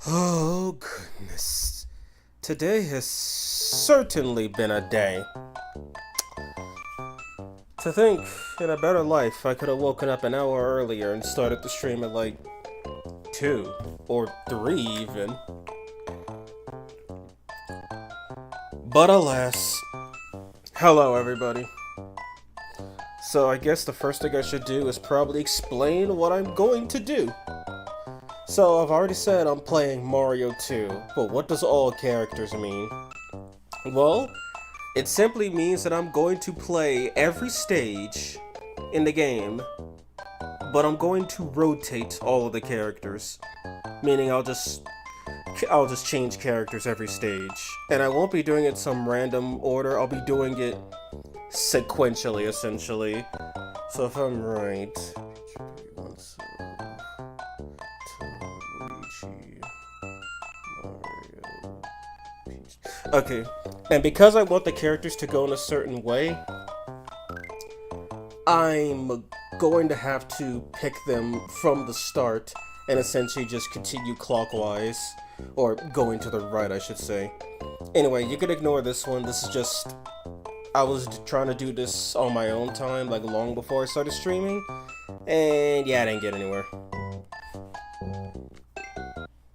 Oh, goodness. Today has certainly been a day. To think, in a better life, I could have woken up an hour earlier and started the stream at like 2 or 3 even. But alas. Hello, everybody. So I guess the first thing I should do is probably explain what I'm going to do. So I've already said I'm playing Mario 2, but what does all characters mean? Well, it simply means that I'm going to play every stage in the game, but I'm going to rotate all of the characters, meaning I'll just change characters every stage, and I won't be doing it some random order. I'll be doing it sequentially, essentially. So if I'm right, Luigi, Mario, Peach. Okay, and because I want the characters to go in a certain way, I'm going to have to pick them from the start and essentially just continue clockwise, or going to the right, I should say. Anyway, you can ignore this one. This is just, I was trying to do this on my own time, like long before I started streaming, and yeah, I didn't get anywhere.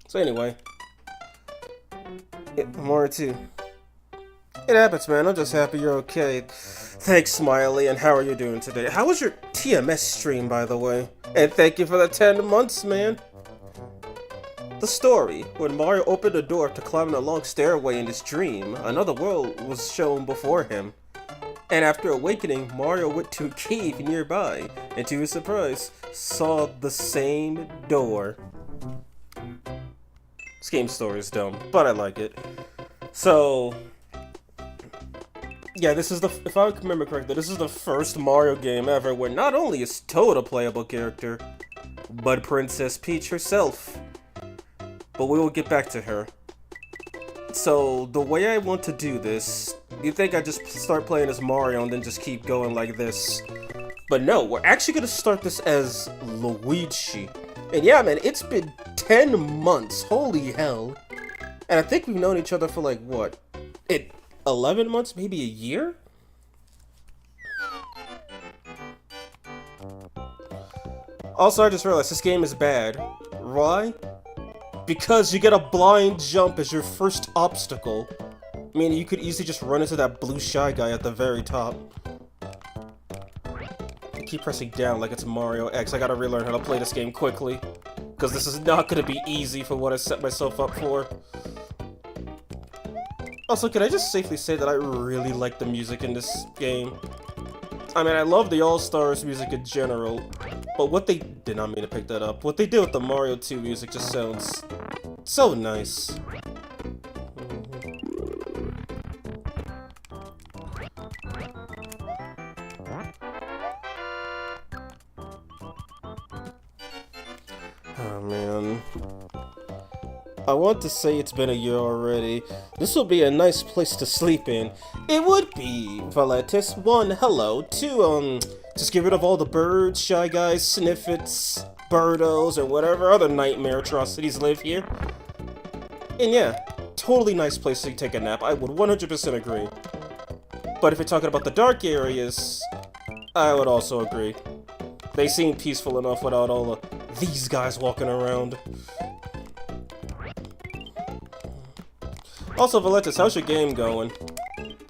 So anyway, Mario 2. It happens, man. I'm just happy you're okay. Thanks, Smiley, and how are you doing today? How was your TMS stream, by the way? And thank you for the 10 months, man. The story. When Mario opened a door to climb a long stairway in his dream, another world was shown before him. And after awakening, Mario went to a cave nearby, and to his surprise, saw the same door. This game's story is dumb, but I like it. So, yeah, this is if I remember correctly, this is the first Mario game ever where not only is Toad a playable character, but Princess Peach herself. But we will get back to her. So, the way I want to do this, you think I just start playing as Mario and then just keep going like this. But no, we're actually going to start this as Luigi. And yeah, man, it's been 10 months. Holy hell. And I think we've known each other for like, what? 11 months? Maybe a year? Also, I just realized this game is bad. Why? Because you get a blind jump as your first obstacle. I mean, you could easily just run into that blue shy guy at the very top. I keep pressing down like it's Mario X. I gotta relearn how to play this game quickly, because this is not gonna be easy for what I set myself up for. Also, can I just safely say that I really like the music in this game? I mean, I love the All-Stars music in general, but what they did not mean to pick that up. What they did with the Mario 2 music just sounds so nice. Oh man. I want to say it's been a year already. This will be a nice place to sleep in. It would be, Valetis. 1, hello. 2, just get rid of all the birds, shy guys, sniffets, birdos, and whatever other nightmare atrocities live here. And yeah, totally nice place to take a nap. I would 100% agree. But if you're talking about the dark areas, I would also agree. They seem peaceful enough without all of these guys walking around. Also, Valetis, how's your game going?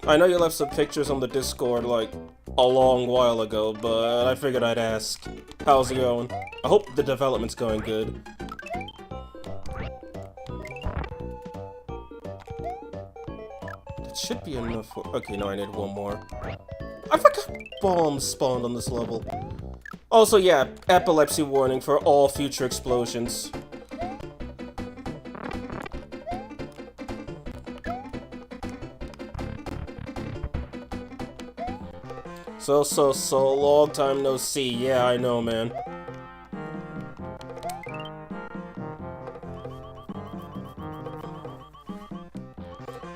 I know you left some pictures on the Discord, like, a long while ago, but I figured I'd ask. How's it going? I hope the development's going good. That should be enough for— okay, no, I need one more. I forgot bombs spawned on this level. Also, yeah, epilepsy warning for all future explosions. So, long time no see. Yeah, I know, man.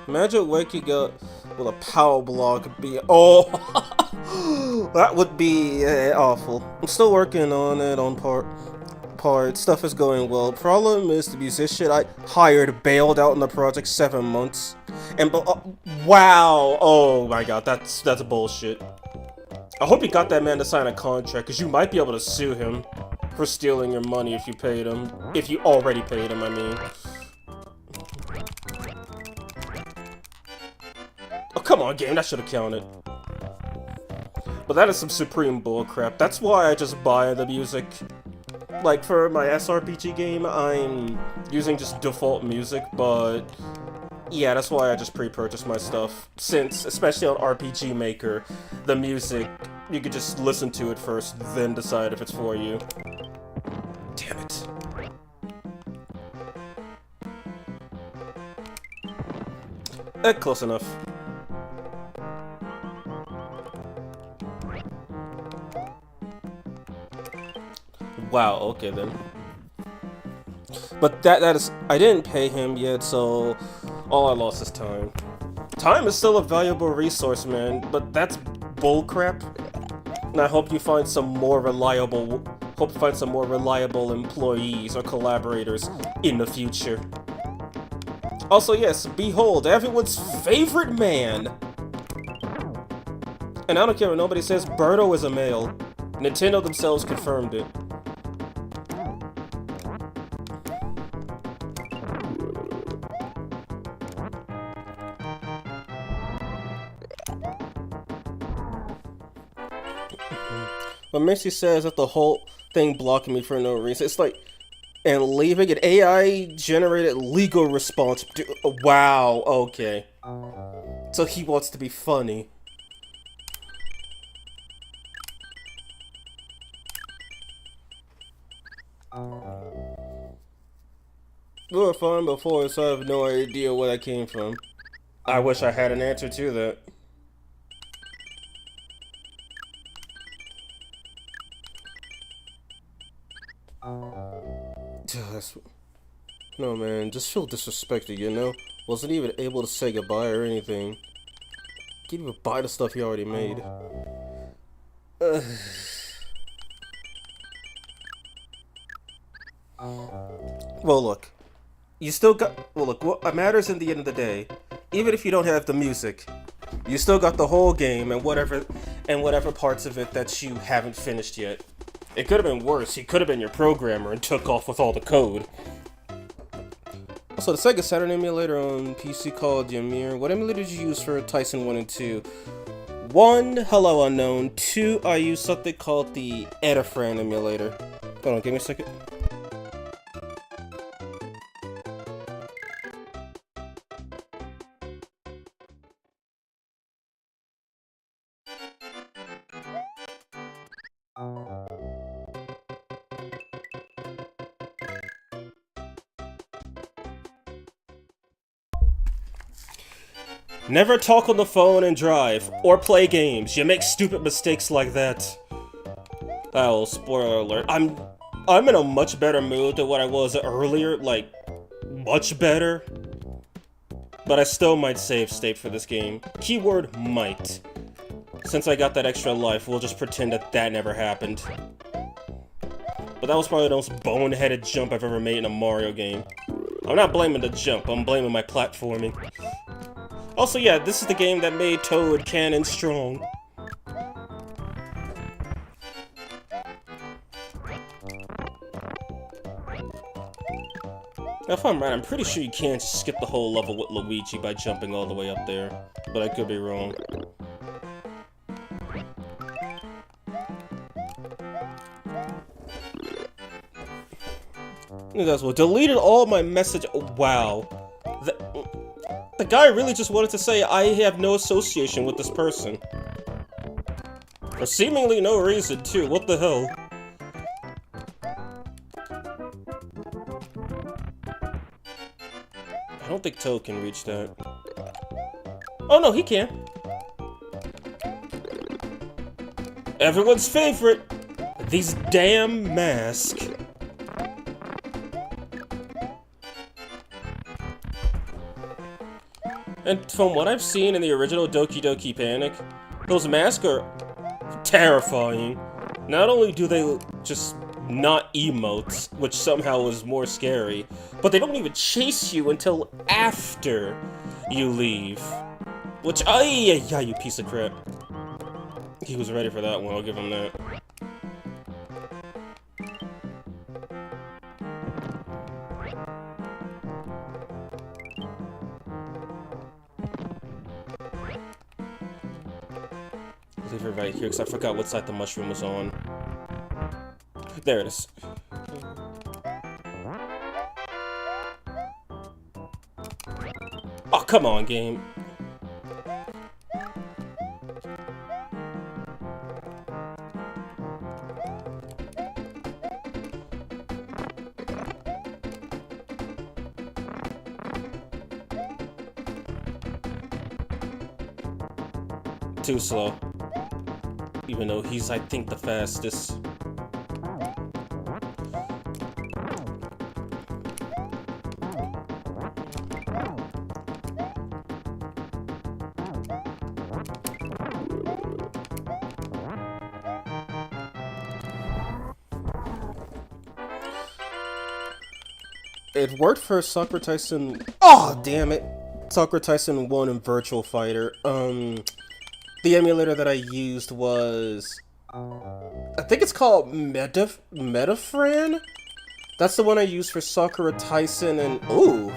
Imagine waking up with a power block be— oh! That would be awful. I'm still working on it on part, stuff is going well. Problem is, the musician I hired bailed out in the project 7 months. And wow, oh my god, that's bullshit. I hope you got that man to sign a contract, because you might be able to sue him for stealing your money if you paid him. If you already paid him, I mean. Oh, come on, game, that should have counted. But that is some supreme bullcrap. That's why I just buy the music. Like, for my SRPG game, I'm using just default music, but yeah, that's why I just pre-purchase my stuff. Since, especially on RPG Maker, the music, you could just listen to it first, then decide if it's for you. Damn it. Close enough. Wow, okay then. But that is, I didn't pay him yet, so all I lost is time. Time is still a valuable resource, man, but that's bullcrap. And I hope you find some more reliable employees or collaborators in the future. Also, yes, behold, everyone's favorite man. And I don't care what nobody says, Birdo is a male. Nintendo themselves confirmed it. But Missy says that the whole thing blocking me for no reason. It's like, and leaving an AI-generated legal response. Wow, okay. So he wants to be funny. We were fun before, so I have no idea where that came from. I wish I had an answer to that. No man, just feel disrespected, you know? Wasn't even able to say goodbye or anything. Can't even buy the stuff he already made. Well look, you still got, well look, what matters in the end of the day, even if you don't have the music, you still got the whole game and whatever parts of it that you haven't finished yet. It could have been worse. He could have been your programmer and took off with all the code. Also, the Sega Saturn emulator on PC called Ymir. What emulator did you use for Tyson 1 and 2? 1, Hello Unknown. 2, I used something called the Edifran emulator. Hold on, give me a second. Never talk on the phone and drive, or play games. You make stupid mistakes like that. Oh, spoiler alert. I'm in a much better mood than what I was earlier, like, much better. But I still might save state for this game. Keyword might. Since I got that extra life, we'll just pretend that that never happened. But that was probably the most boneheaded jump I've ever made in a Mario game. I'm not blaming the jump, I'm blaming my platforming. Also, yeah, this is the game that made Toad canon strong. Now, if I'm right, I'm pretty sure you can't just skip the whole level with Luigi by jumping all the way up there. But I could be wrong. You guys will deleted all my message. Oh, wow. The guy really just wanted to say I have no association with this person. For seemingly no reason, too. What the hell? I don't think Toad can reach that. Oh no, he can. Everyone's favorite! These damn masks. And from what I've seen in the original Doki Doki Panic, those masks are terrifying. Not only do they just not emotes, which somehow was more scary. But they don't even chase you until after you leave. Which, yeah, you piece of crap. He was ready for that one, I'll give him that. Leave it right here, because I forgot what side the mushroom was on. There it is. Oh, come on, game. Too slow. Even though he's, I think, the fastest. It worked for Sakura Tyson. Oh, damn it. Sakura Tyson 1 in Virtual Fighter. The emulator that I used was... I think it's called Metafran? That's the one I used for Sakura Tyson and... Ooh!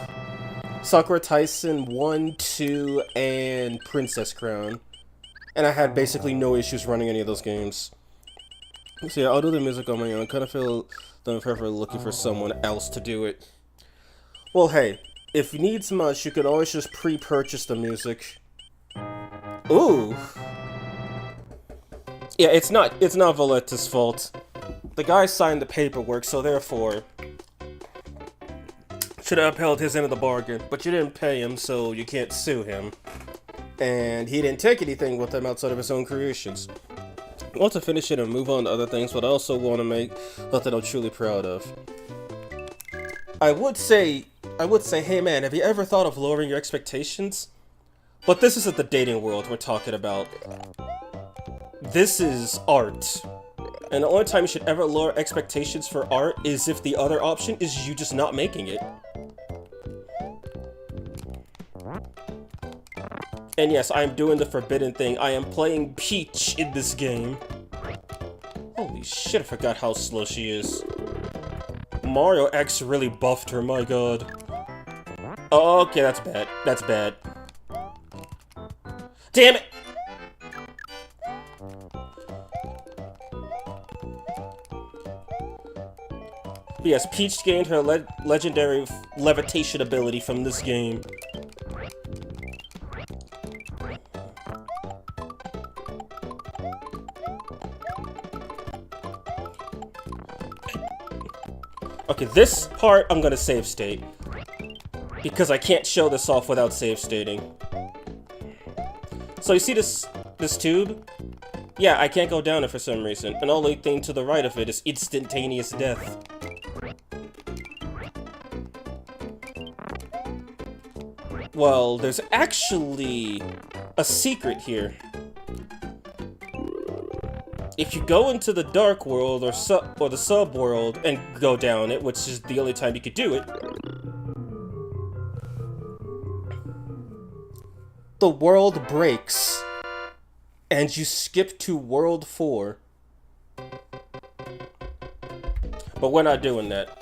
Sakura Tyson 1, 2, and Princess Crown. And I had basically no issues running any of those games. So yeah, I'll do the music on my own. I kind of feel that I'm perfectly looking for someone else to do it. Well, hey, if needs much, you could always just pre-purchase the music. Ooh. Yeah, it's not Valletta's fault. The guy signed the paperwork, so therefore should have upheld his end of the bargain. But you didn't pay him, so you can't sue him. And he didn't take anything with him outside of his own creations. I want to finish it and move on to other things, but I also want to make something I'm truly proud of. I would say, hey man, have you ever thought of lowering your expectations? But this isn't the dating world we're talking about. This is art. And the only time you should ever lower expectations for art is if the other option is you just not making it. And yes, I am doing the forbidden thing. I am playing Peach in this game. Holy shit, I forgot how slow she is. Mario X really buffed her, my god. Oh, okay, that's bad. That's bad. Damn it! But yes, Peach gained her legendary levitation ability from this game. Okay, this part I'm gonna save state. Because I can't show this off without save stating. So you see this tube? Yeah, I can't go down it for some reason. And the only thing to the right of it is instantaneous death. Well, there's actually a secret here. If you go into the dark world or the sub world and go down it, which is the only time you could do it, the world breaks and you skip to World 4. But we're not doing that.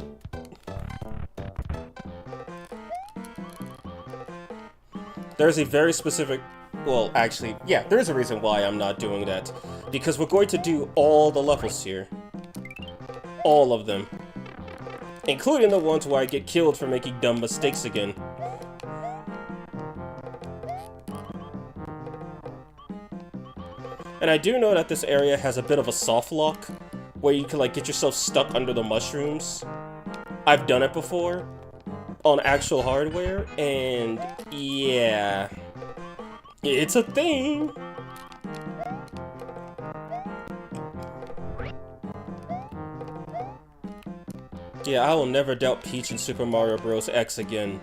There's a very specific... Well, actually, yeah, there's a reason why I'm not doing that. Because we're going to do all the levels here. All of them. Including the ones where I get killed for making dumb mistakes again. And I do know that this area has a bit of a soft lock, where you can, like, get yourself stuck under the mushrooms. I've done it before. On actual hardware, and yeah, it's a thing. Yeah, I will never doubt Peach in Super Mario Bros. X again.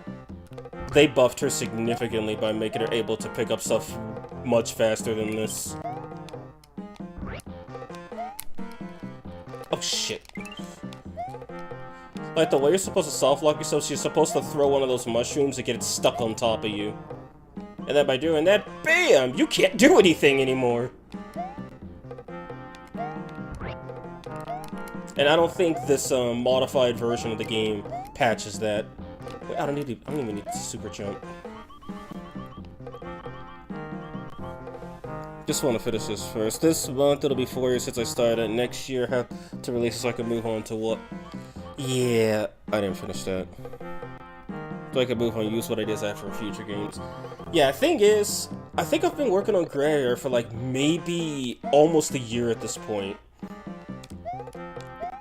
They buffed her significantly by making her able to pick up stuff much faster than this. Oh shit. Like, the way you're supposed to soft lock yourself, so you're supposed to throw one of those mushrooms and get it stuck on top of you. And then by doing that, BAM! You can't do anything anymore! And I don't think this modified version of the game patches that. Wait, I don't even need to super jump. Just want to finish this first. This month it'll be 4 years since I started. Next year I have to release it so I can move on to what? Yeah, I didn't finish that. So I can move on and use what I did for future games. Yeah, the thing is, I think I've been working on Gray Area for like maybe almost a year at this point.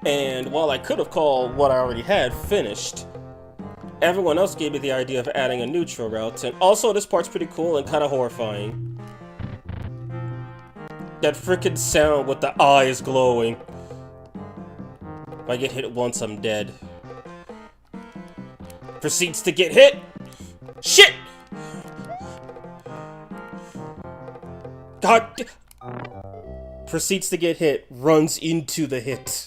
And while I could have called what I already had finished, everyone else gave me the idea of adding a neutral route. And also, this part's pretty cool and kind of horrifying. That frickin' sound with the eyes glowing. If I get hit once, I'm dead. Proceeds to get hit. Shit! God. Proceeds to get hit. Runs into the hit.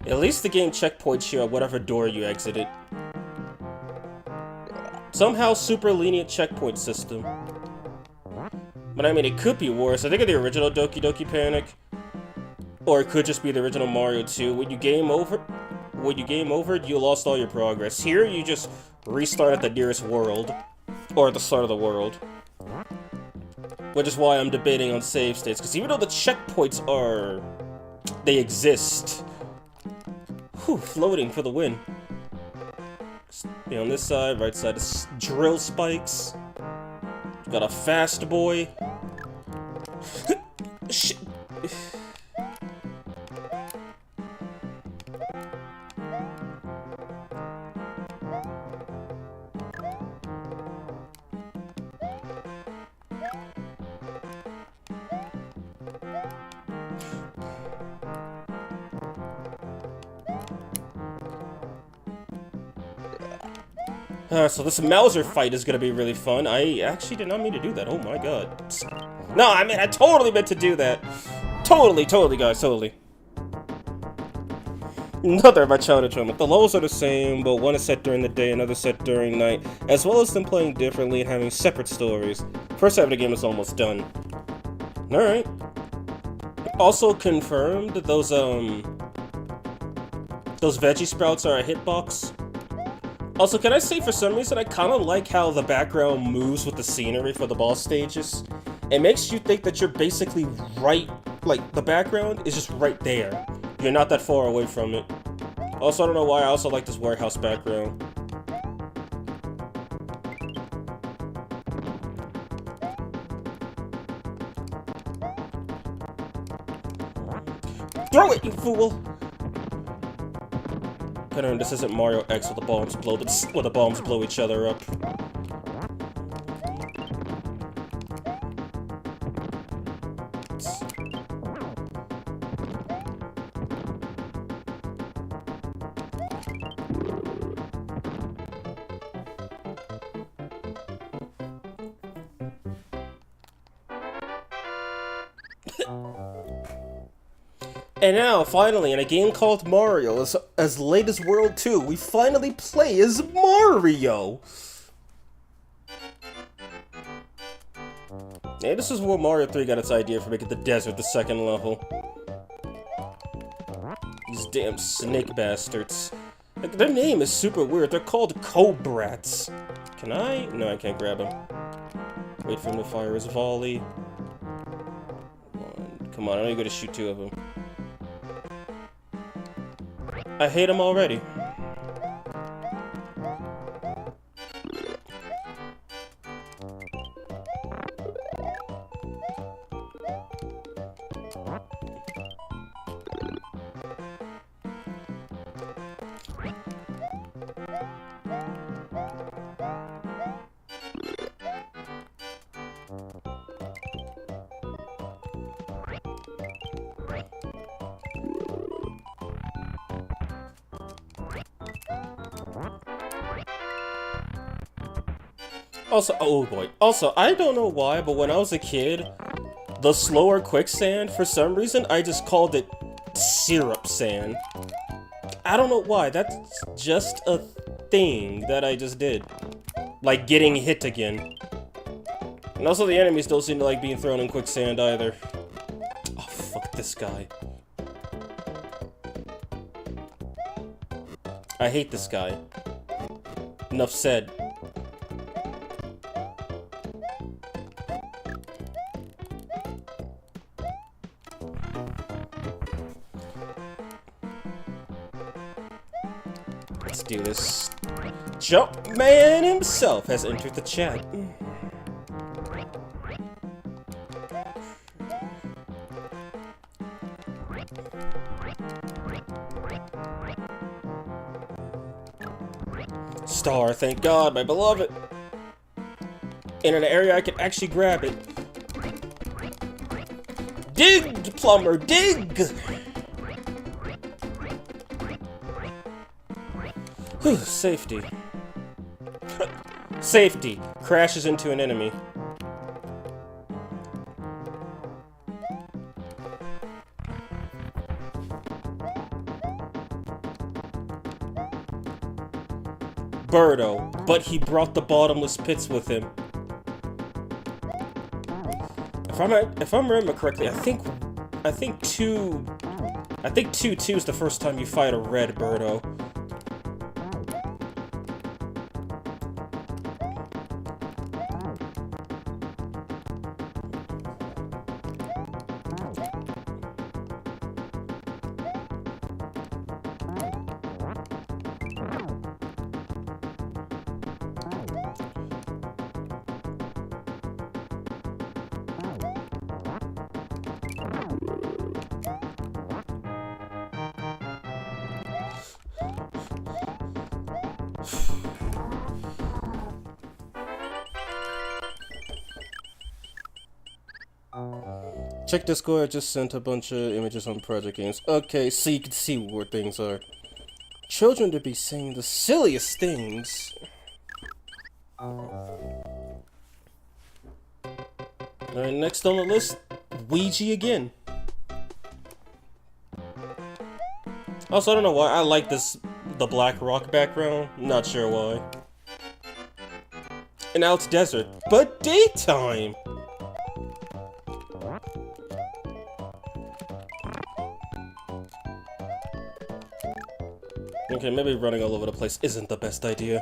At least the game checkpoints you at whatever door you exited. Somehow super lenient checkpoint system. But I mean, it could be worse. I think of the original Doki Doki Panic. Or it could just be the original Mario 2. When you game over, you lost all your progress. Here, you just restart at the nearest world. Or at the start of the world. Which is why I'm debating on save states. Because even though the checkpoints are... they exist. Whew, floating for the win. Be on this side, right side is drill spikes. Got a fast boy. Shit. So this Mauser fight is gonna be really fun. I actually did not mean to do that. Oh my god. No, I mean, I totally meant to do that. Totally, guys, totally. Another of my childhood trauma. The levels are the same, but one is set during the day, another set during night, as well as them playing differently and having separate stories. First half of the game is almost done. Alright. Also confirmed, those veggie sprouts are a hitbox. Also, can I say, for some reason, I kind of like how the background moves with the scenery for the boss stages. It makes you think that you're basically right, like, the background is just right there. You're not that far away from it. Also, I don't know why I also like this warehouse background. Throw it, you fool! Considering this isn't Mario X where the bombs blow each other up. And now, finally, in a game called Mario, as late as World 2, we finally play as Mario! And this is where Mario 3 got its idea for making the desert the second level. These damn snake bastards. Like, their name is super weird. They're called Cobrats. Can I? No, I can't grab them. Wait for him to fire his volley. Come on, I'm only gonna shoot 2 of them. I hate him already. Also, oh boy. Also, I don't know why, but when I was a kid, the slower quicksand, for some reason, I just called it syrup sand. I don't know why, that's just a thing that I just did. Like getting hit again. And also the enemies don't seem to like being thrown in quicksand either. Oh, fuck this guy. I hate this guy. Enough said. Let's do this. Jumpman himself has entered the chat. Star, thank God, my beloved. In an area I can actually grab it. Dig, plumber, dig! Whew, safety. Safety. Crashes into an enemy. Birdo, but he brought the bottomless pits with him. If I'm remembering correctly, I think 2-2 is the first time you fight a red Birdo. Check Discord, I just sent a bunch of images on project games. Okay, so you can see where things are. Children to be saying the silliest things. Alright, next on the list, Luigi again. Also, I don't know why, I like the black rock background. Not sure why. And now it's desert, but daytime! Okay, maybe running all over the place isn't the best idea.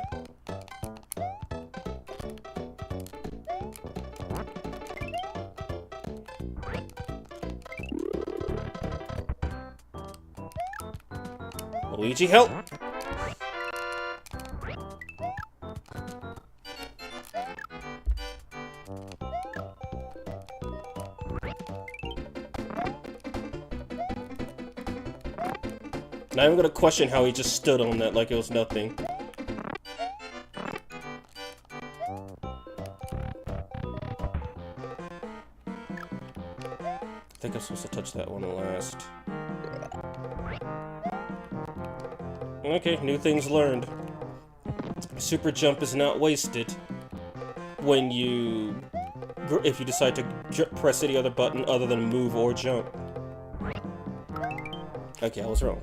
Luigi, help! Now I'm gonna question how he just stood on that like it was nothing. I think I'm supposed to touch that one last. Okay, new things learned. Super jump is not wasted when if you decide to press any other button other than move or jump. Okay, I was wrong.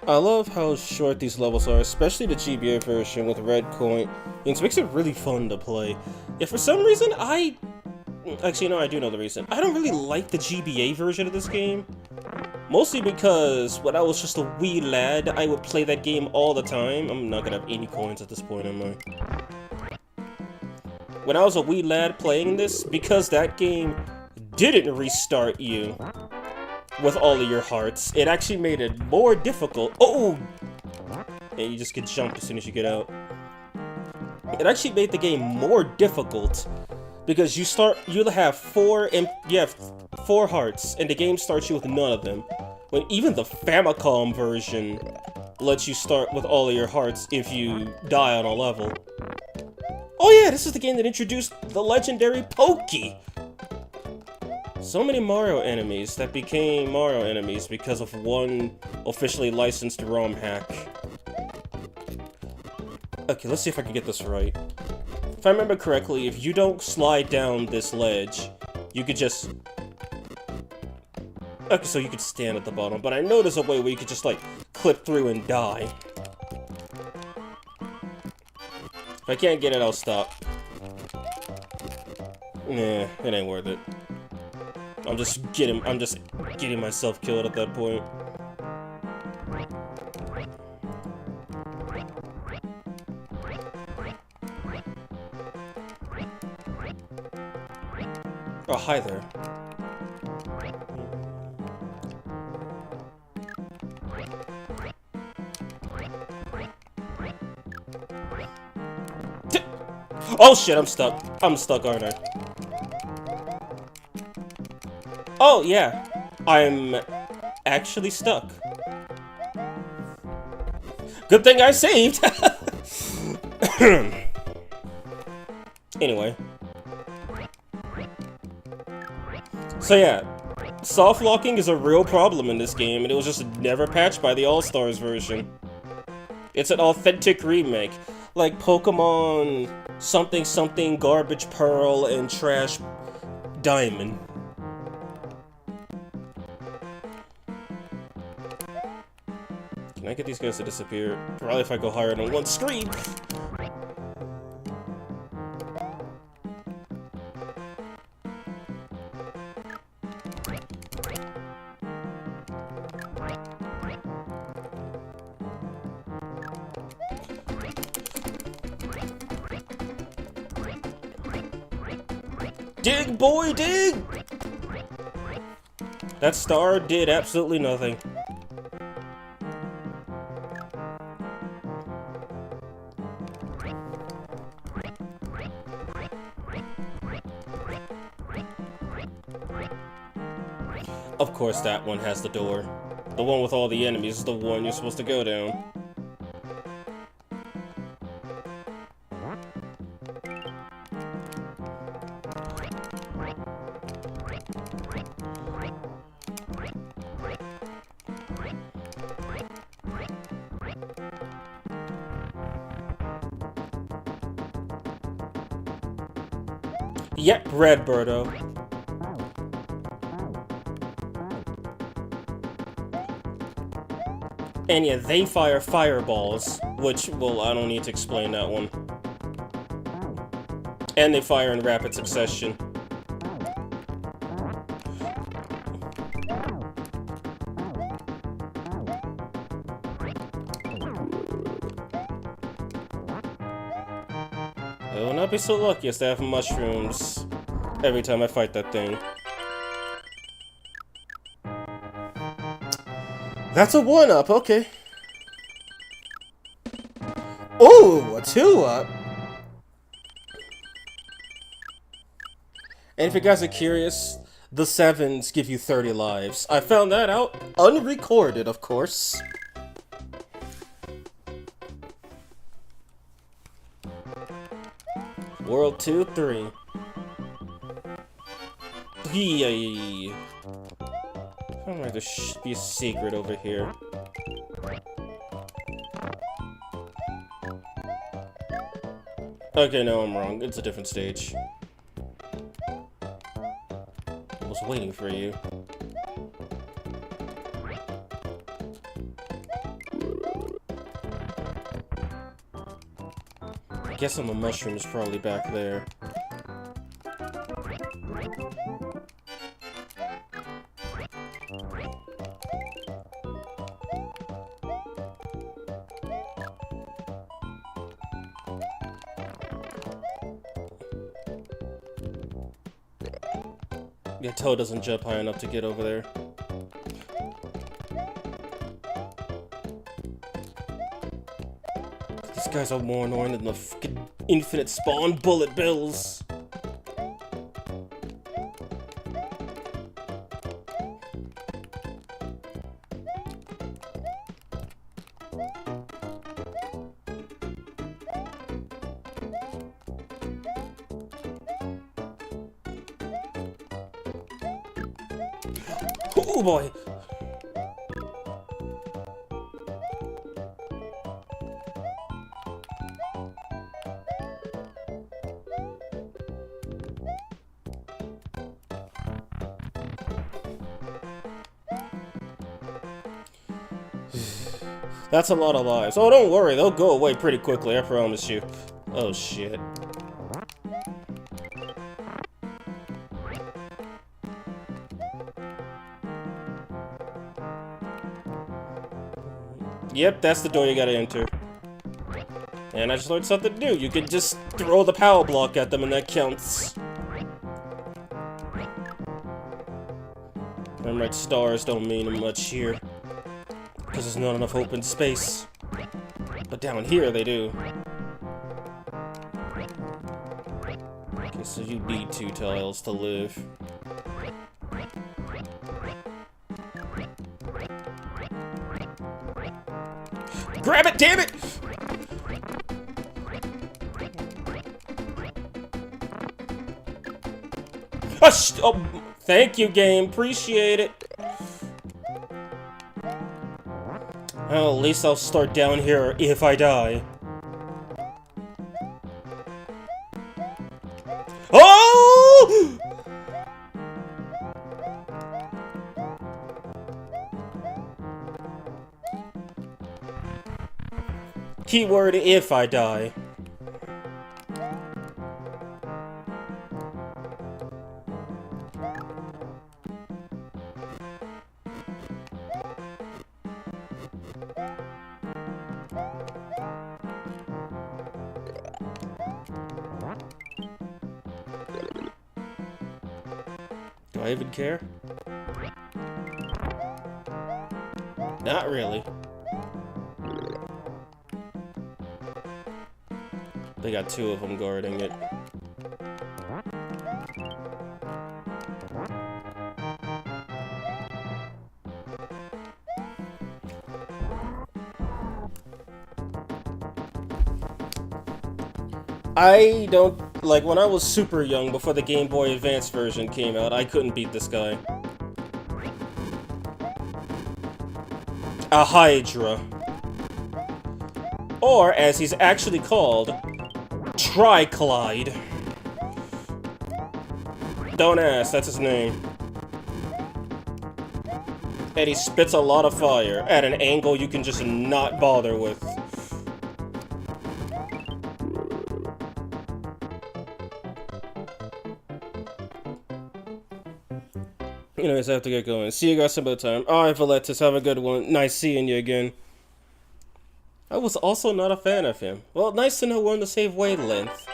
I love how short these levels are, especially the GBA version with red coin. It makes it really fun to play. Yeah, for some reason, actually, no, I do know the reason. I don't really like the GBA version of this game. Mostly because when I was just a wee lad, I would play that game all the time. I'm not gonna have any coins at this point, am I? When I was a wee lad playing this, because that game didn't restart you with all of your hearts, it actually made it more difficult. Oh! And you just get jumped as soon as you get out. It actually made the game more difficult because you'll have four hearts, and the game starts you with none of them. When even the Famicom version lets you start with all of your hearts if you die on a level. Oh yeah, this is the game that introduced the legendary Pokey! So many Mario enemies that became Mario enemies because of one officially licensed ROM hack. Okay, let's see if I can get this right. If I remember correctly, if you don't slide down this ledge, you could just... Okay, so you could stand at the bottom, but I know there's a way where you could just, like, clip through and die. If I can't get it, I'll stop. Nah, it ain't worth it. I'm just getting myself killed at that point. Oh, hi there. Oh shit, I'm stuck. I'm stuck, aren't I? Oh, yeah. I'm actually stuck. Good thing I saved! Anyway. So yeah, soft locking is a real problem in this game, and it was just never patched by the All-Stars version. It's an authentic remake, like Pokemon something something Garbage Pearl and Trash Diamond. Can I get these guys to disappear? Probably if I go higher than one screen. Dig, boy, dig! That star did absolutely nothing. Of course that one has the door. The one with all the enemies is the one you're supposed to go down. Yep, Red Birdo. And yeah, they fire fireballs, which, well, I don't need to explain that one. And they fire in rapid succession. I will not be so lucky as to have mushrooms every time I fight that thing. That's a 1-up, okay. Oh, a 2-up. And if you guys are curious, the 7s give you 30 lives. I found that out unrecorded, of course. World 2, 3. Yay. There should be a secret over here. Okay, no, I'm wrong. It's a different stage. I was waiting for you. I guess I'm a mushroom is probably back there. Yeah, Toad doesn't jump high enough to get over there. These guys are more annoying than the fucking infinite spawn bullet bills. Oh boy! That's a lot of lives. Oh, don't worry, they'll go away pretty quickly, I promise you. Oh, shit. Yep, that's the door you gotta enter. And I just learned something new. You can just throw the power block at them and that counts. I'm right, stars don't mean much here. Because there's not enough open space. But down here they do. Okay, so you need 2 tiles to live. Grab it, damn it! Oh, thank you, game. Appreciate it. Well, at least I'll start down here if I die. Oh! Keyword, if I die. Do I even care? Not really. They got 2 of them guarding it. I don't... Like, when I was super young, before the Game Boy Advance version came out, I couldn't beat this guy. A Hydra. Or, as he's actually called, Triclide. Don't ask, that's his name. And he spits a lot of fire at an angle you can just not bother with. Anyways, I have to get going. See you guys some other time. Alright, Valetus, have a good one. Nice seeing you again. I was also not a fan of him. Well, nice to know we're on the same wavelength.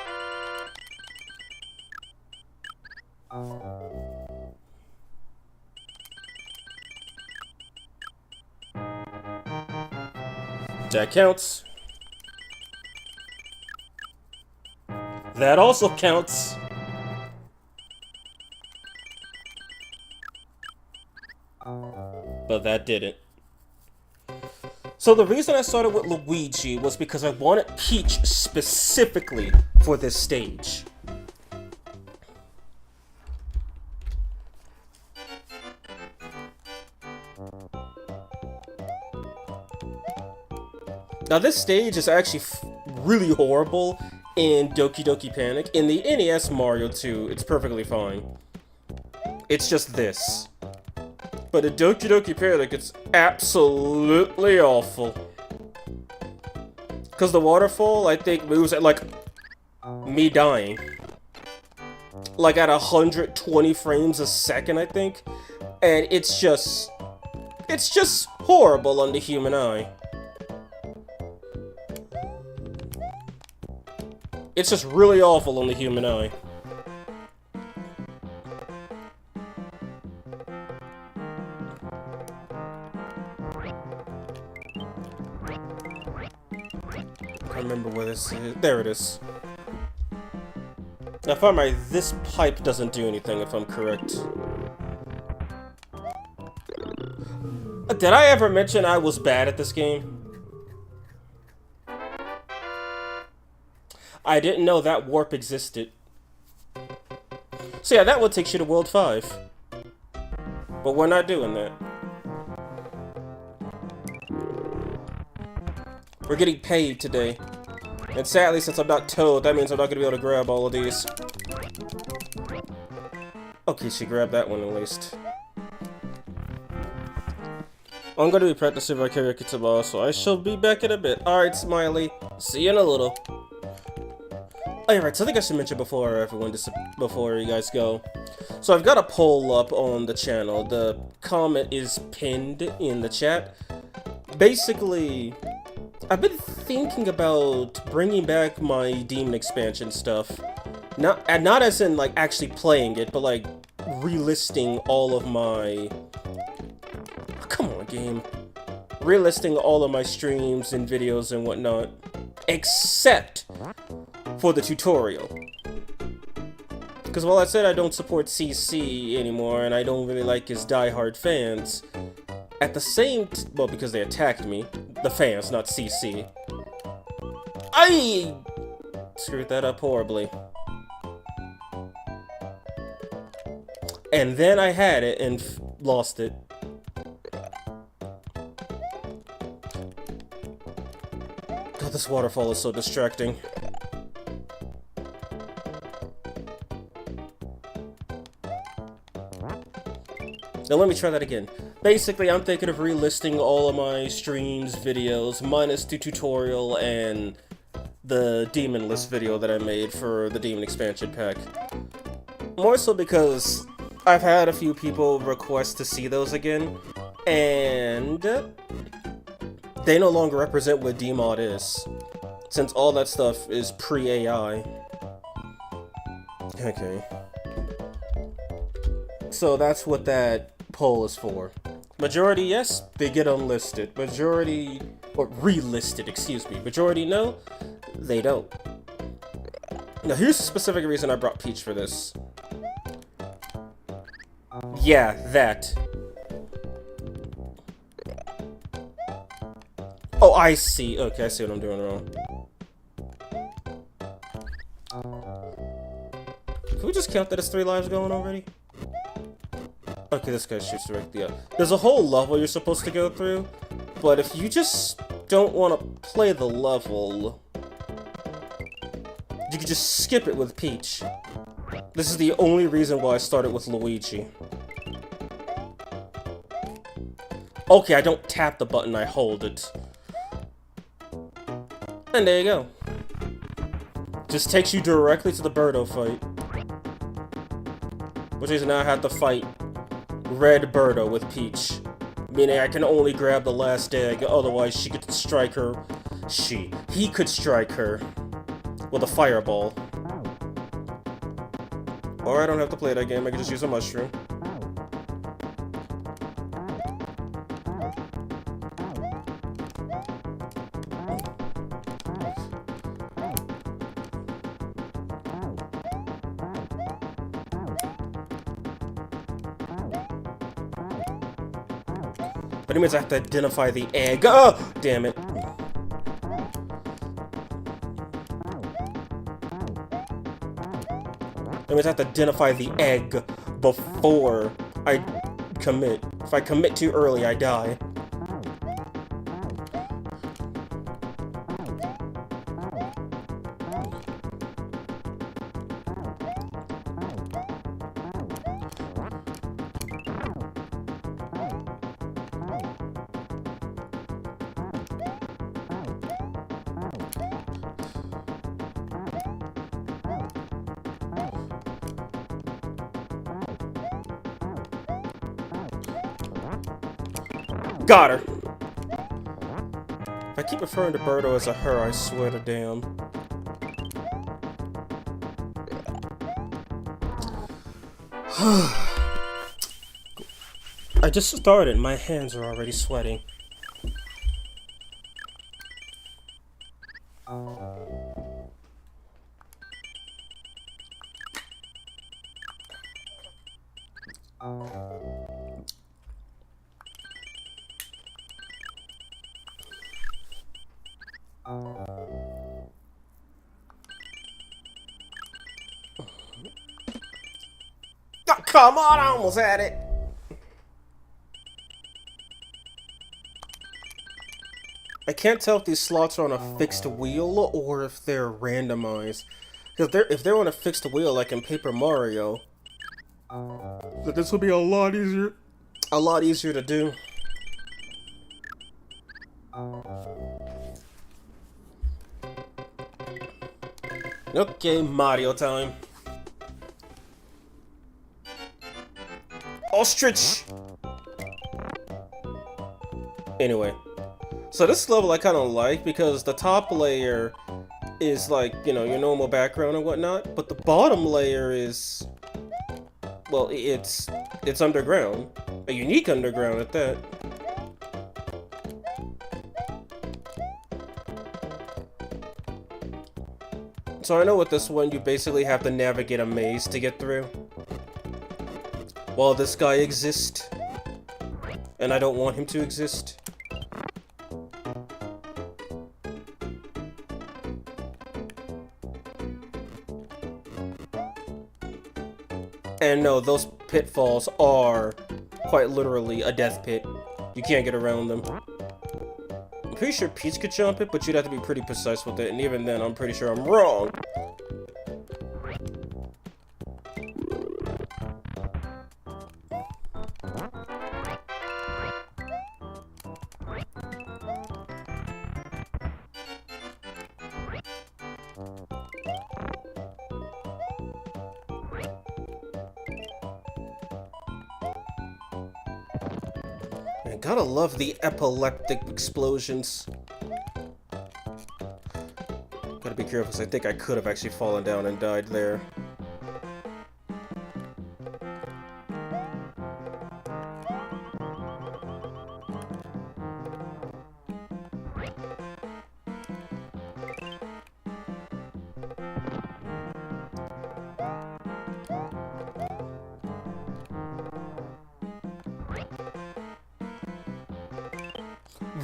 That counts. That also counts. But that didn't. So the reason I started with Luigi was because I wanted Peach specifically for this stage. Now this stage is actually really horrible in Doki Doki Panic. In the NES Mario 2, it's perfectly fine. It's just this. But in Doki Doki Panic, it's absolutely awful. Because the waterfall, I think, moves at, like, me dying. Like, at 120 frames a second, I think. And it's just horrible on the human eye. It's just really awful on the human eye. I remember where this is. There it is. Now, if I'm right, this pipe doesn't do anything, if I'm correct. Did I ever mention I was bad at this game? I didn't know that warp existed. So yeah, that one takes you to World 5. But we're not doing that. We're getting paid today. And sadly, since I'm not Toad, that means I'm not going to be able to grab all of these. Okay, she grabbed that one at least. I'm gonna be practicing my karaoke tomorrow, so I shall be back in a bit. Alright, Smiley. See you in a little. Alright, so I think I should mention before you guys go. So I've got a poll up on the channel. The comment is pinned in the chat. Basically, I've been thinking about bringing back my Demon expansion stuff. Not as in, like, actually playing it, but, like, relisting all of my... Come on, game. Relisting all of my streams and videos and whatnot. Except for the tutorial. Because while I said I don't support CC anymore, and I don't really like his diehard fans, at the same well, because they attacked me. The fans, not CC. I screwed that up horribly. And then I had it and lost it. God, this waterfall is so distracting. Now let me try that again. Basically, I'm thinking of relisting all of my streams, videos, minus the tutorial and the Demon list video that I made for the Demon expansion pack. More so because I've had a few people request to see those again, and they no longer represent what DMod is, since all that stuff is pre-AI. Okay. So that's what that poll is for. Majority yes, they get unlisted. Majority, or relisted, excuse me. Majority no, they don't. Now here's the specific reason I brought Peach for this. Yeah, that. Oh, I see. Okay, I see what I'm doing wrong. Can we just count that as 3 lives going already? Okay, this guy shoots directly up. There's a whole level you're supposed to go through, but if you just don't want to play the level, you can just skip it with Peach. This is the only reason why I started with Luigi. Okay, I don't tap the button, I hold it. And there you go. Just takes you directly to the Birdo fight. Which is now I have to fight Red Birdo with Peach. Meaning I can only grab the last egg, otherwise she could strike her. He could strike her with a fireball. Or I don't have to play that game, I can just use a mushroom. But it means I have to identify the egg. Oh, damn it. That means I have to identify the egg before I commit. If I commit too early, I die. Got her! If I keep referring to Birdo as a her, I swear to damn. I just started, my hands are already sweating. Oh, come on, I almost had it. I can't tell if these slots are on a fixed wheel or if they're randomized. Because if they're on a fixed wheel, like in Paper Mario, this will be a lot easier to do. Okay, Mario time. Ostrich! Anyway. So this level I kind of like because the top layer is like, you know, your normal background and whatnot, but the bottom layer is, well, it's underground. A unique underground at that. So I know with this one, you basically have to navigate a maze to get through. While this guy exists. And I don't want him to exist. And no, those pitfalls are quite literally a death pit. You can't get around them. I'm pretty sure Peach could jump it, but you'd have to be pretty precise with it, and even then, I'm pretty sure I'm wrong. Man, gotta love the epileptic explosions. Gotta be careful, because I think I could have actually fallen down and died there.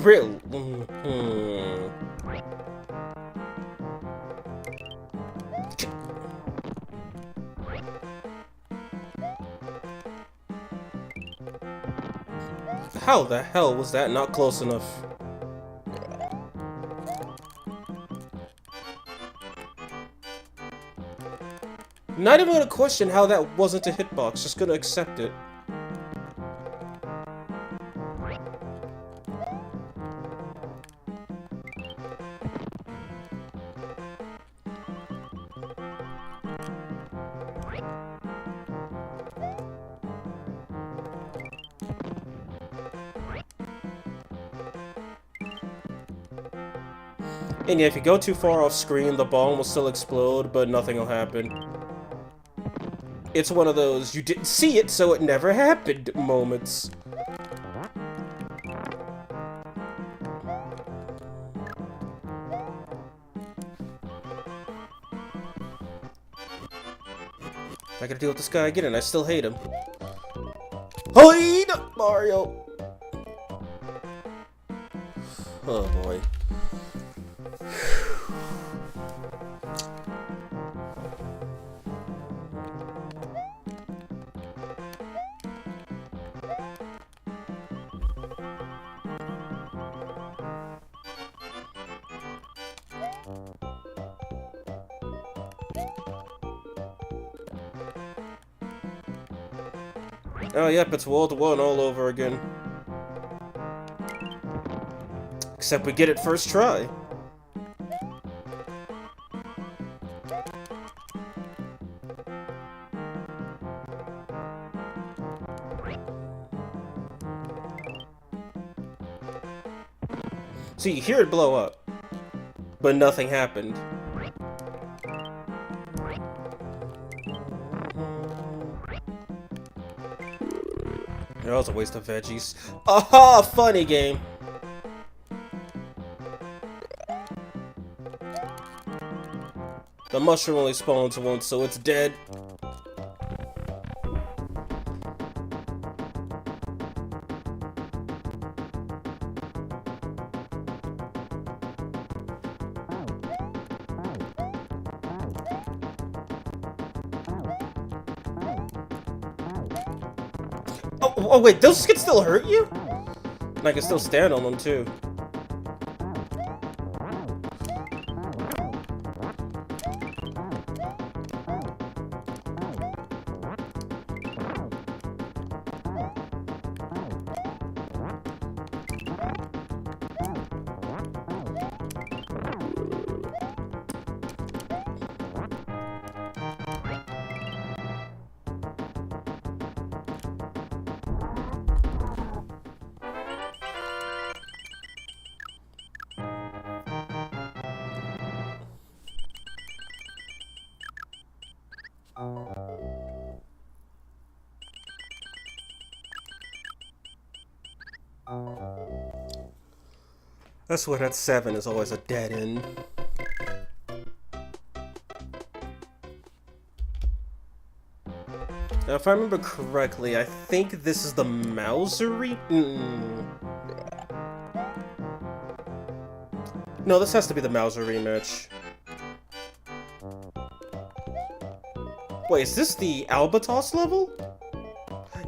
Real. How the hell was that not close enough? Not even gonna question how that wasn't a hitbox, just gonna accept it. And yeah, if you go too far off screen, the bomb will still explode, but nothing will happen. It's one of those, you didn't see it, so it never happened moments. I gotta deal with this guy again, and I still hate him. Hide, Mario! Oh boy. Oh, yep, it's World 1 all over again. Except we get it first try. So you hear it blow up, but nothing happened. That was a waste of veggies. Aha! Funny game! The mushroom only spawns once, so it's dead. Oh wait, those can still hurt you? And I can still stand on them too. That's why that 7 is always a dead end. Now, if I remember correctly, I think this is the Mousery? No, this has to be the Mauser rematch. Wait, is this the Albatos level?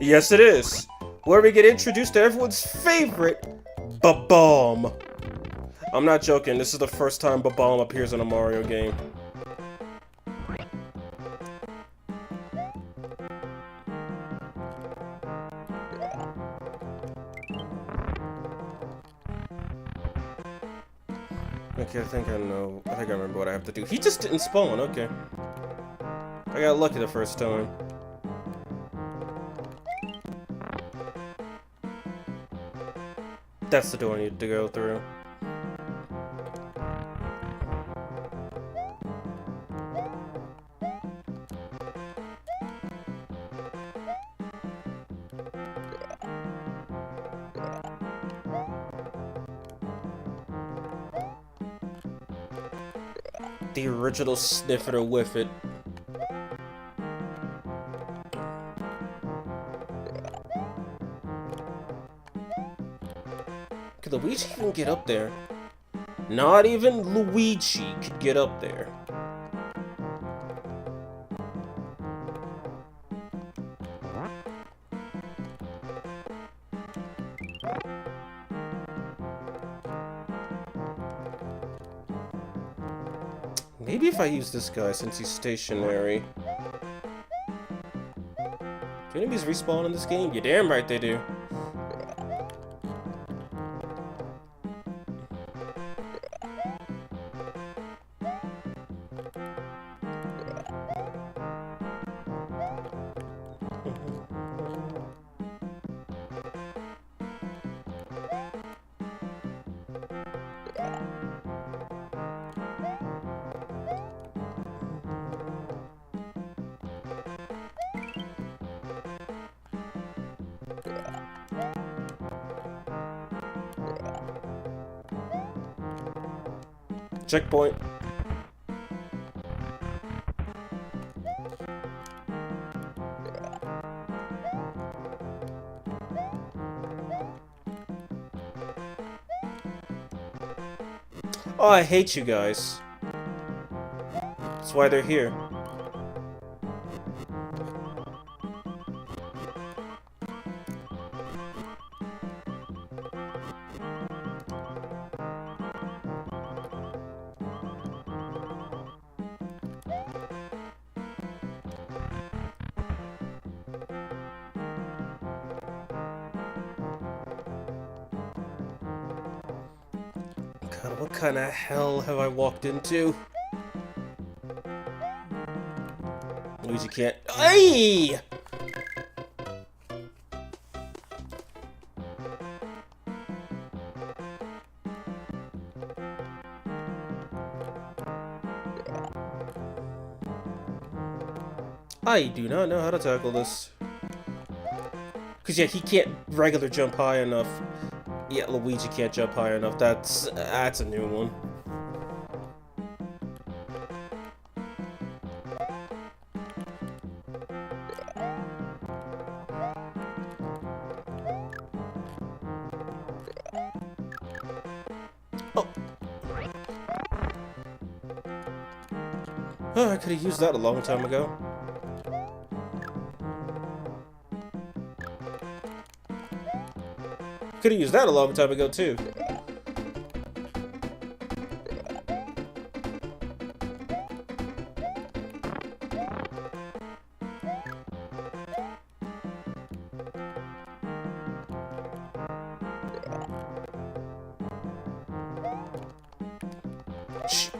Yes, it is. Where we get introduced to everyone's favorite, Babam. I'm not joking, this is the first time Babam appears in a Mario game. Okay, I think I know. I think I remember what I have to do. He just didn't spawn, okay. I got lucky the first time. That's the door I needed to go through. The original Sniff It or Whiff It. Could Luigi even get up there? Not even Luigi could get up there. Maybe if I use this guy since he's stationary. Do enemies respawn in this game? You're damn right they do. Checkpoint. Oh, I hate you guys. That's why they're here. God, what kind of hell have I walked into? Luigi can't. Ay! I do not know how to tackle this. Cause yeah, he can't regular jump high enough. Yeah, Luigi can't jump high enough. That's a new one. Oh. Oh, I could have used that a long time ago. Could have used that a long time ago too. Shh.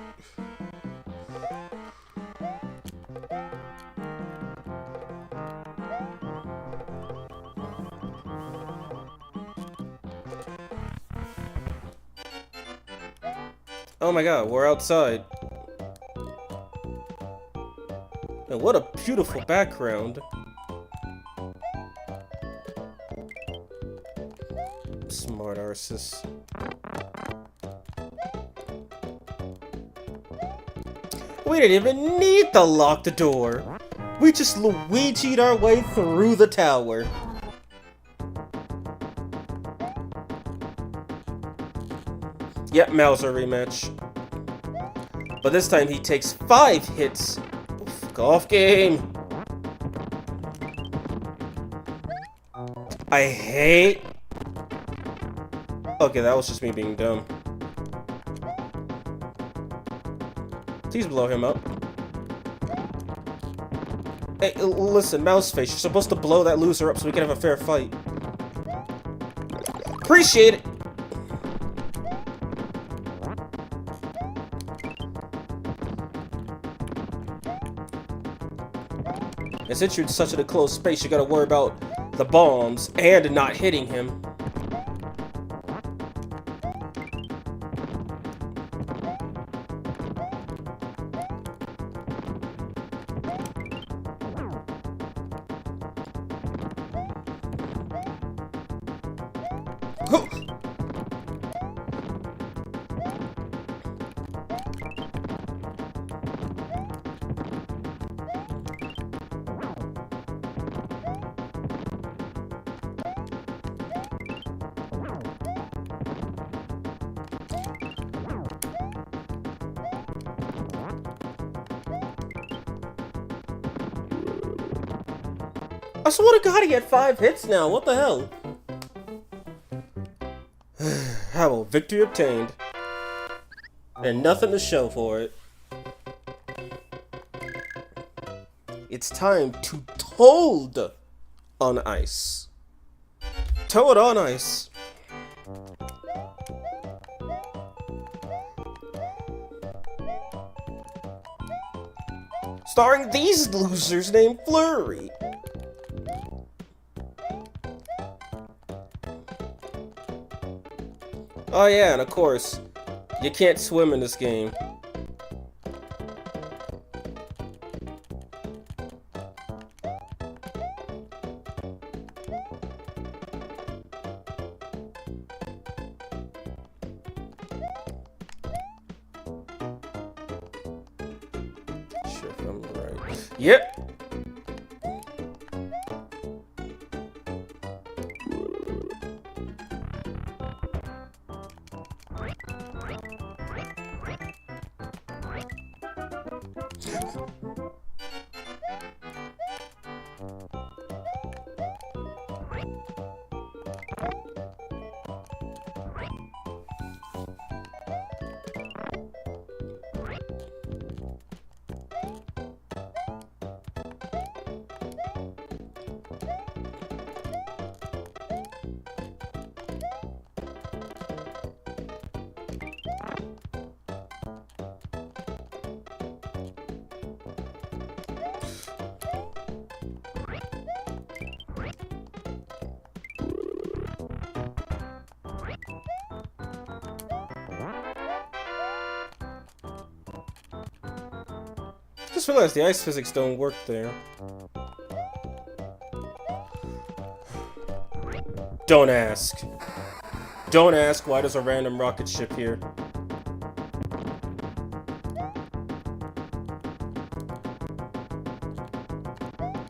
Oh my god, we're outside. And what a beautiful background. Smart arses. We didn't even need to lock the door. We just Luigi'd our way through the tower. Yep, Mauser rematch. But this time he takes 5 hits. Oof, golf game. I hate... Okay, that was just me being dumb. Please blow him up. Hey, listen, Mouseface, you're supposed to blow that loser up so we can have a fair fight. Appreciate it! And since you're in such a close space, you gotta worry about the bombs and not hitting him. I swear to God, he had 5 hits now. What the hell? How well, victory obtained. And nothing to show for it. It's time to Toad on Ice. Toad on Ice. Starring these losers named Flurry. Oh yeah, and of course, you can't swim in this game. Sure if I'm right. Yep. Just realized the ice physics don't work there. Don't ask. Don't ask why there's a random rocket ship here.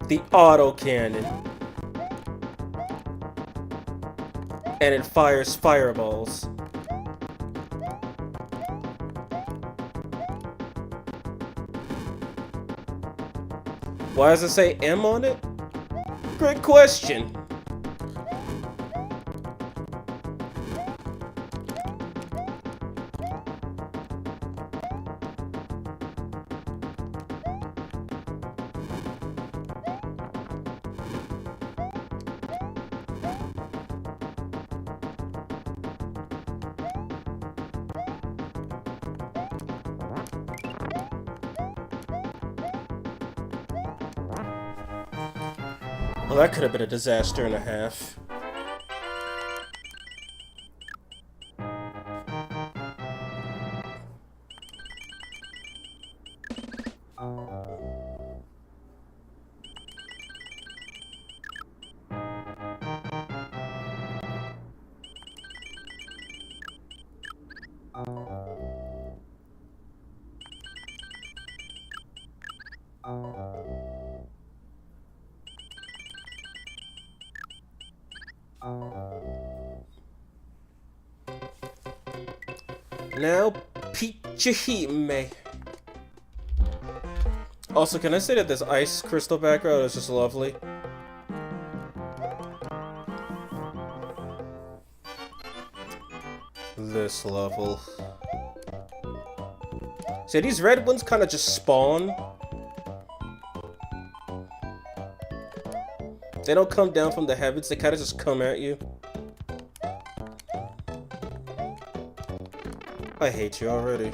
The autocannon. And it fires fireballs. Why does it say M on it? Great question. Well, that could have been a disaster and a half. Now, Pichihime. Also, can I say that this ice crystal background is just lovely? This level. See, these red ones kind of just spawn. They don't come down from the heavens, they kind of just come at you. I hate you already.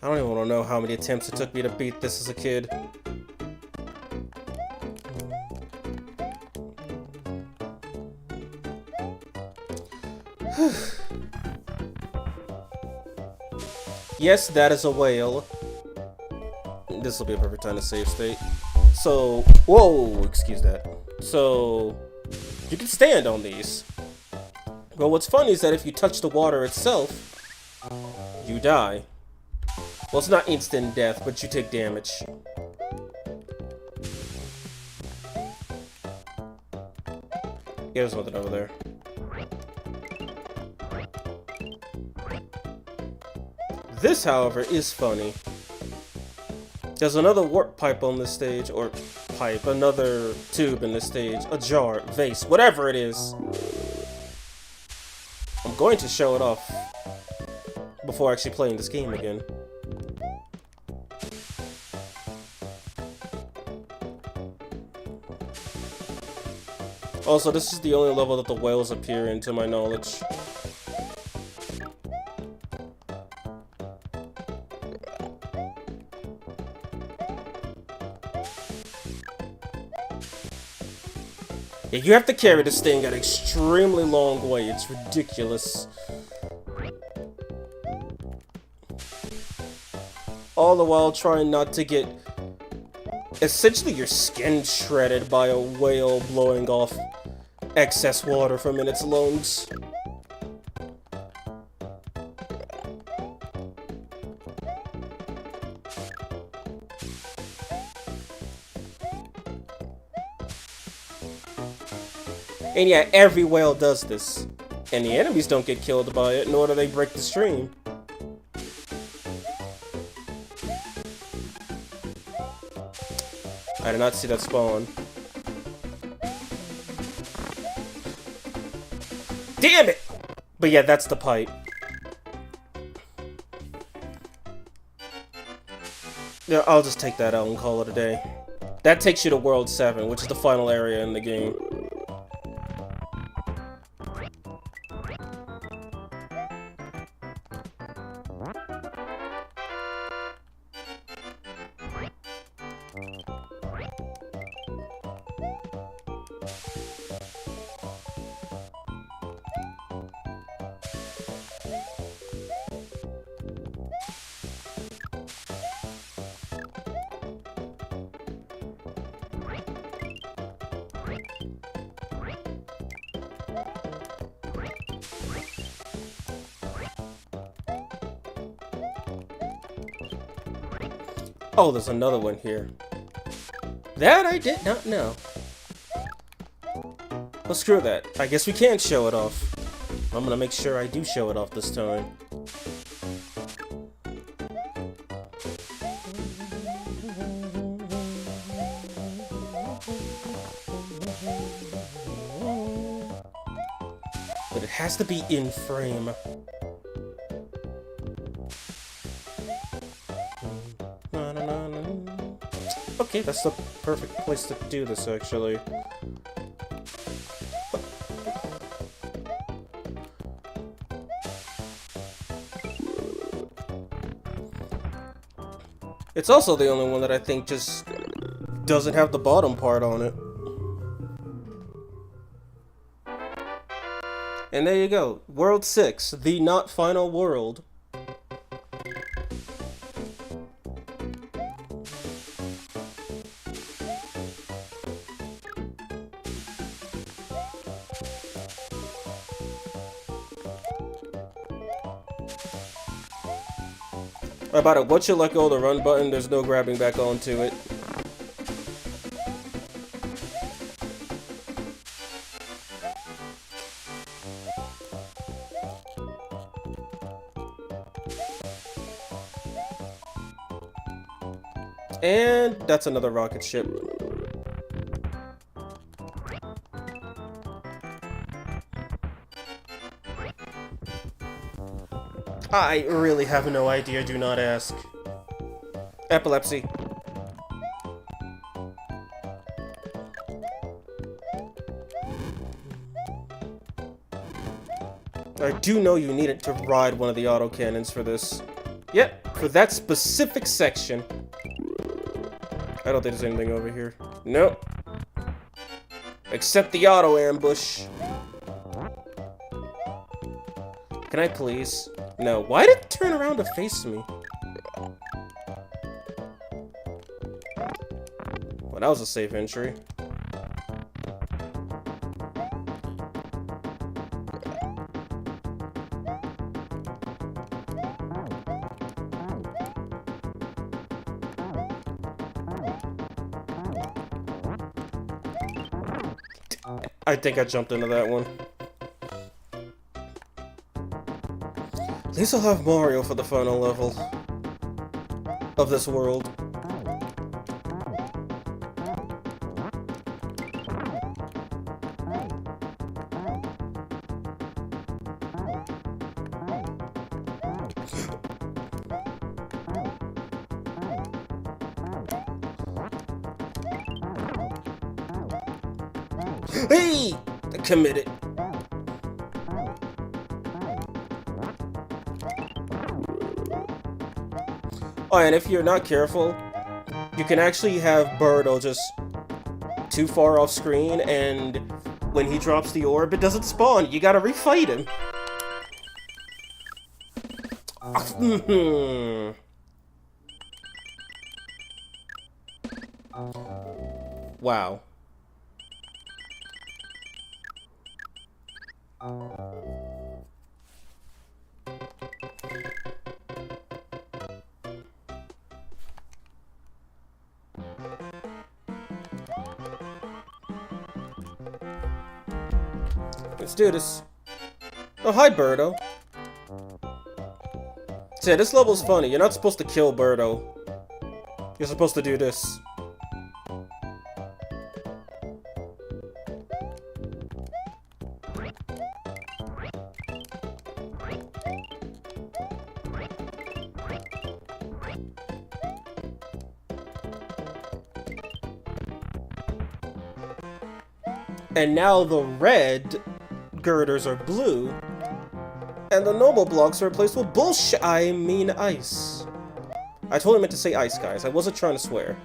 I don't even want to know how many attempts it took me to beat this as a kid. Yes, that is a whale. This will be a perfect time to save state. So, whoa, excuse that. So, you can stand on these. Well, what's funny is that if you touch the water itself, you die. Well, it's not instant death, but you take damage. Yeah, there's nothing over there. This, however, is funny. There's another warp pipe on this stage, or pipe, another tube in this stage, a jar, vase, whatever it is. I'm going to show it off before actually playing this game again. Also, this is the only level that the whales appear in, to my knowledge. Yeah, you have to carry this thing an extremely long way. It's ridiculous. All the while trying not to get essentially your skin shredded by a whale blowing off excess water from in its lungs. And yeah, every whale does this. And the enemies don't get killed by it, nor do they break the stream. I did not see that spawn. Damn it! But yeah, that's the pipe. Yeah, I'll just take that out and call it a day. That takes you to World 7, which is the final area in the game. Oh, there's another one here. That I did not know. Well, screw that. I guess we can't show it off. I'm gonna make sure I do show it off this time. But it has to be in frame. Okay, that's the perfect place to do this, actually. It's also the only one that I think just doesn't have the bottom part on it. And there you go. World 6, the not final world. About it, once you let go of the run button, there's no grabbing back onto it. And that's another rocket ship. I really have no idea, do not ask. Epilepsy. I do know you needed to ride one of the autocannons for this. Yep, for that specific section. I don't think there's anything over here. Nope. Except the auto ambush. Can I please? No. Why did it turn around to face me? Well, that was a safe entry. I think I jumped into that one. At least I'll have Mario for the final level of this world. Hey! I committed. Oh, and if you're not careful, you can actually have Birdo just too far off screen, and when he drops the orb, it doesn't spawn. You gotta refight him. Wow. Let's do this. Oh, hi, Birdo. So yeah, this level's funny. You're not supposed to kill Birdo. You're supposed to do this. And now the red girders are blue, and the normal blocks are replaced with bullshit. I mean ice. I totally meant to say ice, guys. I wasn't trying to swear.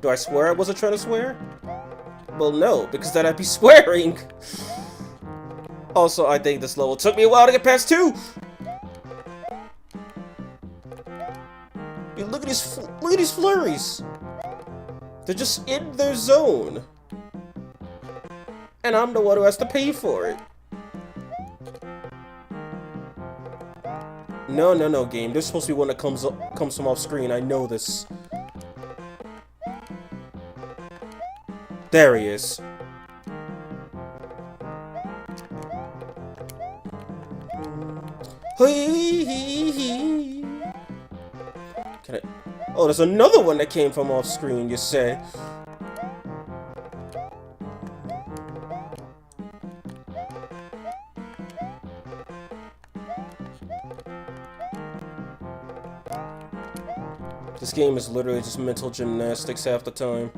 Do I swear I wasn't trying to swear? Well, no, because then I'd be swearing. Also, I think this level took me a while to get past too. Dude, look at these flurries. They're just in their zone. And I'm the one who has to pay for it. No, game. There's supposed to be one that comes from off screen. I know this. There he is. Can I? Oh, there's another one that came from off screen, you say? This game is literally just mental gymnastics half the time.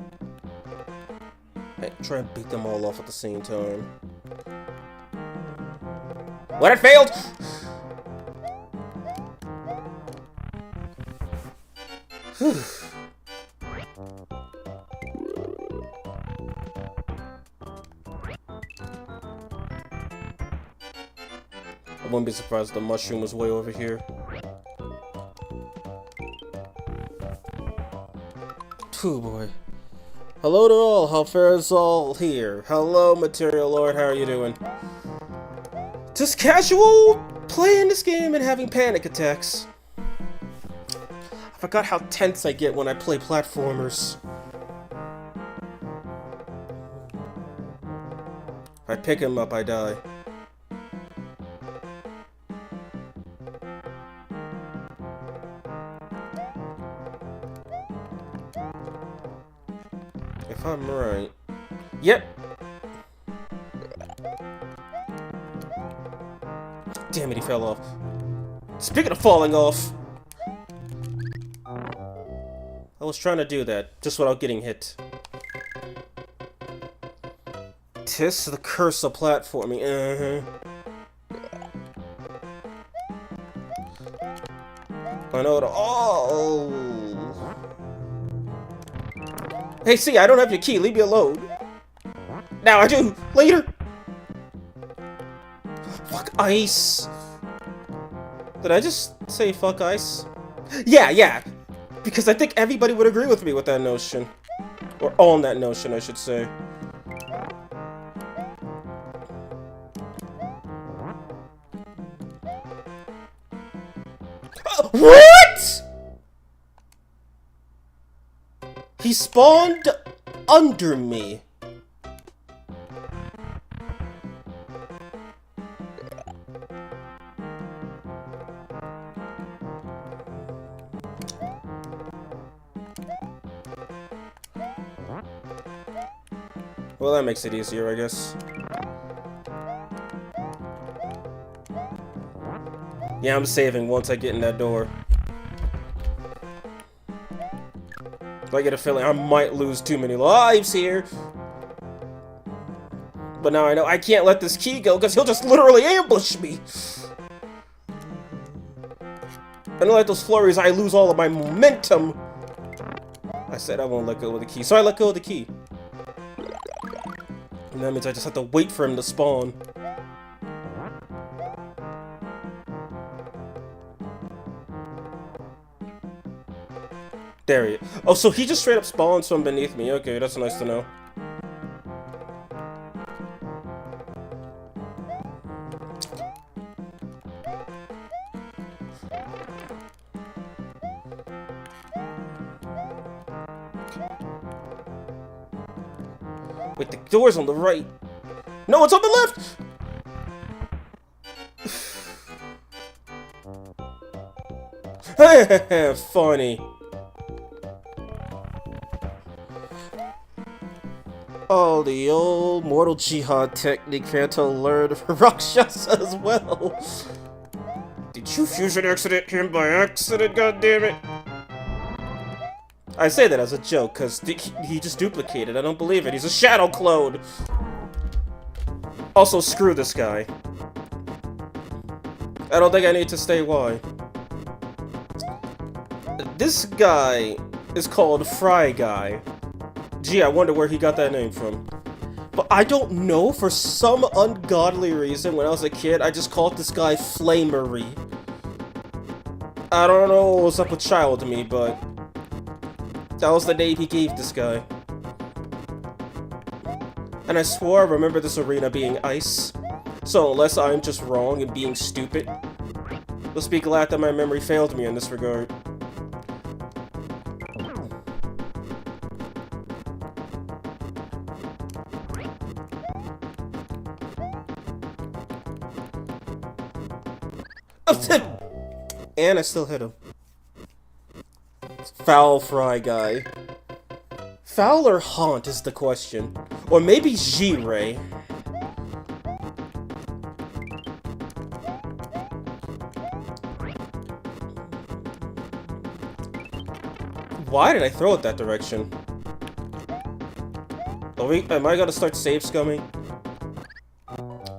Hey, try and beat them all off at the same time. What? It failed! I wouldn't be surprised if the mushroom was way over here. Oh boy. Hello to all, how fares all here? Hello, Material Lord, how are you doing? Just casual playing this game and having panic attacks. I forgot how tense I get when I play platformers. If I pick him up, I die. If I'm right. Yep. Damn it, he fell off. Speaking of falling off. I was trying to do that, just without getting hit. Tis the curse of platforming. I know it all. Hey, see, I don't have your key. Leave me alone. Now I do. Later. Fuck ice. Did I just say fuck ice? Yeah. Because I think everybody would agree with me with that notion. Or on that notion, I should say. What?! He spawned under me. Well, that makes it easier, I guess. Yeah, I'm saving once I get in that door. I get a feeling I might lose too many lives here. But now I know I can't let this key go because he'll just literally ambush me. And like those flurries, I lose all of my momentum. I said I won't let go of the key, so I let go of the key. And that means I just have to wait for him to spawn. There he is. Oh, so he just straight up spawns from beneath me. Okay, that's nice to know. Wait, the door's on the right. No, it's on the left! Funny. Oh, the old Mortal Jihad technique Phantom learned from Rakshasa as well. Did you fusion accident him by accident, goddammit? I say that as a joke, because he just duplicated. I don't believe it. He's a shadow clone. Also, screw this guy. I don't think I need to stay why. This guy is called Fry Guy. Gee, I wonder where he got that name from. But I don't know, for some ungodly reason, when I was a kid, I just called this guy Flamery. I don't know what's up with child me, but that was the name he gave this guy. And I swore I remember this arena being ice. So unless I'm just wrong and being stupid, let's be glad that my memory failed me in this regard. And I still hit him. Foul Fry Guy. Foul or Haunt is the question. Or maybe G-Ray. Why did I throw it that direction? Am I gonna start save scumming?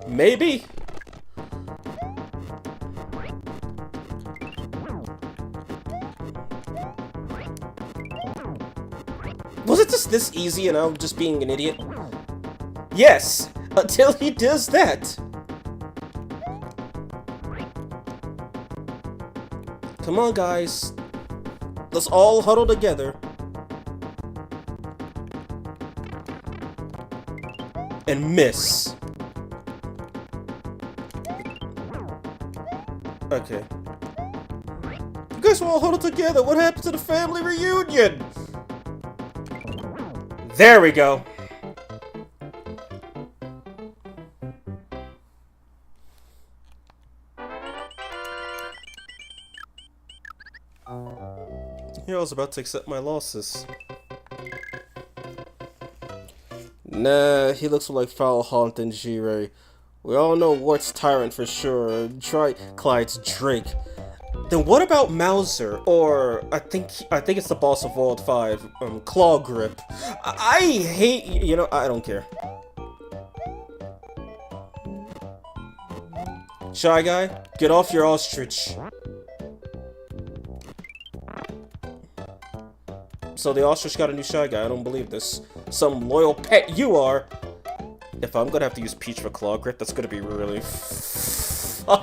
Maybe? Was it just this easy and I'm just being an idiot? Yes! Until he does that! Come on, guys. Let's all huddle together. And miss. Okay. You guys were all huddled together. What happened to the family reunion? There we go. Here, I was about to accept my losses. Nah, he looks like Foul Haunt and Jirei. We all know Wart's Tyrant for sure. Try Clyde's Drake. Then what about Mauser? Or I think it's the boss of World 5, Claw Grip. I hate, you know, I don't care. Shy Guy, get off your ostrich. So the ostrich got a new Shy Guy. I don't believe this. Some loyal pet you are. If I'm gonna have to use Peach for Claw Grip, that's gonna be really fun.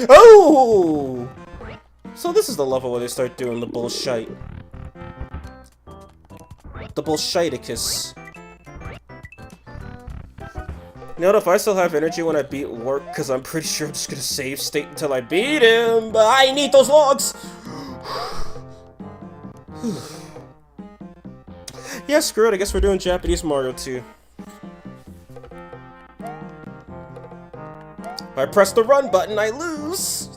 Oh! So this is the level where they start doing the bullshit. The bullshiticus. You know what, if I still have energy when I beat Work, because I'm pretty sure I'm just gonna save state until I beat him, but I need those logs! Yeah, screw it, I guess we're doing Japanese Mario 2. If I press the run button, I lose!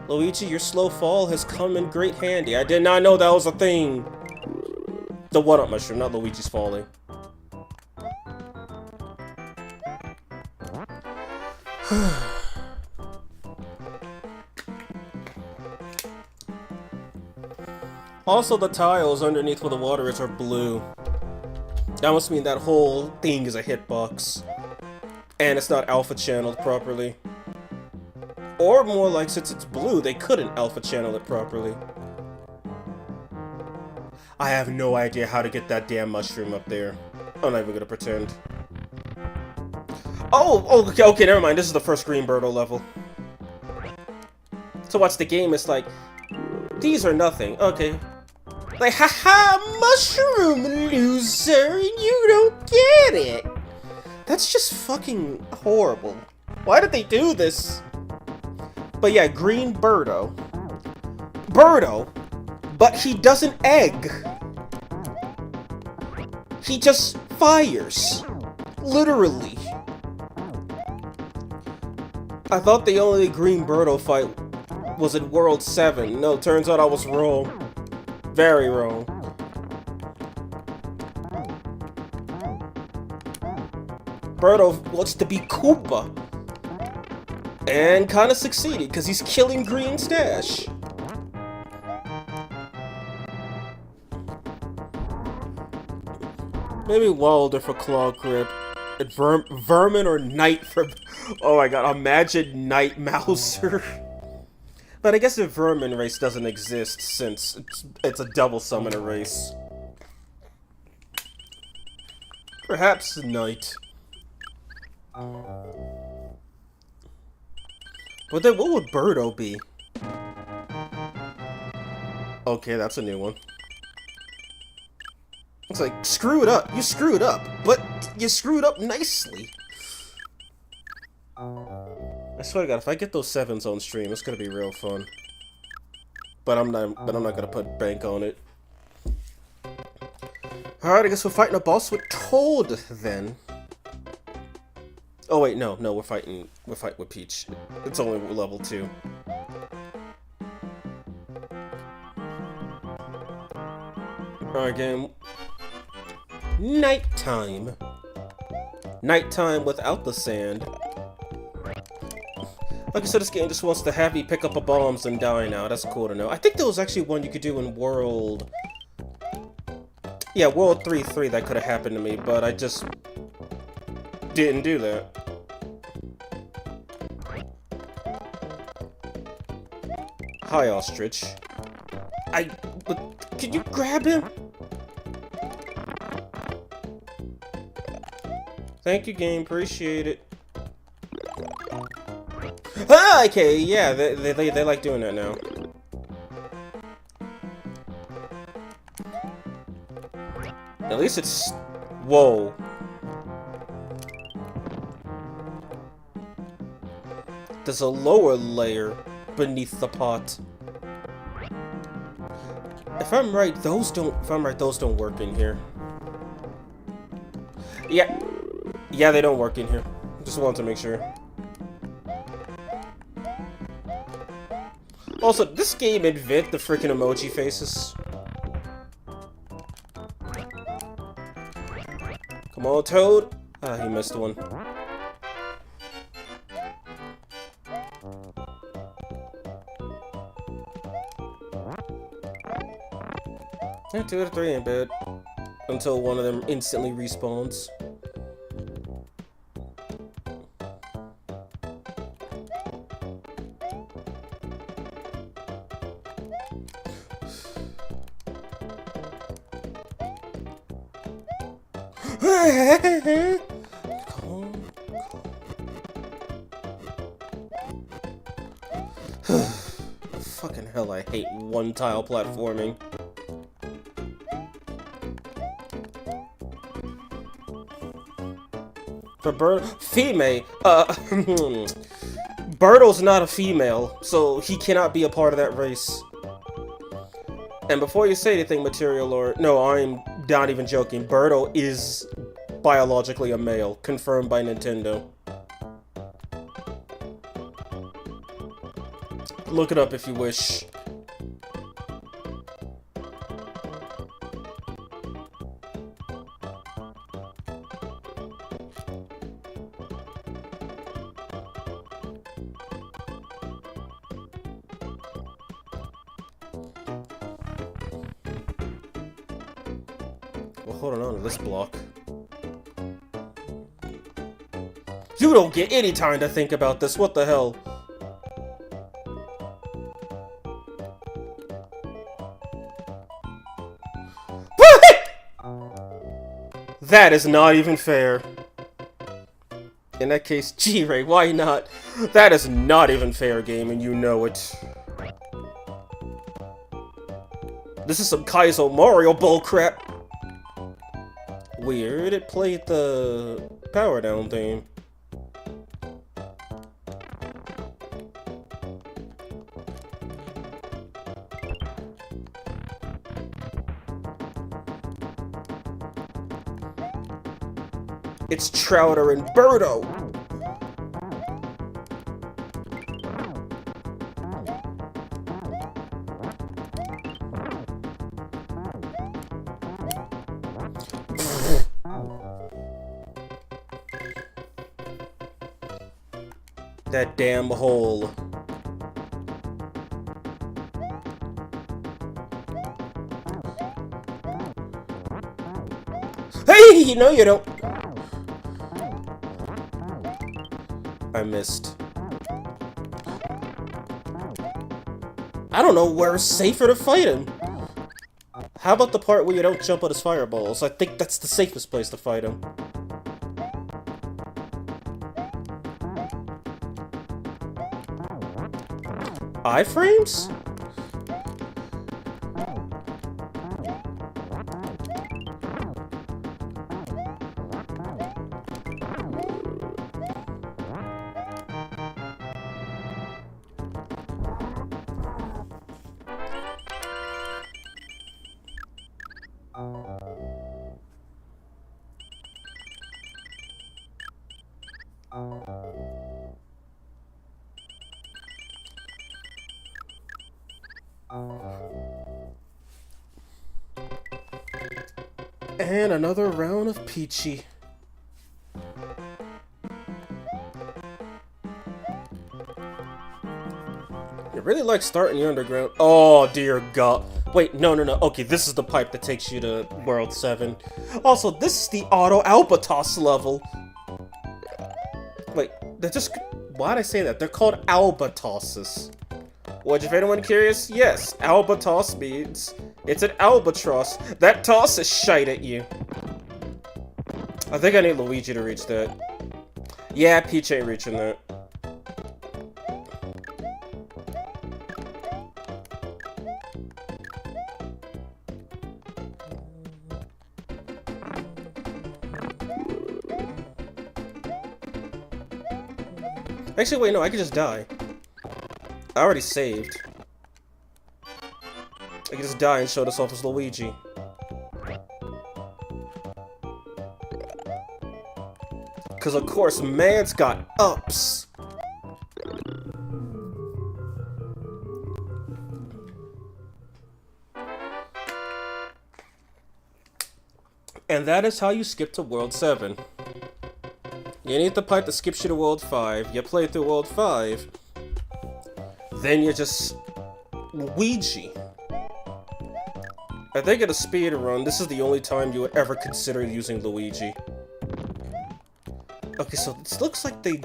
Luigi, your slow fall has come in great handy. I did not know that was a thing. The one-up mushroom, not Luigi's falling. Also, the tiles underneath where the water is are blue. That must mean that whole thing is a hitbox. And it's not alpha channeled properly. Or more like, since it's blue, they couldn't alpha channel it properly. I have no idea how to get that damn mushroom up there. I'm not even gonna pretend. Oh, okay, never mind. This is the first Green Birdo level. So watch the game, it's like, these are nothing. Okay. Like, haha, mushroom loser, you don't get it. That's just fucking horrible. Why did they do this? But yeah, Green Birdo. Birdo, but he doesn't egg. He just fires. Literally. I thought the only Green Birdo fight was in World 7. No, turns out I was wrong. Very wrong. Birdo wants to be Koopa. And kind of succeeded, because he's killing Green Stash. Maybe Wilder for Claw Grip. And Vermin or Knight for... Oh my god, imagine Knight Mauser. But I guess the Vermin race doesn't exist, since it's a double summoner race. Perhaps Knight. But then what would Birdo be? Okay, that's a new one. It's like, screw it up. You screwed up. But you screwed up nicely. I swear to God, if I get those 7s on stream, it's gonna be real fun. But I'm not gonna put bank on it. Alright, I guess we're fighting a boss with Toad then. Oh wait, no, we're fighting with Peach. It's only level 2. Alright, game. Nighttime. Nighttime without the sand. Like I said, this game just wants to have you pick up a bombs and die now. That's cool to know. I think there was actually one you could do in World... Yeah, World 3-3 that could have happened to me, but I just... didn't do that. Hi, ostrich. Can you grab him? Thank you, game. Appreciate it. Ah, okay, yeah, they like doing that now. At least it's... Whoa. There's a lower layer beneath the pot. If I'm right, those don't work in here. Yeah. Yeah, they don't work in here. Just wanted to make sure. Also, this game invent the freaking emoji faces. Come on, Toad. Ah, he missed one. Yeah, 2 out of 3 ain't bad. Until one of them instantly respawns. Fucking hell, I hate one-tile platforming. For female, Birdo's not a female, so he cannot be a part of that race. And before you say anything, Material Lord, no, I'm not even joking. Birdo is biologically a male, confirmed by Nintendo. Look it up if you wish. Well, hold on to this block. You don't get any time to think about this, what the hell? That is not even fair. In that case, G-Ray, why not? That is not even fair, game, and you know it. This is some Kaizo Mario bullcrap. Weird, it played the power down theme. It's Trouter and Birdo! That damn hole. Hey, no you don't. I missed. I don't know where's safer to fight him. How about the part where you don't jump on his fireballs? I think that's the safest place to fight him. Iframes? And another round of Peachy. You really like starting the underground. Oh, dear God. Wait, no. Okay, this is the pipe that takes you to World 7. Also, this is the Auto Albatos level. Wait, they're just... Why'd I say that? They're called albatosses. Which, if anyone curious, yes, albatross means it's an albatross that tosses shite at you. I think I need Luigi to reach that. Yeah, Peach ain't reaching that. Actually, wait, no, I could just die. I already saved. I could just die and show this off as Luigi. Because, of course, man's got ups. And that is how you skip to World 7. You need the pipe that skips you to World 5. You play through World 5. Then you're just Luigi. I think in a speed run, this is the only time you would ever consider using Luigi. Okay, so it looks like they...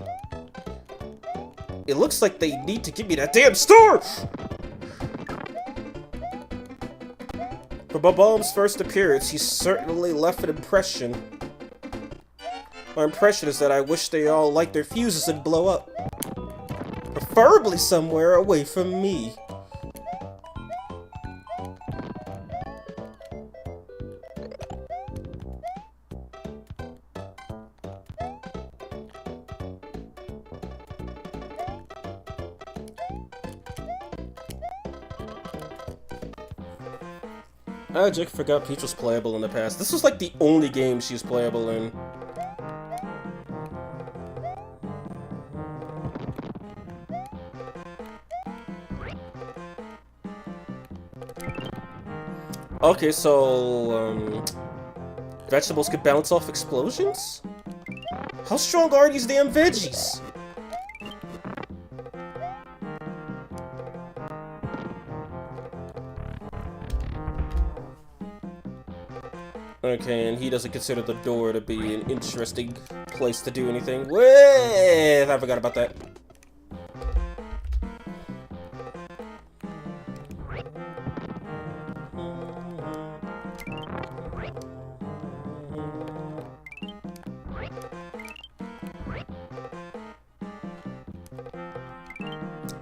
It looks like they need to give me that damn star! For Bob-omb's first appearance, he certainly left an impression. My impression is that I wish they all light their fuses and blow up. Preferably somewhere away from me. I just forgot Peach was playable in the past. This was like the only game she's playable in. Okay, so, vegetables can bounce off explosions? How strong are these damn veggies? Okay, and he doesn't consider the door to be an interesting place to do anything with. I forgot about that.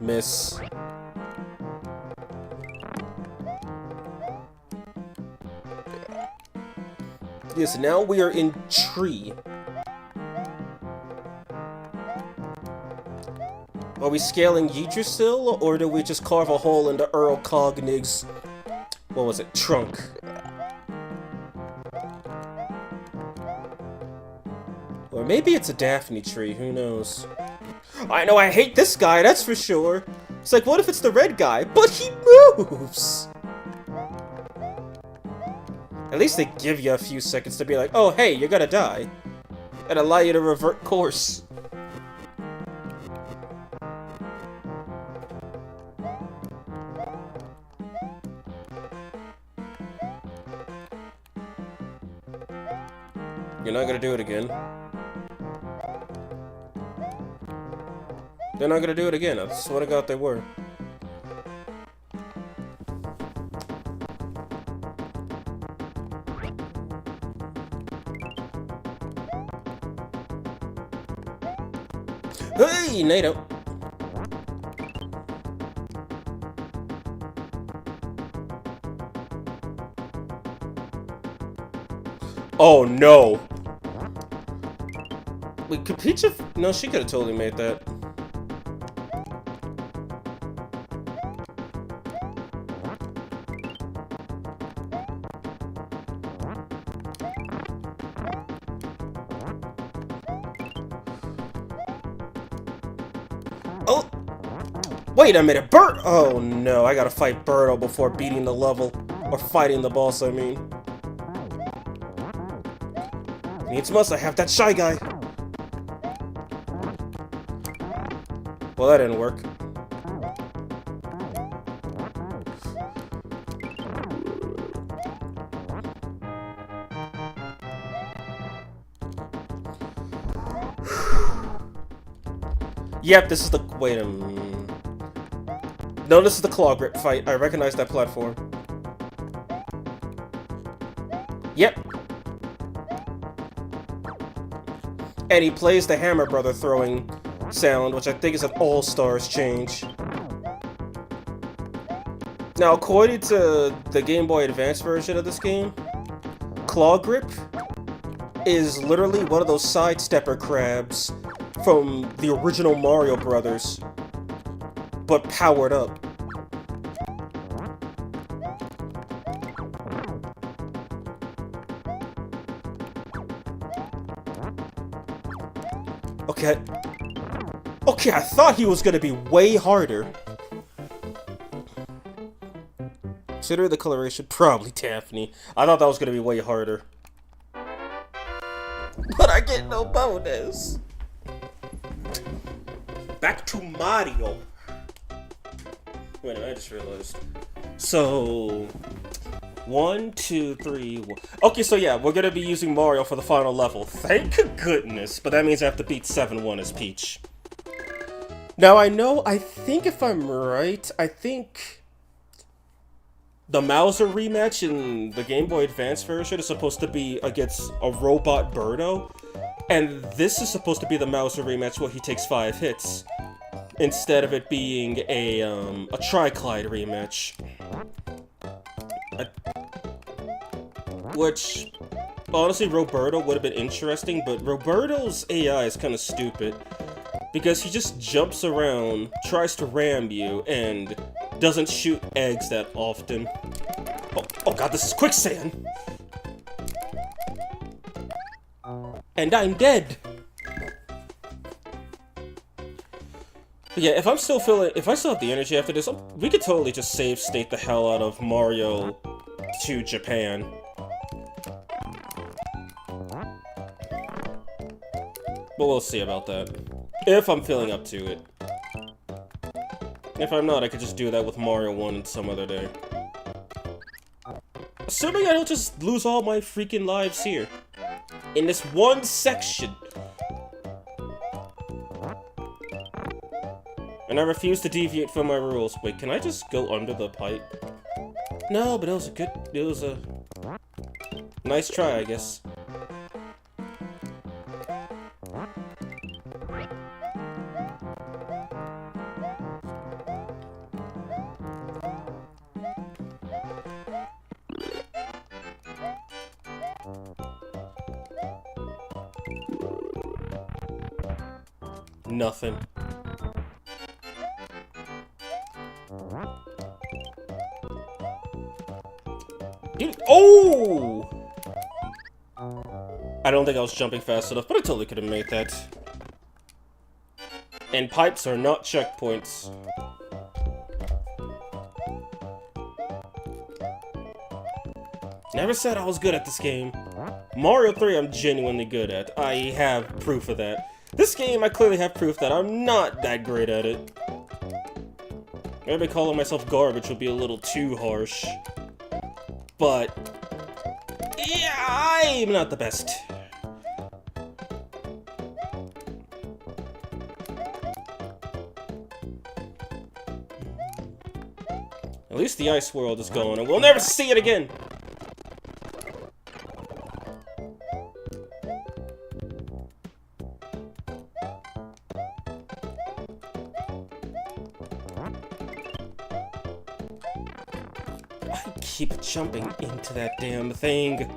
Miss. Yes, now we are in tree. Are we scaling Yggdrasil, or do we just carve a hole into Earl Cognig's, what was it, trunk? Or maybe it's a Daphne tree, who knows? I know I hate this guy, that's for sure. It's like, what if it's the red guy? But he moves! At least they give you a few seconds to be like, oh, hey, you're gonna die. And allow you to revert course. You're not gonna do it again. They're not gonna do it again. I swear to God they were. Hey, NATO. Oh no. Wait, could Peach have... No, she could have totally made that. Oh! Wait a minute, Bert! Oh no, I gotta fight Birdo before beating the level. Or fighting the boss, I mean. Needs must I have that Shy Guy. Well, that didn't work. Yep, this is the... Wait a minute. No, this is the claw grip fight. I recognize that platform. Yep. And he plays the Hammer Brother throwing sound, which I think is an All-Stars change. Now, according to the Game Boy Advance version of this game, Claw Grip is literally one of those sidestepper crabs from the original Mario Brothers, but powered up. Okay. Okay, I thought he was gonna be way harder. Consider the coloration, probably Daphne. I thought that was gonna be way harder. But I get no bonus. Back to Mario. Wait a minute, I just realized. So, 1, 2, 3, 1. Okay, so yeah, we're gonna be using Mario for the final level. Thank goodness. But that means I have to beat 7-1 as Peach. Now I think if I'm right, I think the Mauser rematch in the Game Boy Advance version is supposed to be against a robot Birdo, and this is supposed to be the Mauser rematch where he takes 5 hits, instead of it being a Tri-Clyde rematch. Which, honestly, Roberto would have been interesting, but Roberto's AI is kind of stupid, because he just jumps around, tries to ram you, and doesn't shoot eggs that often. Oh god, this is quicksand! And I'm dead! But yeah, if I still have the energy after this, we could totally just save state the hell out of Mario to Japan. But we'll see about that. If I'm feeling up to it. If I'm not, I could just do that with Mario 1 some other day. Assuming I don't just lose all my freaking lives here. In this one section. And I refuse to deviate from my rules. Wait, can I just go under the pipe? No, but it was a nice try, I guess. Nothing. Dude, oh! I don't think I was jumping fast enough, but I totally could have made that. And pipes are not checkpoints. Never said I was good at this game. Mario 3 I'm genuinely good at. I have proof of that. This game, I clearly have proof that I'm not that great at it. Maybe calling myself garbage would be a little too harsh. But yeah, I'm not the best. At least the ice world is going, and we'll never see it again! I keep jumping into that damn thing.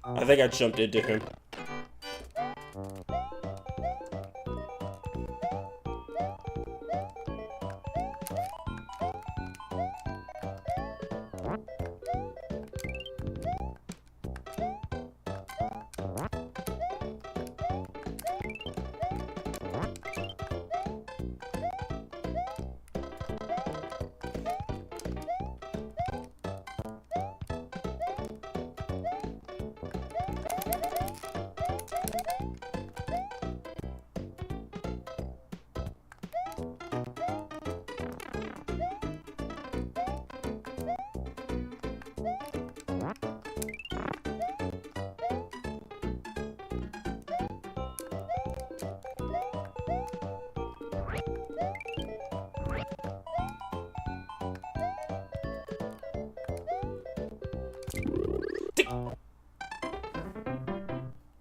I think I jumped into him.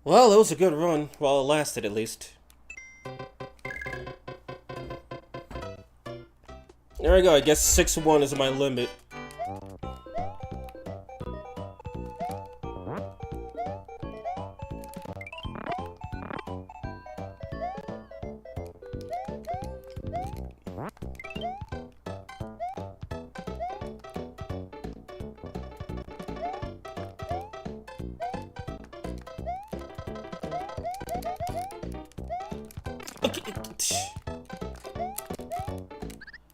Well, it was a good run, while it lasted at least. There we go, I guess 6-1 is my limit. Okay.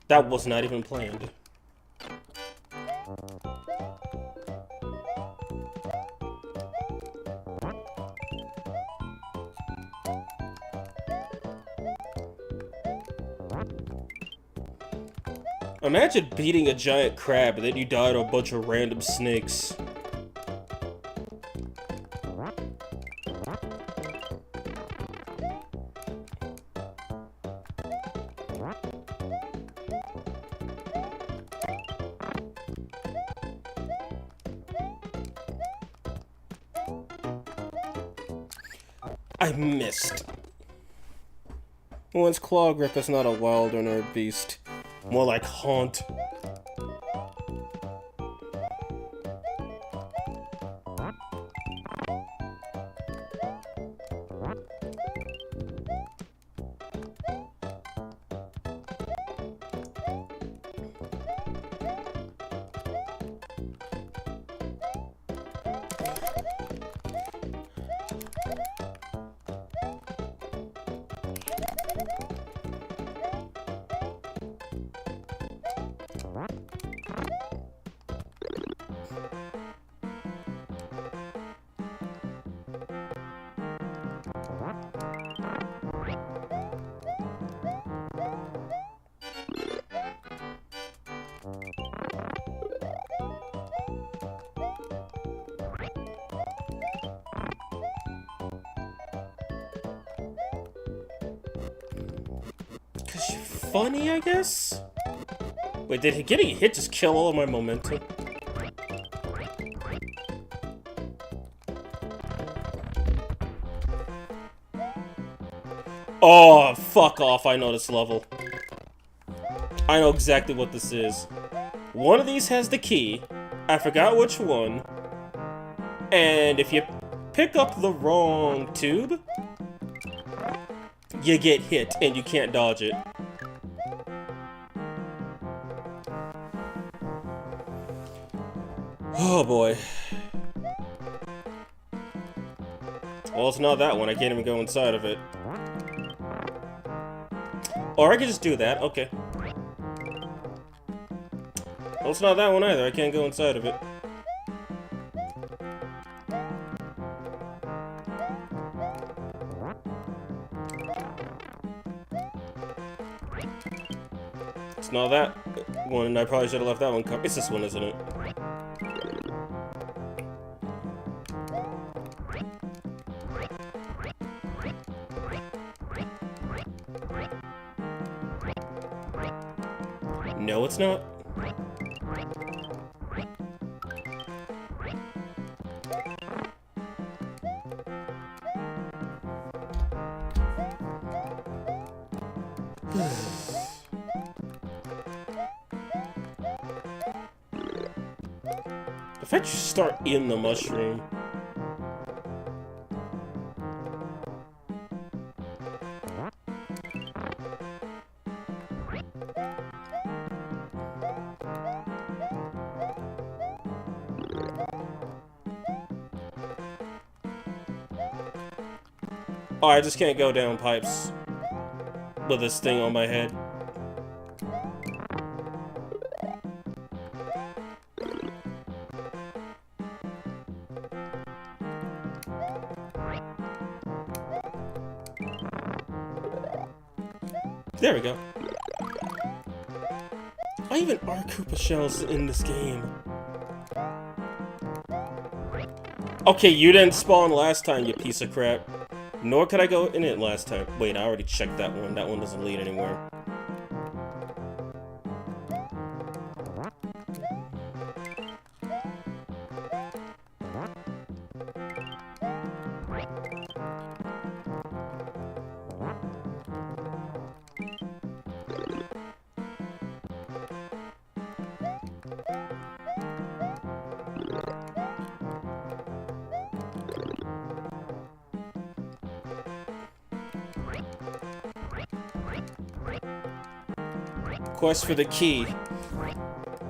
That was not even planned. Imagine beating a giant crab and then you die to a bunch of random snakes. I missed. One's claw grip is not a wild or nerd beast. More like haunt. Cause you're funny, I guess? Wait, did getting hit just kill all of my momentum? Oh, fuck off, I know this level. I know exactly what this is. One of these has the key. I forgot which one. And if you pick up the wrong tube, you get hit and you can't dodge it. Oh boy. Well, it's not that one. I can't even go inside of it. Or I could just do that. Okay. Well, it's not that one either. I can't go inside of it. It's not that one, and I probably should have left that one covered. It's this one, isn't it? No, it's not. The fact you start in the mushroom. Oh, I just can't go down pipes with this thing on my head. There we go. Why even are Koopa shells in this game? Okay, you didn't spawn last time, you piece of crap. Nor could I go in it last time. Wait, I already checked that one. That one doesn't lead anywhere. Quest for the key.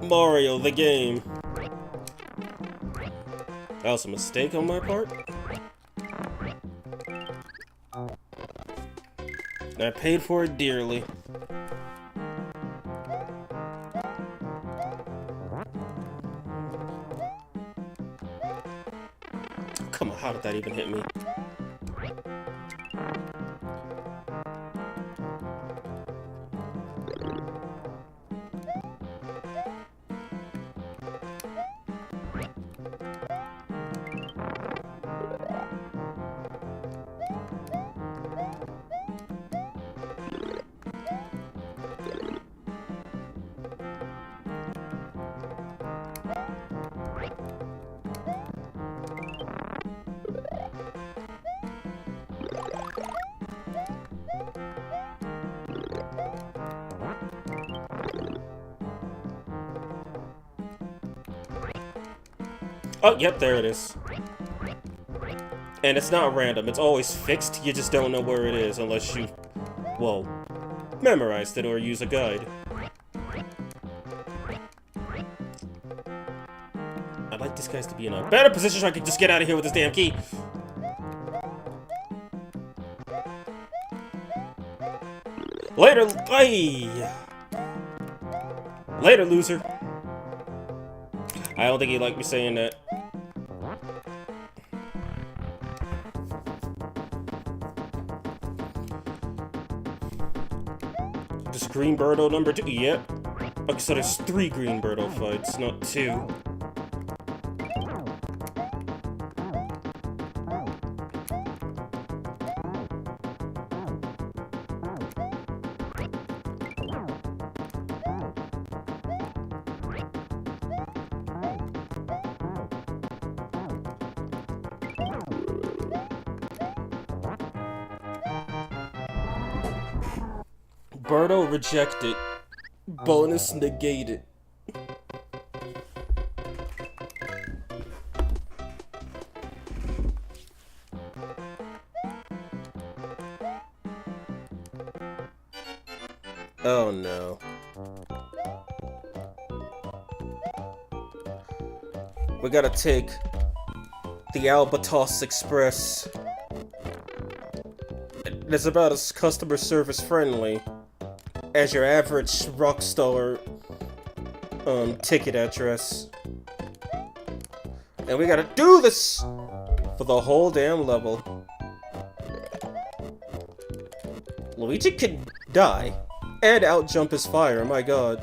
Mario, the game. That was a mistake on my part. And I paid for it dearly. Come on, how did that even hit me? Oh, yep, there it is. And it's not random, it's always fixed, you just don't know where it is unless you, well, memorized it or use a guide. I'd like these guys to be in a better position so I can just get out of here with this damn key. Later, hey! Later, loser. I don't think he'd like me saying that. This Green Birdo number 2? Yep. Okay, so there's 3 Green Birdo fights, not 2. Birdo rejected. Bonus negated. Oh no. We gotta take the Albatross Express. It's about as customer service friendly as your average Rockstar ticket address. And we gotta do this for the whole damn level. Luigi can die and outjump his fire, my god.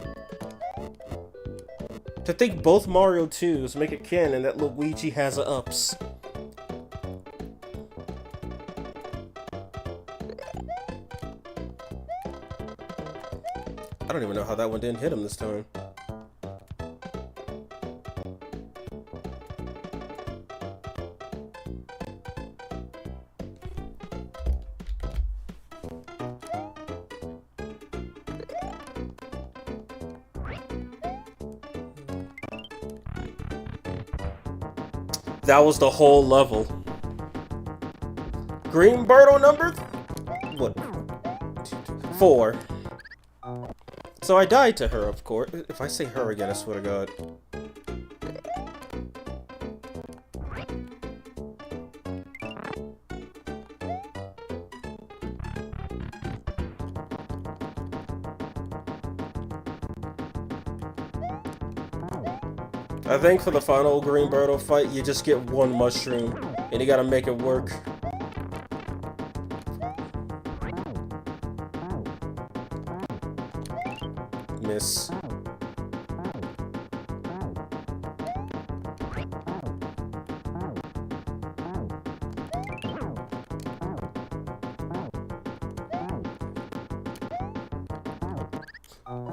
To think both Mario 2s make it canon that Luigi has a ups. I don't even know how that one didn't hit him this time. That was the whole level. Green Birdo number? What? 4. So I died to her, of course. If I say her again, I swear to God. I think for the final Green Birdo fight, you just get 1 mushroom, and you gotta make it work. Miss.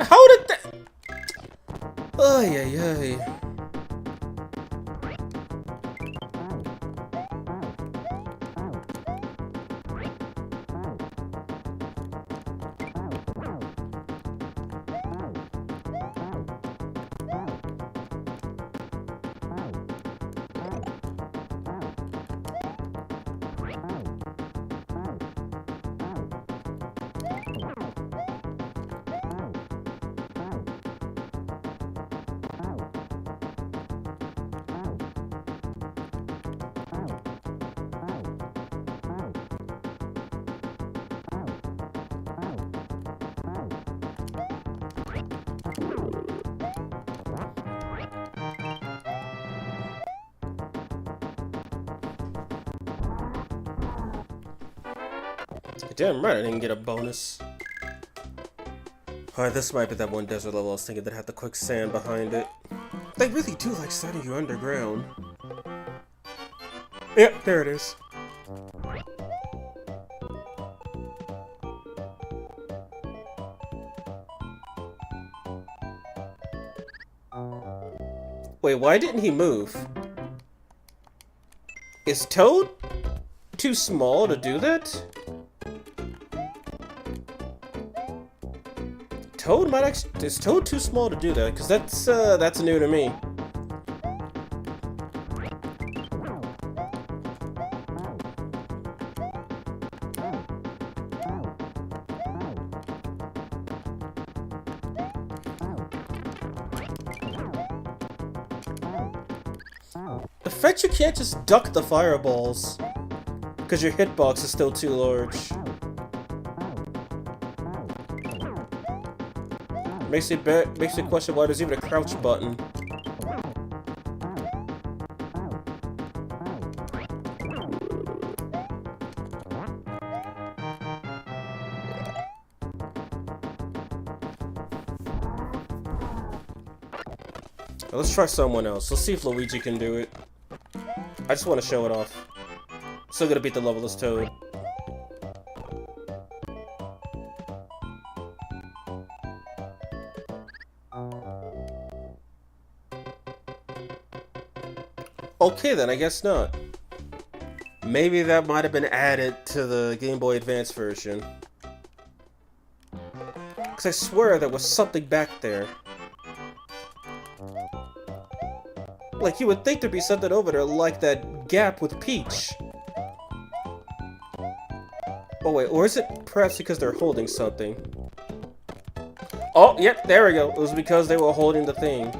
How did that? Ay, ay, ay. Damn right I didn't get a bonus. Alright, this might be that one desert level I was thinking that had the quicksand behind it. They really do like starting you underground. Yep, there it is. Wait, why didn't he move? Is Toad too small to do that? Toad might actually... Is Toad too small to do that? Because that's new to me. The fact you can't just duck the fireballs because your hitbox is still too large. Makes you question why there's even a crouch button. Let's try someone else. Let's see if Luigi can do it. I just want to show it off. Still gonna beat the level as Toad. Okay then, I guess not. Maybe that might have been added to the Game Boy Advance version. Because I swear there was something back there. Like, you would think there'd be something over there like that gap with Peach. Oh wait, or is it perhaps because they're holding something? Oh, yep, there we go. It was because they were holding the thing.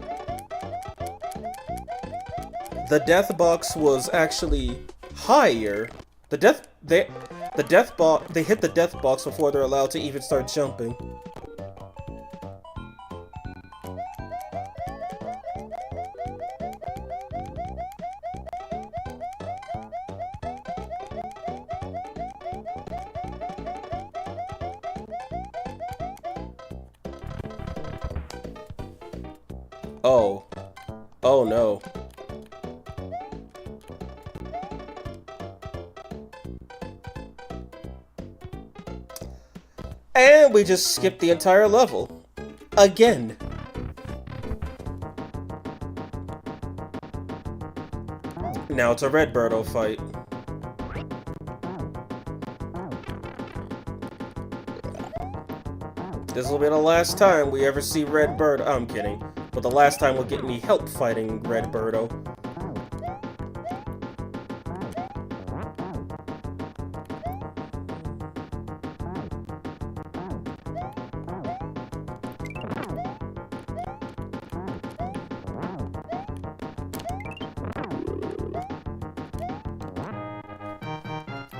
The death box was actually higher. They hit the death box before they're allowed to even start jumping. Oh. Oh no. And we just skipped the entire level. Again. Now it's a Red Birdo fight. This will be the last time we ever see Red Birdo. I'm kidding. But the last time we'll get any help fighting Red Birdo.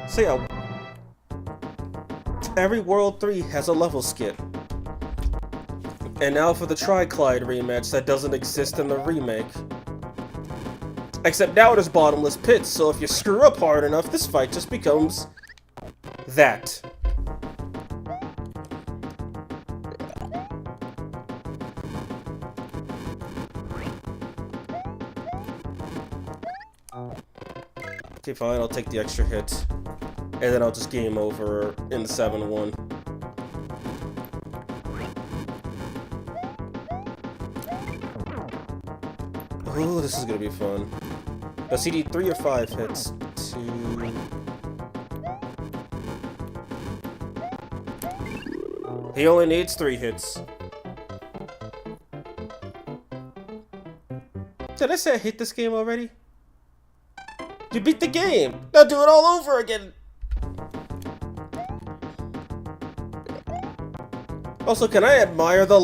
So yeah, every World 3 has a level skip. And now for the Tri-Clyde rematch that doesn't exist in the remake. Except now there's bottomless pits, so if you screw up hard enough, this fight just becomes... that. Okay, fine, I'll take the extra hit. And then I'll just game over in the 7-1. Oh, this is gonna be fun. Does he need 3 or 5 hits? 2... He only needs 3 hits. Did I say I hate this game already? You beat the game! Now do it all over again! Also, can I admire the...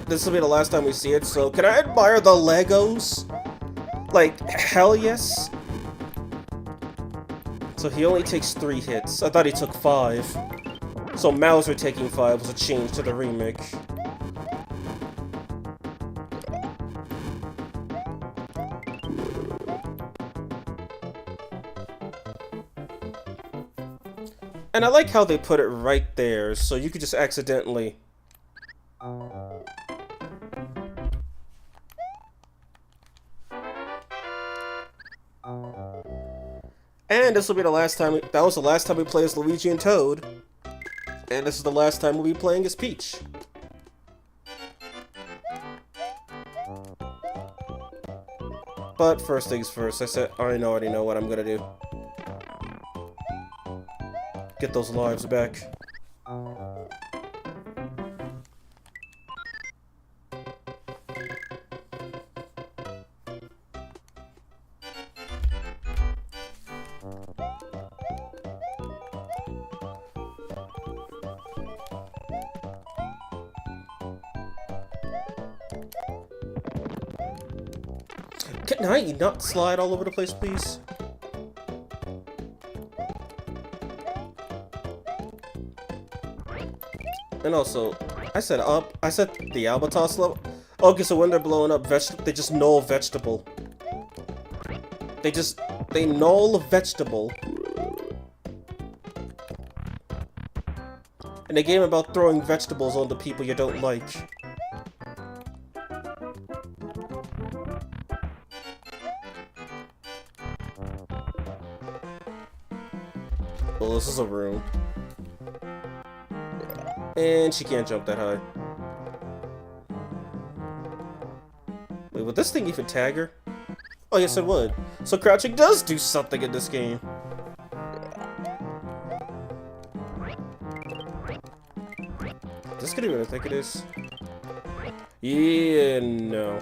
this will be the last time we see it, so can I admire the Legos? Like, hell yes. So he only takes 3 hits. I thought he took 5. So Mauser taking 5 was a change to the remake. And I like how they put it right there, so you could just accidentally... And this will be the last time... That was the last time we played as Luigi and Toad. And this is the last time we'll be playing as Peach. But first things first, I already know what I'm gonna do. Get those lives back. Can I not slide all over the place, please? And also, I said the albatross level. Okay, so when they're blowing up they just null vegetable. They null vegetable. And a game about throwing vegetables on the people you don't like. Well, this is a room. And she can't jump that high. Wait, would this thing even tag her? Oh, yes, it would. So crouching does do something in this game. Is this gonna be what I think it is? Yeah, no.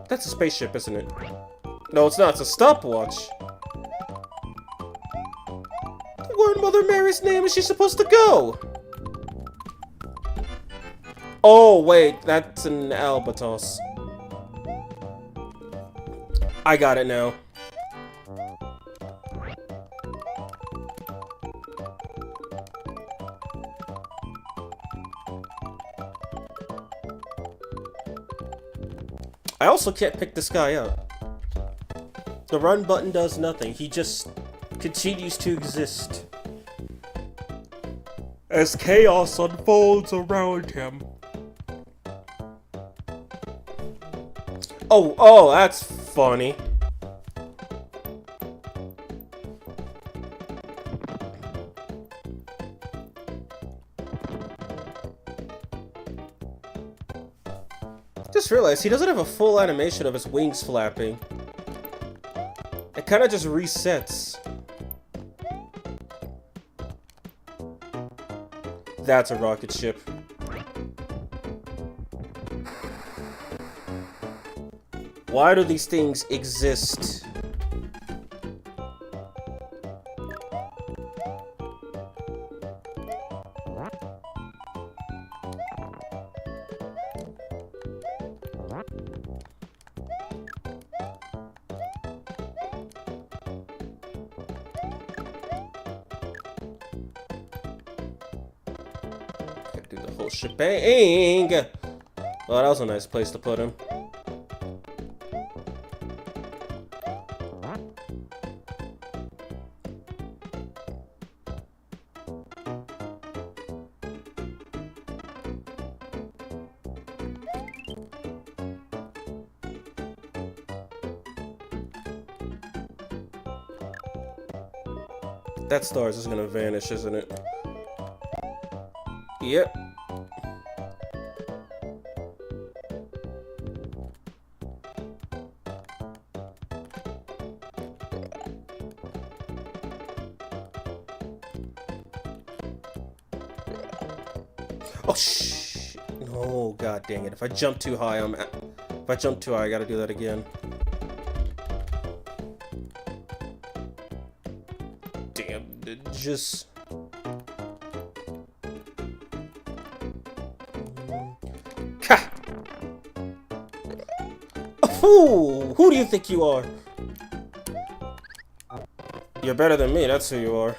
That's a spaceship, isn't it? No, it's not. It's a stopwatch. Where in Mother Mary's name is she supposed to go? Oh, wait. That's an albatross. I got it now. I also can't pick this guy up. The run button does nothing. He just continues to exist as chaos unfolds around him. Oh, that's funny. Just realized he doesn't have a full animation of his wings flapping. It kind of just resets. That's a rocket ship. Why do these things exist? Do the whole shebang. Well, that was a nice place to put him. That star is just gonna vanish, isn't it? Yep. Oh, shh. No, god dang it. If I jump too high, If I jump too high, I gotta do that again. Damn, just... Who do you think you are? You're better than me, that's who you are.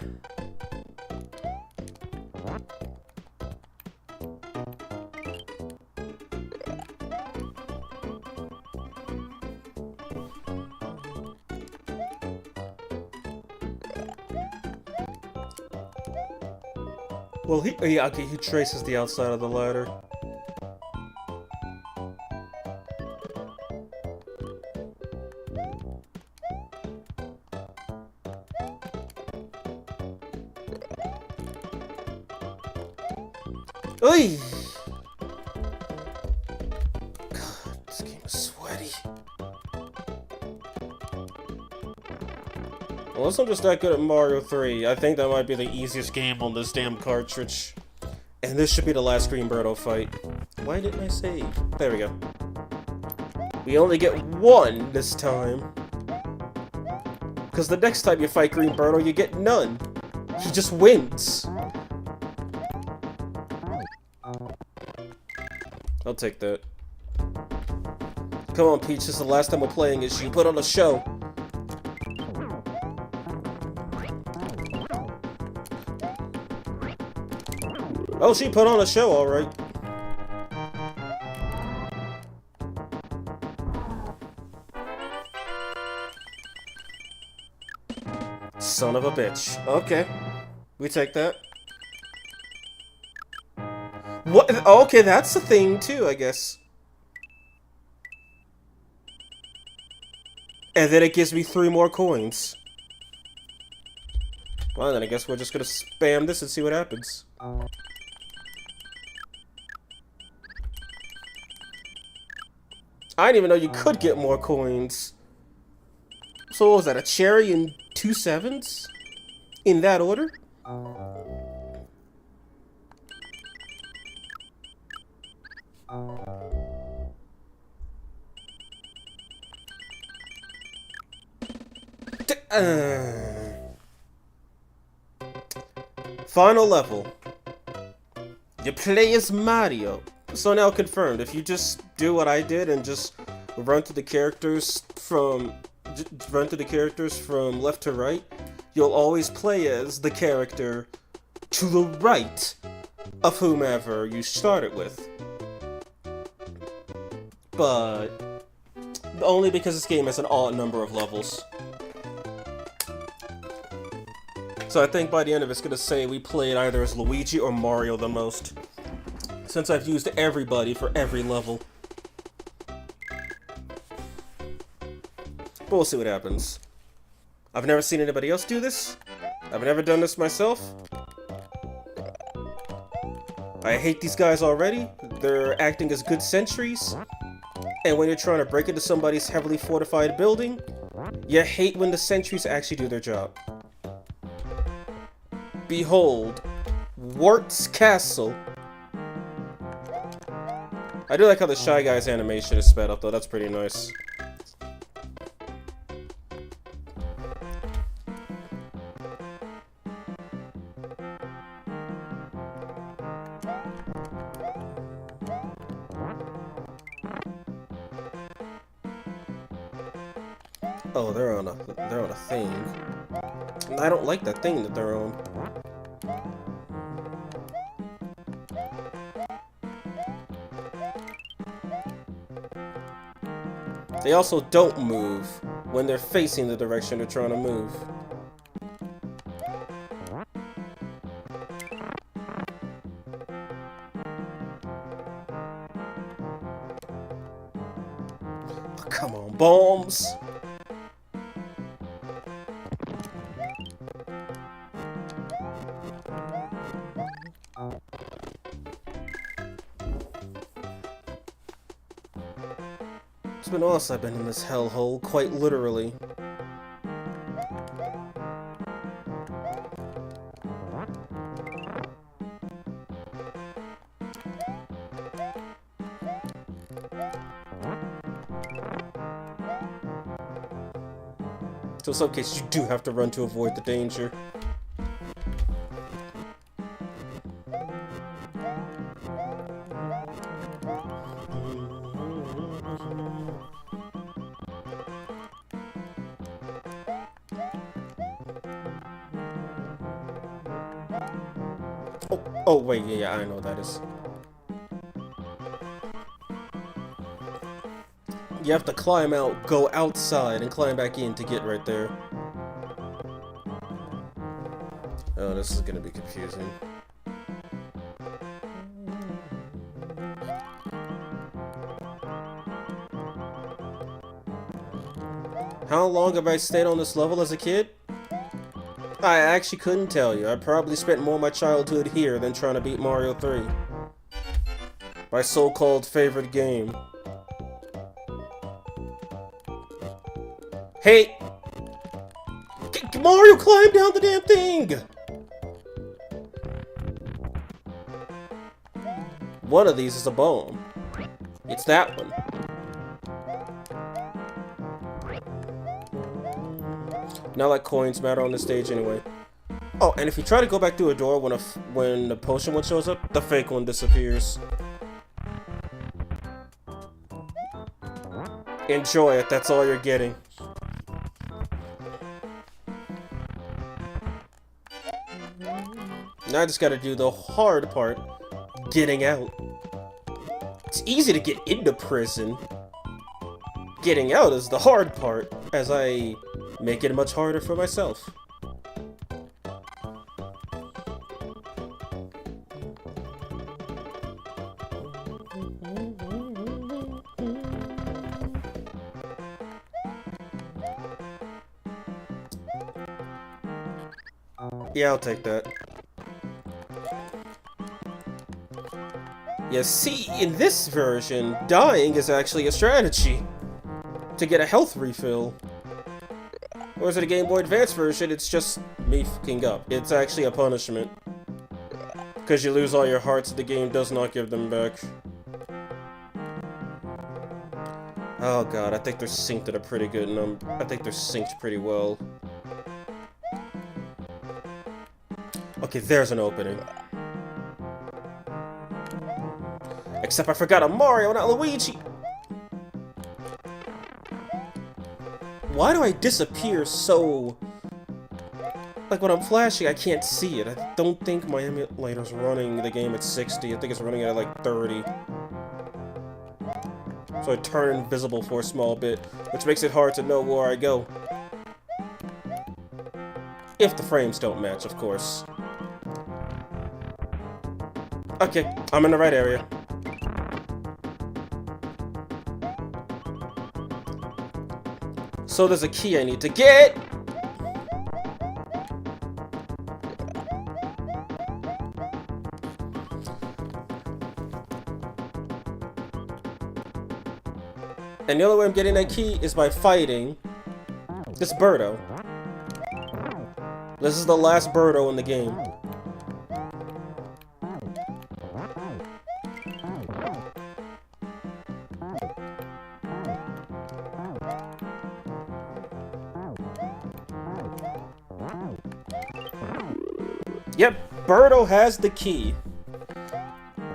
Well, okay, he traces the outside of the ladder. Oy! God, this game is sweaty. Unless I'm just that good at Mario 3, I think that might be the easiest game on this damn cartridge. And this should be the last Green Birdo fight. Why didn't I save? There we go. We only get one this time. Because the next time you fight Green Birdo, you get none. He just wins. I'll take that. Come on, Peach, this is the last time we're playing as you. Put on a show. Oh, she put on a show, alright. Son of a bitch. Okay. We take that. What? Okay, that's the thing, too, I guess. And then it gives me 3 more coins. Well, then I guess we're just gonna spam this and see what happens. I didn't even know you could get more coins. So what was that, a cherry and 2 sevens? In that order? Final level. You play as Mario. So now confirmed, if you just do what I did and just run through the characters from left to right, you'll always play as the character to the right of whomever you started with. But only because this game has an odd number of levels. So I think by the end of it's gonna say we played either as Luigi or Mario the most, since I've used everybody for every level. But we'll see what happens. I've never seen anybody else do this. I've never done this myself. I hate these guys already. They're acting as good sentries. And when you're trying to break into somebody's heavily fortified building, you hate when the sentries actually do their job. Behold, Wart's Castle. I do like how the Shy Guy's animation is sped up though, that's pretty nice. Oh, they're on a thing. I don't like that thing that they're on. They also don't move when they're facing the direction they're trying to move. Oh, come on, bombs! It's been awesome I've been in this hellhole, quite literally. So in some cases you do have to run to avoid the danger. Oh, wait, yeah, I know what that is. You have to climb out, go outside, and climb back in to get right there. Oh, this is gonna be confusing. How long have I stayed on this level as a kid? I actually couldn't tell you. I probably spent more of my childhood here than trying to beat Mario 3. My so-called favorite game. Hey! Mario, climb down the damn thing! One of these is a bomb. It's that one. Not like coins matter on this stage anyway. Oh, and if you try to go back through a door when the potion one shows up, the fake one disappears. Enjoy it, that's all you're getting. Now I just gotta do the hard part, getting out. It's easy to get into prison. Getting out is the hard part, as I make it much harder for myself. Yeah, I'll take that. Yeah, see, in this version, dying is actually a strategy to get a health refill. Whereas in the Game Boy Advance version, it's just me fucking up. It's actually a punishment. Because you lose all your hearts, the game does not give them back. Oh god, I think they're synced at a pretty good number. I think they're synced pretty well. Okay, there's an opening. Except I forgot a Mario, not Luigi! Why do I disappear so... Like, when I'm flashing, I can't see it. I don't think my emulator's running the game at 60. I think it's running at, like, 30. So I turn invisible for a small bit, which makes it hard to know where I go. If the frames don't match, of course. Okay, I'm in the right area. So there's a key I need to get! And the only way I'm getting that key is by fighting this Birdo. This is the last Birdo in the game. Yep, Birdo has the key.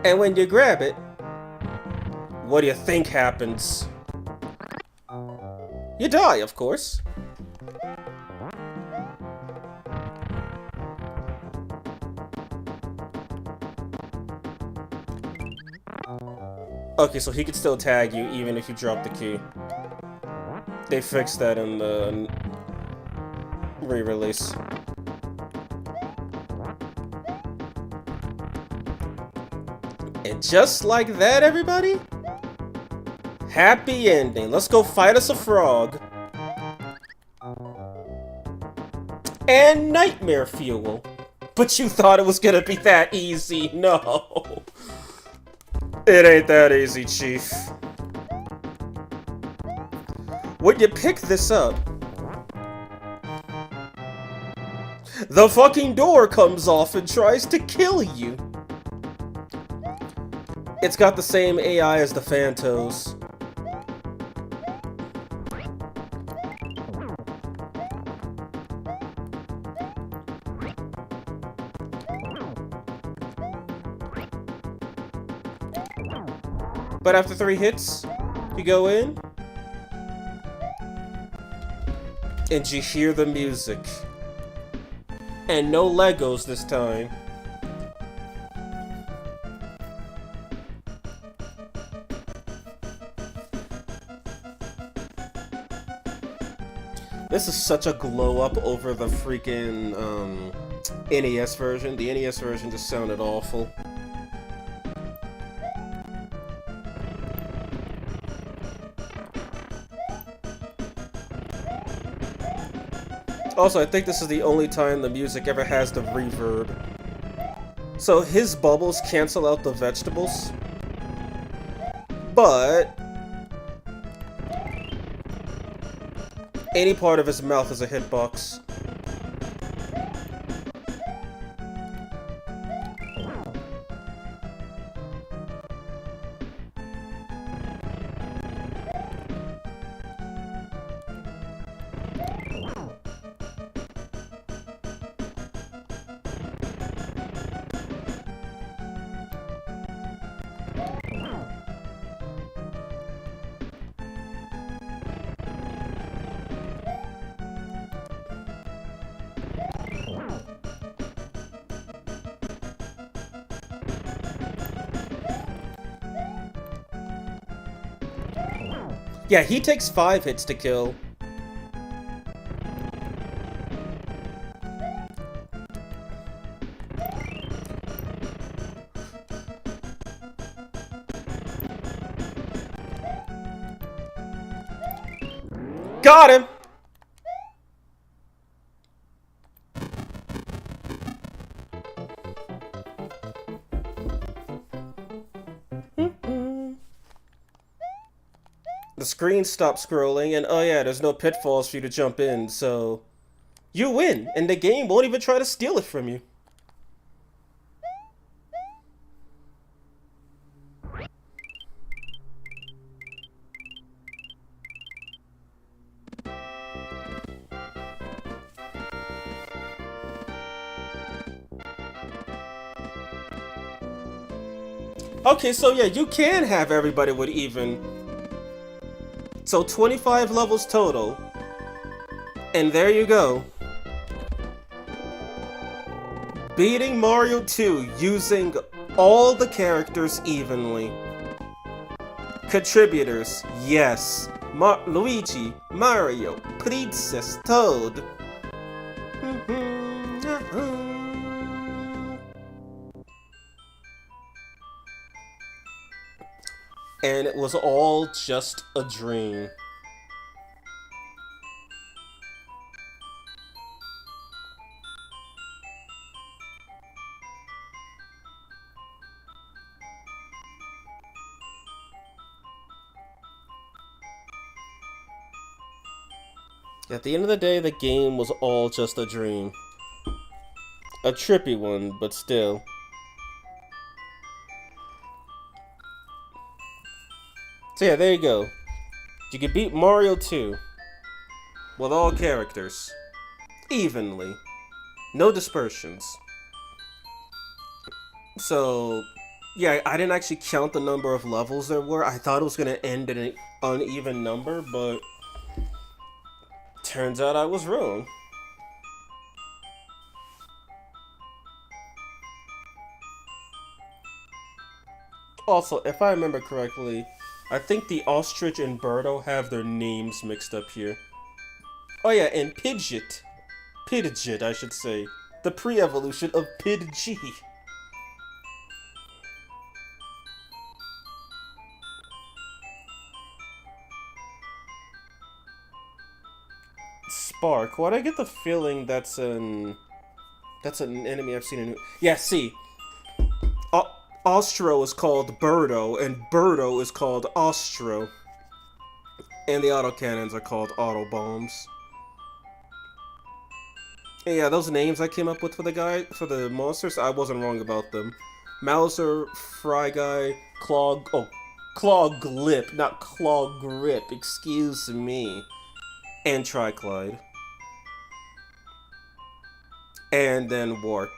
And when you grab it, what do you think happens? You die, of course. Okay, so he can still tag you even if you drop the key. They fixed that in the re-release. And just like that, everybody, happy ending. Let's go fight us a frog. And nightmare fuel. But you thought it was gonna be that easy. No. It ain't that easy, Chief. When you pick this up, the fucking door comes off and tries to kill you. It's got the same AI as the Phantos. But after 3 hits, you go in, and you hear the music. And no Legos this time. This is such a glow up over the freaking NES version. The NES version just sounded awful. Also, I think this is the only time the music ever has the reverb. So his bubbles cancel out the vegetables, but any part of his mouth is a hitbox. Yeah, he takes 5 hits to kill. Got him! The screen stops scrolling, and oh yeah, there's no pitfalls for you to jump in, so you win, and the game won't even try to steal it from you. Okay, so yeah, you can have everybody with even. So 25 levels total. And there you go. Beating Mario 2 using all the characters evenly. Contributors, yes. Luigi, Mario, Princess, Toad. And it was all just a dream. At the end of the day, the game was all just a dream. A trippy one, but still. So yeah, there you go. You can beat Mario 2 with all characters evenly. No dispersions. So, yeah, I didn't actually count the number of levels there were. I thought it was going to end in an uneven number, but turns out I was wrong. Also, if I remember correctly, I think the ostrich and Birdo have their names mixed up here. Oh yeah, and Pidgeot. Pidgeot, I should say. The pre-evolution of Pidgey. Spark. Why do I get the feeling that's an enemy I've seen in... Yeah, see. Ostro is called Birdo, and Birdo is called Ostro. And the autocannons are called Autobombs. And yeah, those names I came up with for the monsters, I wasn't wrong about them. Mauser, Fry Guy, Claw Glip, not Claw Grip, excuse me. And Triclide. And then Wart.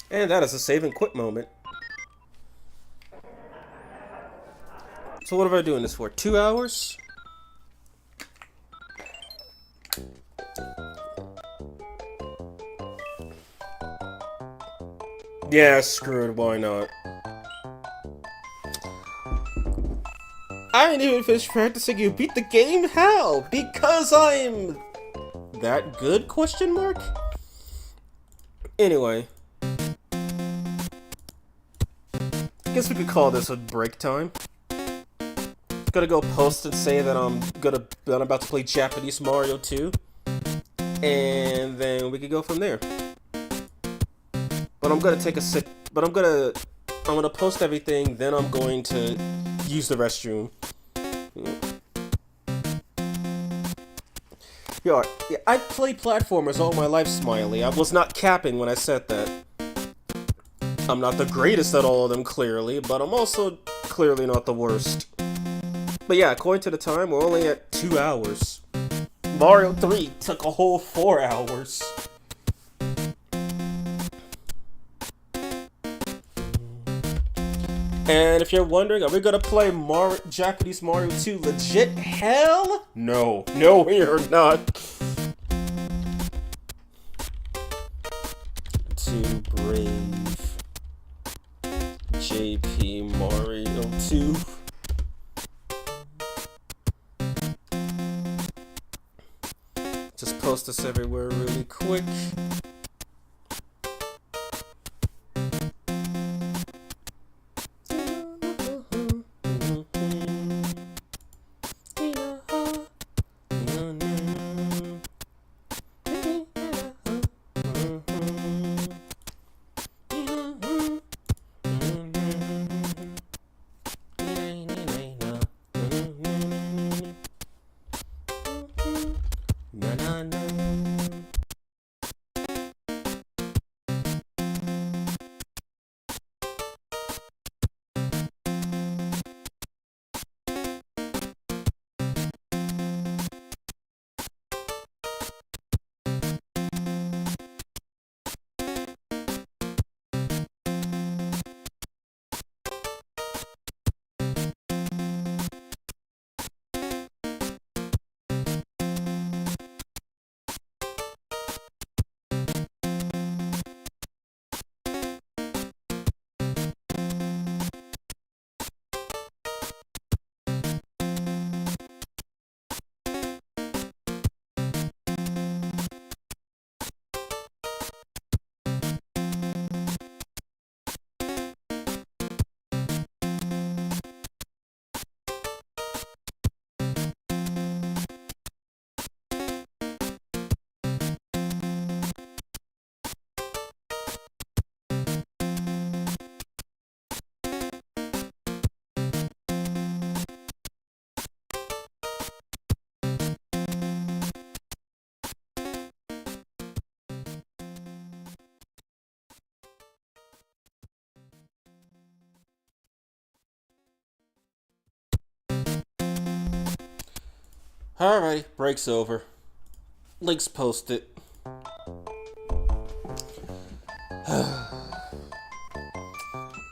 And that is a save and quit moment. So what am I doing this for? 2 hours? Yeah, screw it, why not? I ain't even finished practicing. You beat the game? How? Because I'm that good? Question mark. Anyway, I guess we could call this a break time. Gonna go post and say that I'm about to play Japanese Mario 2, and then we could go from there. But I'm gonna take a sip. But I'm gonna post everything. Then I'm going to use the restroom. Yeah, I play platformers all my life, Smiley. I was not capping when I said that. I'm not the greatest at all of them, clearly, but I'm also clearly not the worst. But yeah, according to the time, we're only at 2 hours. Mario 3 took a whole 4 hours. And if you're wondering, are we gonna play Japanese Mario 2 legit? Hell no. No, we are not. Too brave. JP Mario 2. Just post this everywhere really quick. Alright, break's over. Links posted.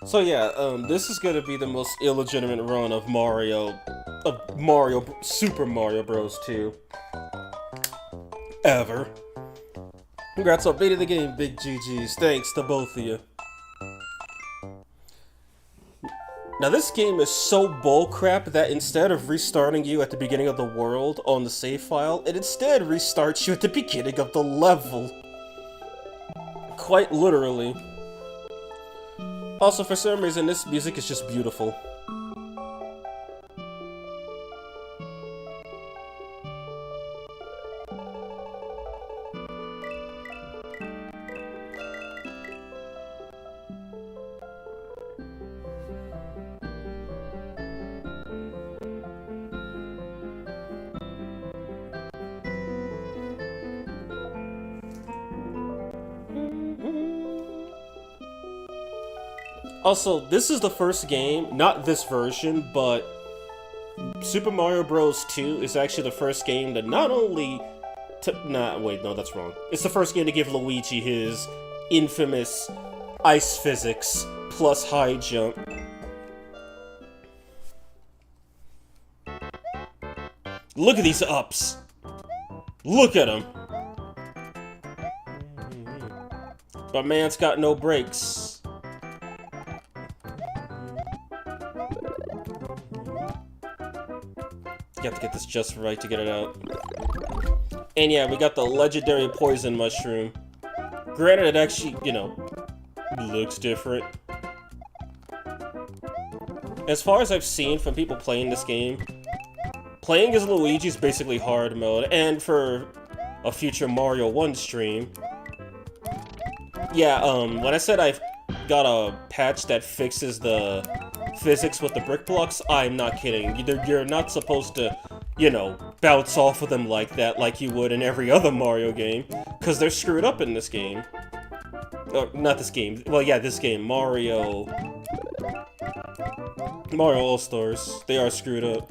So yeah, this is gonna be the most illegitimate run of Super Mario Bros. 2 ever. Congrats on beating the game, big GG's. Thanks to both of you. Now this game is so bullcrap that instead of restarting you at the beginning of the world on the save file, it instead restarts you at the beginning of the level. Quite literally. Also, for some reason, this music is just beautiful. Also, this is the first game, not this version, but Super Mario Bros. 2 is actually the first game that not only... wait, no, that's wrong. It's the first game to give Luigi his infamous ice physics plus high jump. Look at these ups! Look at him! But man's got no brakes. You have to get this just right to get it out. And yeah, we got the legendary poison mushroom. Granted, it actually, you know, looks different. As far as I've seen from people playing this game, playing as Luigi is basically hard mode, and for a future Mario 1 stream, yeah, when I said I've got a patch that fixes the physics with the brick blocks, I'm not kidding. You're not supposed to, you know, bounce off of them like that like you would in every other Mario game, because they're screwed up in this game. Or, not this game. Well, yeah, this game. Mario All-Stars. They are screwed up.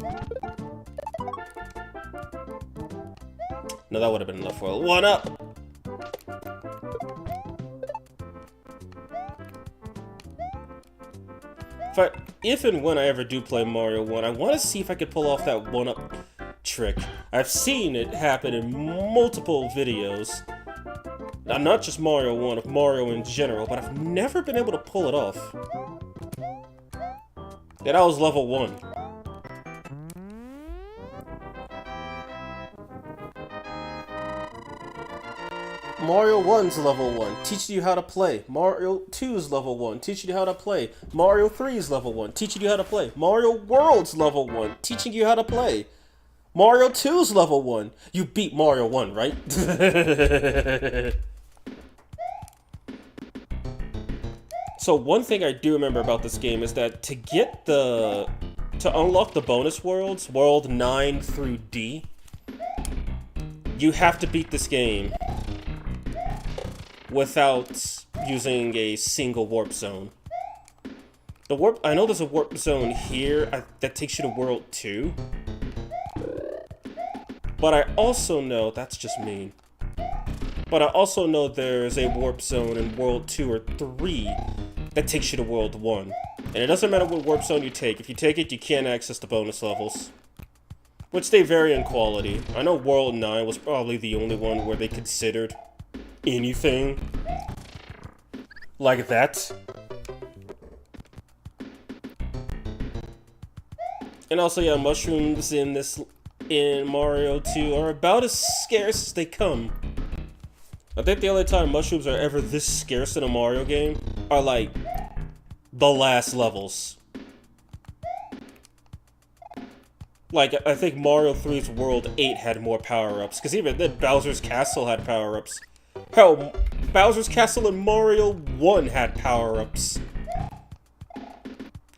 No, that would have been enough for a 1-up! If and when I ever do play Mario 1, I want to see if I could pull off that 1-up trick. I've seen it happen in multiple videos. Now, not just Mario 1, of Mario in general, but I've never been able to pull it off. Yeah, that was level 1. Mario 1's level 1, teaching you how to play. Mario 2's level 1, teaching you how to play. Mario 3's level 1, teaching you how to play. Mario World's level 1, teaching you how to play. Mario 2's level 1. You beat Mario 1, right? So one thing I do remember about this game is that to unlock the bonus worlds, World 9 through D, you have to beat this game without using a single warp zone. I know there's a warp zone here that takes you to World 2. But I also know, that's just me, but I also know there's a warp zone in World 2 or 3 that takes you to World 1. And it doesn't matter what warp zone you take. If you take it, you can't access the bonus levels, which they vary in quality. I know World 9 was probably the only one where they considered anything like that. And also, yeah, mushrooms in Mario 2 are about as scarce as they come. I think the only time mushrooms are ever this scarce in a Mario game are, like, the last levels. Like, I think Mario 3's World 8 had more power-ups, because even then, Bowser's Castle had power-ups. Hell, Bowser's Castle in Mario 1 had power-ups.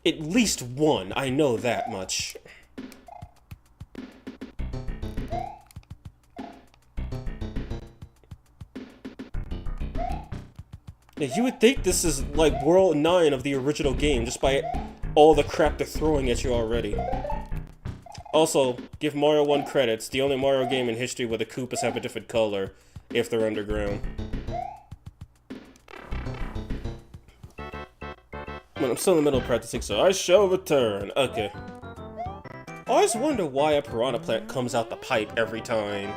At least one, I know that much. Now, you would think this is like World 9 of the original game, just by all the crap they're throwing at you already. Also, give Mario 1 credits, the only Mario game in history where the Koopas have a different color if they're underground. Well, I'm still in the middle of practicing, so I shall return. Okay. I always wonder why a piranha plant comes out the pipe every time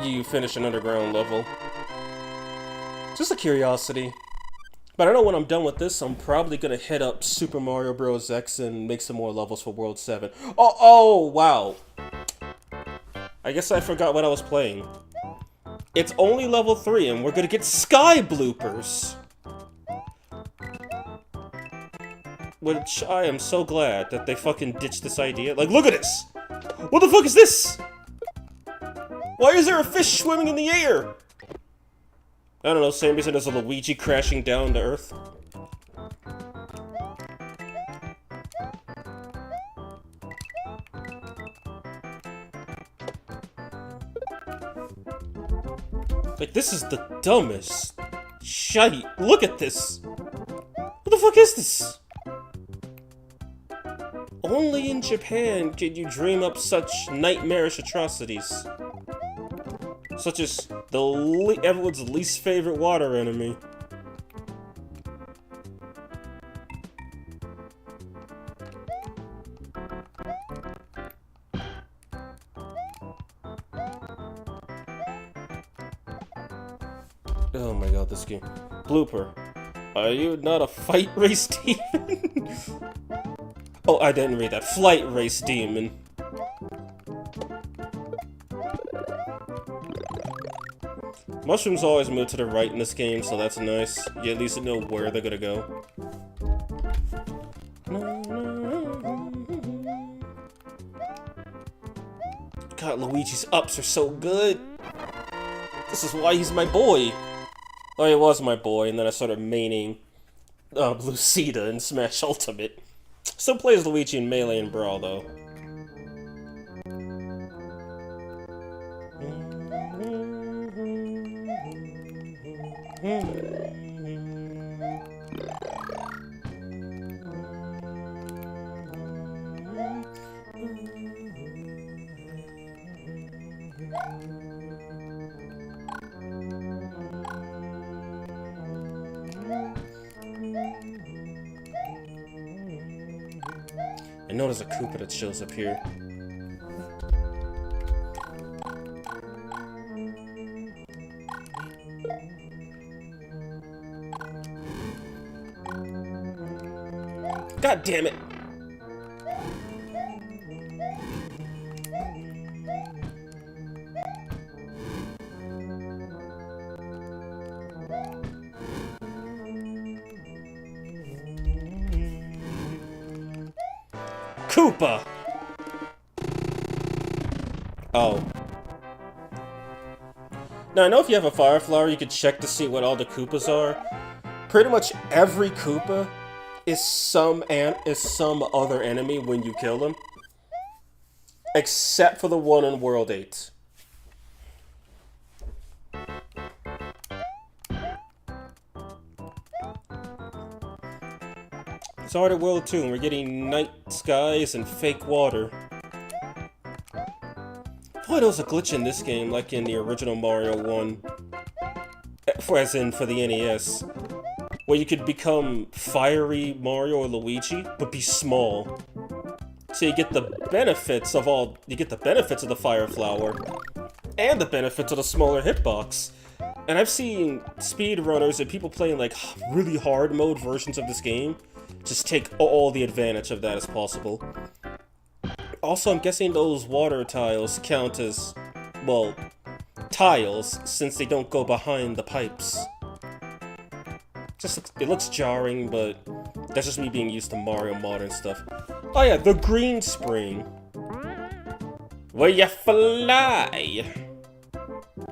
you finish an underground level. Just a curiosity. But I know when I'm done with this, I'm probably gonna hit up Super Mario Bros. X and make some more levels for World 7. Oh, wow. I guess I forgot what I was playing. It's only level 3, and we're gonna get Sky bloopers. Which I am so glad that they fucking ditched this idea. Like, look at this! What the fuck is this? Why is there a fish swimming in the air? I don't know, same reason as a Luigi crashing down to Earth. Like, this is the dumbest shite. Look at this! What the fuck is this? Only in Japan can you dream up such nightmarish atrocities. Such as everyone's least favorite water enemy. Oh my god, this game. Blooper. Are you not a fight race demon? Oh, I didn't read that. Flight Race Demon. Mushrooms always move to the right in this game, so that's nice. You at least know where they're gonna go. God, Luigi's ups are so good. This is why he's my boy. Oh, he was my boy, and then I started maining Lucida in Smash Ultimate. Still plays Luigi in Melee and Brawl, though. I know there's a Koopa that shows up here. God damn it! Koopa! Oh. Now, I know if you have a Fire Flower, you can check to see what all the Koopas are. Pretty much every Koopa is some other enemy when you kill them. Except for the one in World 8. It's already World 2, and we're getting night skies and fake water. Boy, there was a glitch in this game, like in the original Mario 1. As in, for the NES. Where you could become Fiery Mario or Luigi, but be small. So you get the benefits of the Fire Flower, and the benefits of the smaller hitbox. And I've seen speedrunners and people playing like really hard mode versions of this game just take all the advantage of that as possible. Also, I'm guessing those water tiles count as, well, tiles, since they don't go behind the pipes. It looks jarring, but that's just me being used to Mario Modern stuff. Oh yeah, the green spring. Where you fly.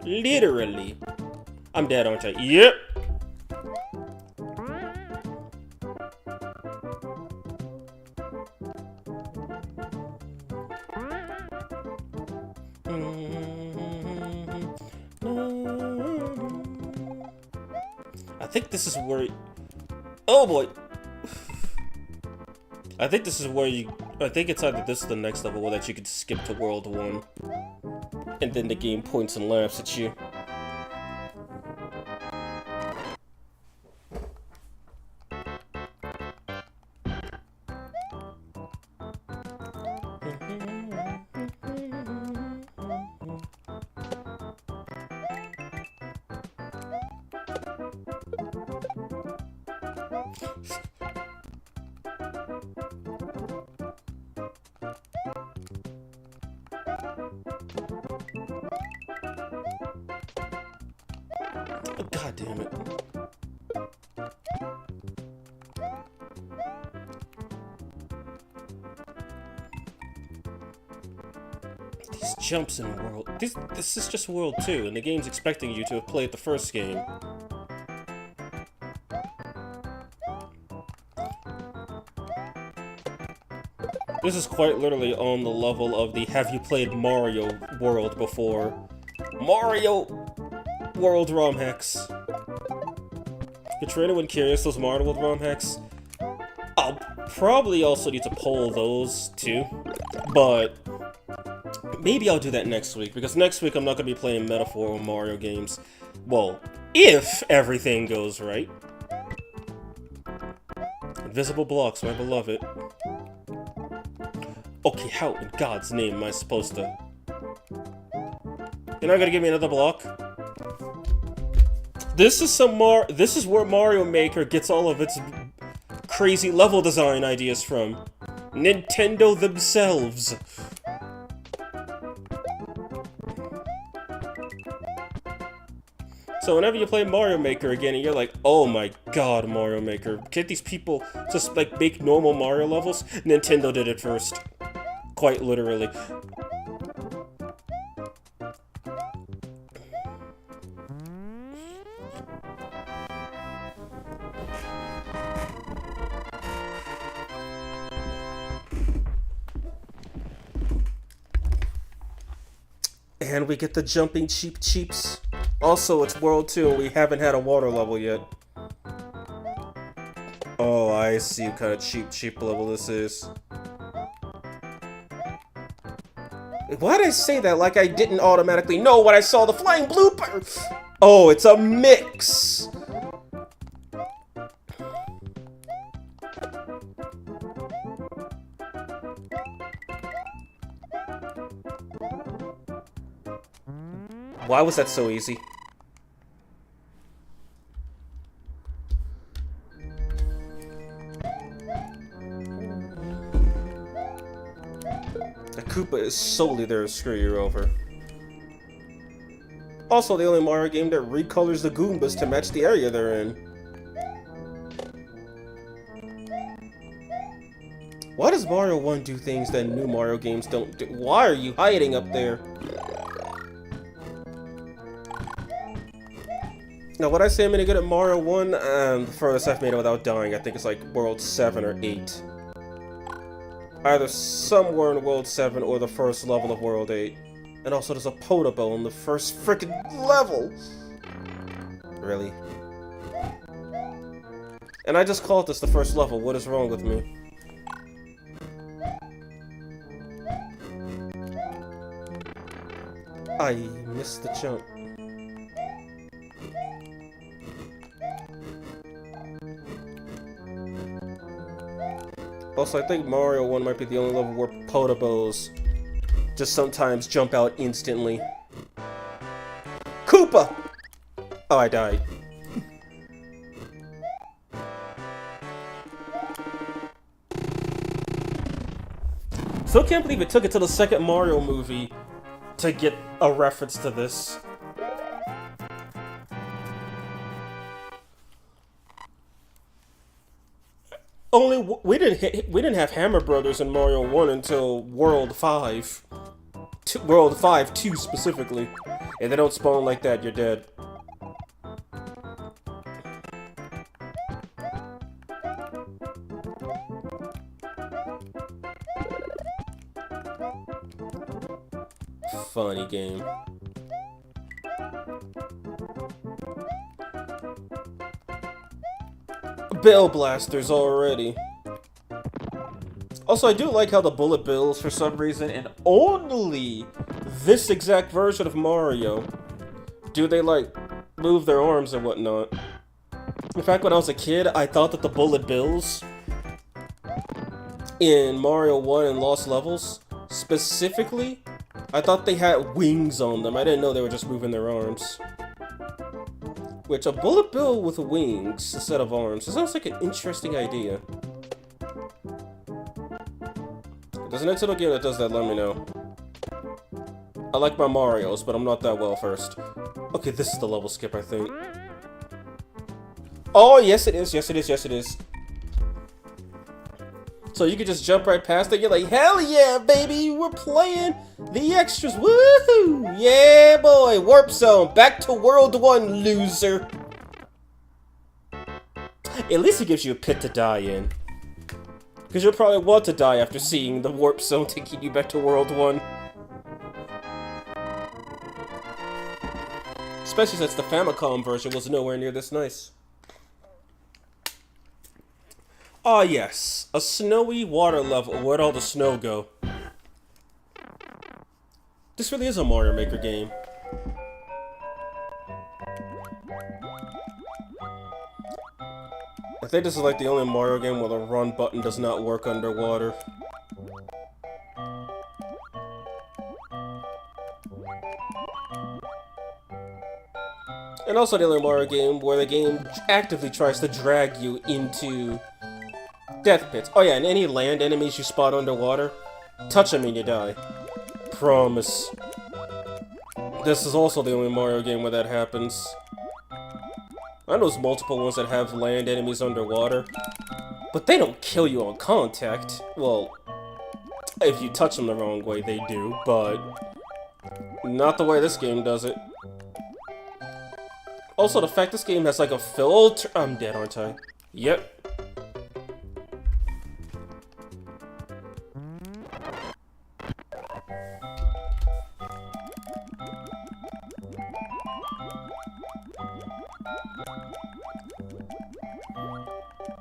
Literally. I'm dead, aren't I? Yep. I think this is where... Oh boy! I think this is where you... I think it's either this or the next level where that you could skip to World 1. And then the game points and laughs at you. God damn it. These jumps in World... This is just World 2, and the game's expecting you to have played the first game. This is quite literally on the level of the have you played Mario World before? Mario World ROM hacks. If you're anyone curious, those Mario World ROM hacks, I'll probably also need to poll those too, but maybe I'll do that next week, because next week I'm not going to be playing Metaphor or Mario games. Well, if everything goes right. Invisible blocks, my beloved. Okay, how in God's name am I supposed to... You're not gonna give me another block? This is where Mario Maker gets all of its crazy level design ideas from. Nintendo themselves. So whenever you play Mario Maker again and you're like, oh my god, Mario Maker, can't these people just like make normal Mario levels? Nintendo did it first. Quite literally. And we get the jumping Cheep Cheeps. Also, it's World 2 and we haven't had a water level yet. Oh, I see what kind of cheap level this is. Why did I say that like I didn't automatically know when I saw the flying blooper? Oh, it's a mix! Why was that so easy? The Koopa is solely there to screw you over. Also, the only Mario game that recolors the Goombas to match the area they're in. Why does Mario 1 do things that new Mario games don't do? Why are you hiding up there? Now, when I say I'm really good at Mario 1, the furthest I've made it without dying, I think it's like World 7 or 8. Either somewhere in World 7 or the first level of World 8. And also there's a Potable in the first frickin' level! Really? And I just called this the first level, what is wrong with me? I missed the jump. Also, I think Mario 1 might be the only level where Potables just sometimes jump out instantly. Koopa! Oh, I died. Still can't believe it took it to the second Mario movie to get a reference to this. We didn't have Hammer Brothers in Mario 1 until World 5. World 5 2 specifically. And they don't spawn like that, you're dead. Funny game. Bell blasters already. Also, I do like how the bullet bills, for some reason, and only this exact version of Mario, do they, like, move their arms and whatnot. In fact, when I was a kid, I thought that the bullet bills in Mario 1 and Lost Levels, specifically, I thought they had wings on them. I didn't know they were just moving their arms. Which, a bullet bill with wings instead of arms, it sounds like an interesting idea. If there's an Nintendo game that does that, let me know. I like my Marios, but I'm not that well first. Okay, this is the level skip, I think. Oh, yes it is, yes it is, yes it is. So you can just jump right past it, you're like, hell yeah, baby, we're playing the extras, woohoo! Yeah, boy, Warp Zone, back to World 1, loser. At least it gives you a pit to die in. Because you'll probably want to die after seeing the Warp Zone taking you back to World 1. Especially since the Famicom version was nowhere near this nice. Ah yes, a snowy water level. Where'd all the snow go? This really is a Mario Maker game. I think this is like the only Mario game where the run button does not work underwater. And also the only Mario game where the game actively tries to drag you into Death pits. Oh yeah, and any land enemies you spot underwater, touch them and you die. Promise. This is also the only Mario game where that happens. I know there's multiple ones that have land enemies underwater, but they don't kill you on contact. Well, if you touch them the wrong way, they do, but not the way this game does it. Also, the fact this game has like a filter— I'm dead, aren't I? Yep.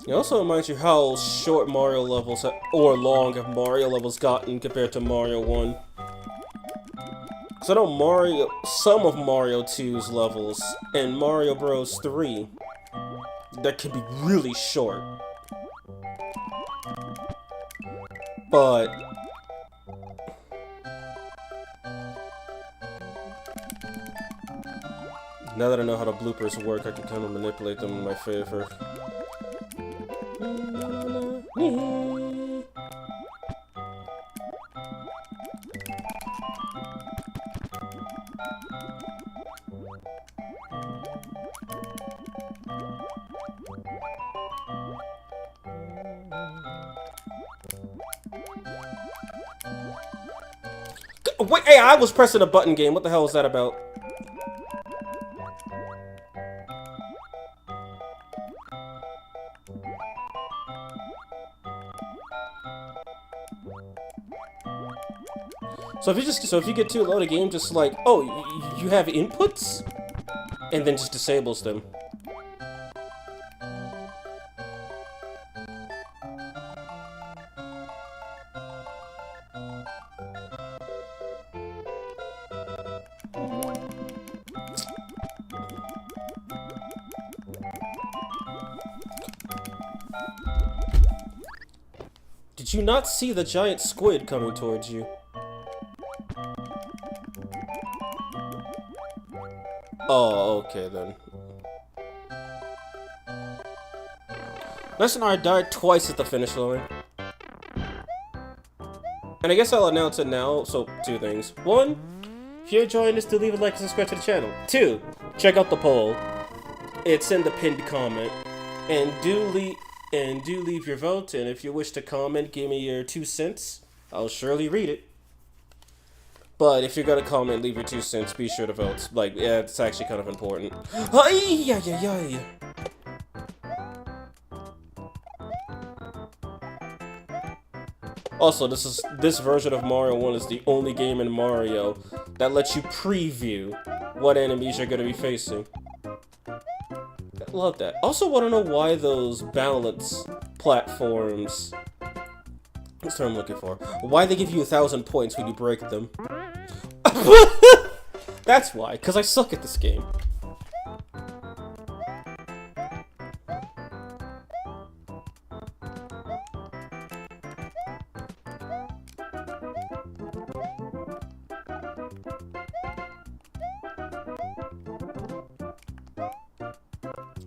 It also reminds you how short Mario levels, or long have Mario levels gotten compared to Mario 1. Because I know some of Mario 2's levels, and Mario Bros. 3, that can be really short. But now that I know how the bloopers work, I can kind of manipulate them in my favor. Wait, hey, I was pressing a button game. What the hell was that about? So if you get too low to game, just like, oh, you have inputs, and then just disables them. Did you not see the giant squid coming towards you? Oh, okay then. Listen, I died twice at the finish line. And I guess I'll announce it now, so 2 things. 1, if you're enjoying this, do leave a like and subscribe to the channel. 2, check out the poll. It's in the pinned comment. And do leave your vote, and if you wish to comment, give me your 2 cents. I'll surely read it. But if you're gonna comment, leave your 2 cents, be sure to vote. Like, yeah, it's actually kind of important. Also, this version of Mario 1 is the only game in Mario that lets you preview what enemies you're gonna be facing. I love that. Also want to know why those balance platforms— what's the term I'm looking for? Why they give you 1,000 points when you break them. That's why, because I suck at this game.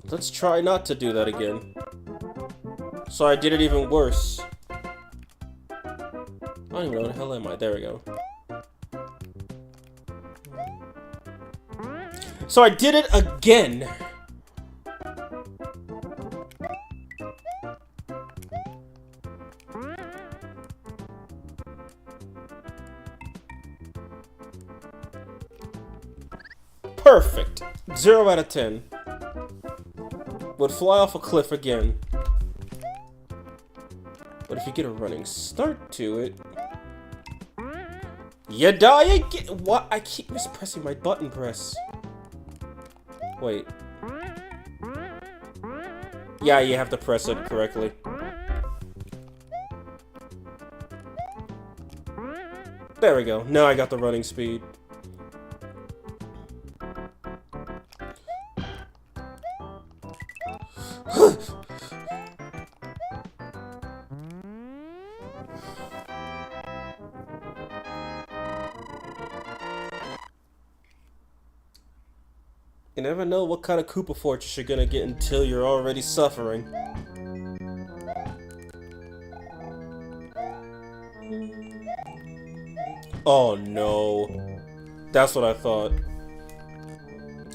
Let's try not to do that again. So I did it even worse. I don't even know where the hell am I. There we go. So I did it again. Perfect. 0 out of 10. Would fly off a cliff again. But if you get a running start to it, you die again. What? I keep mispressing my button press. Wait. Yeah, you have to press it correctly. There we go. Now I got the running speed. You never know what kind of Koopa Fortress you're gonna get until you're already suffering. Oh no. That's what I thought.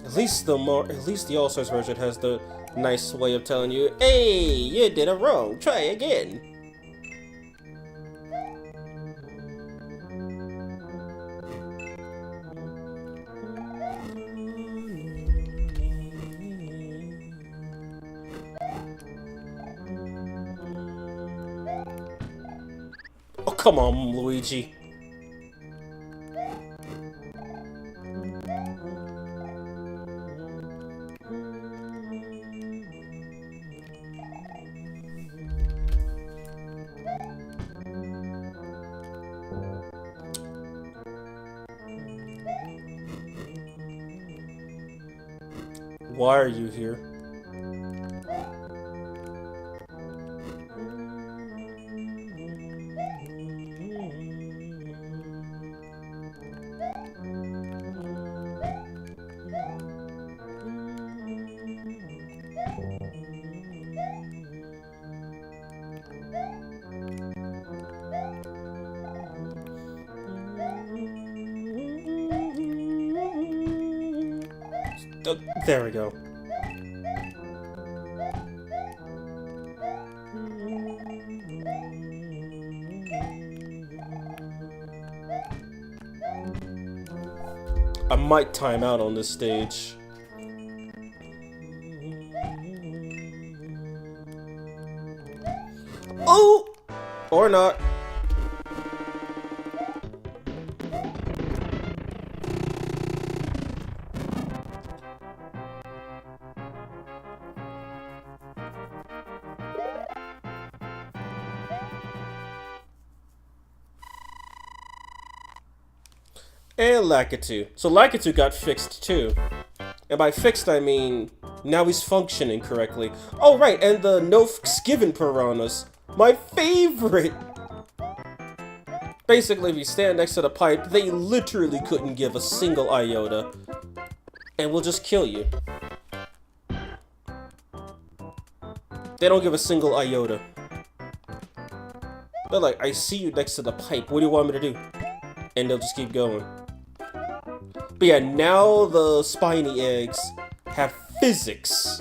At least the All-Stars version has the nice way of telling you, "Hey, you did it wrong. Try again." Oh, come on, Luigi. Why are you here? There we go. I might time out on this stage. Oh! Or not. And Lakitu. So Lakitu got fixed too. And by fixed, I mean now he's functioning correctly. Oh right, and the no fucks given piranhas. My favorite! Basically, if you stand next to the pipe, they literally couldn't give a single iota. And will just kill you. They don't give a single iota. They're like, I see you next to the pipe, what do you want me to do? And they'll just keep going. But yeah, now the spiny eggs have physics.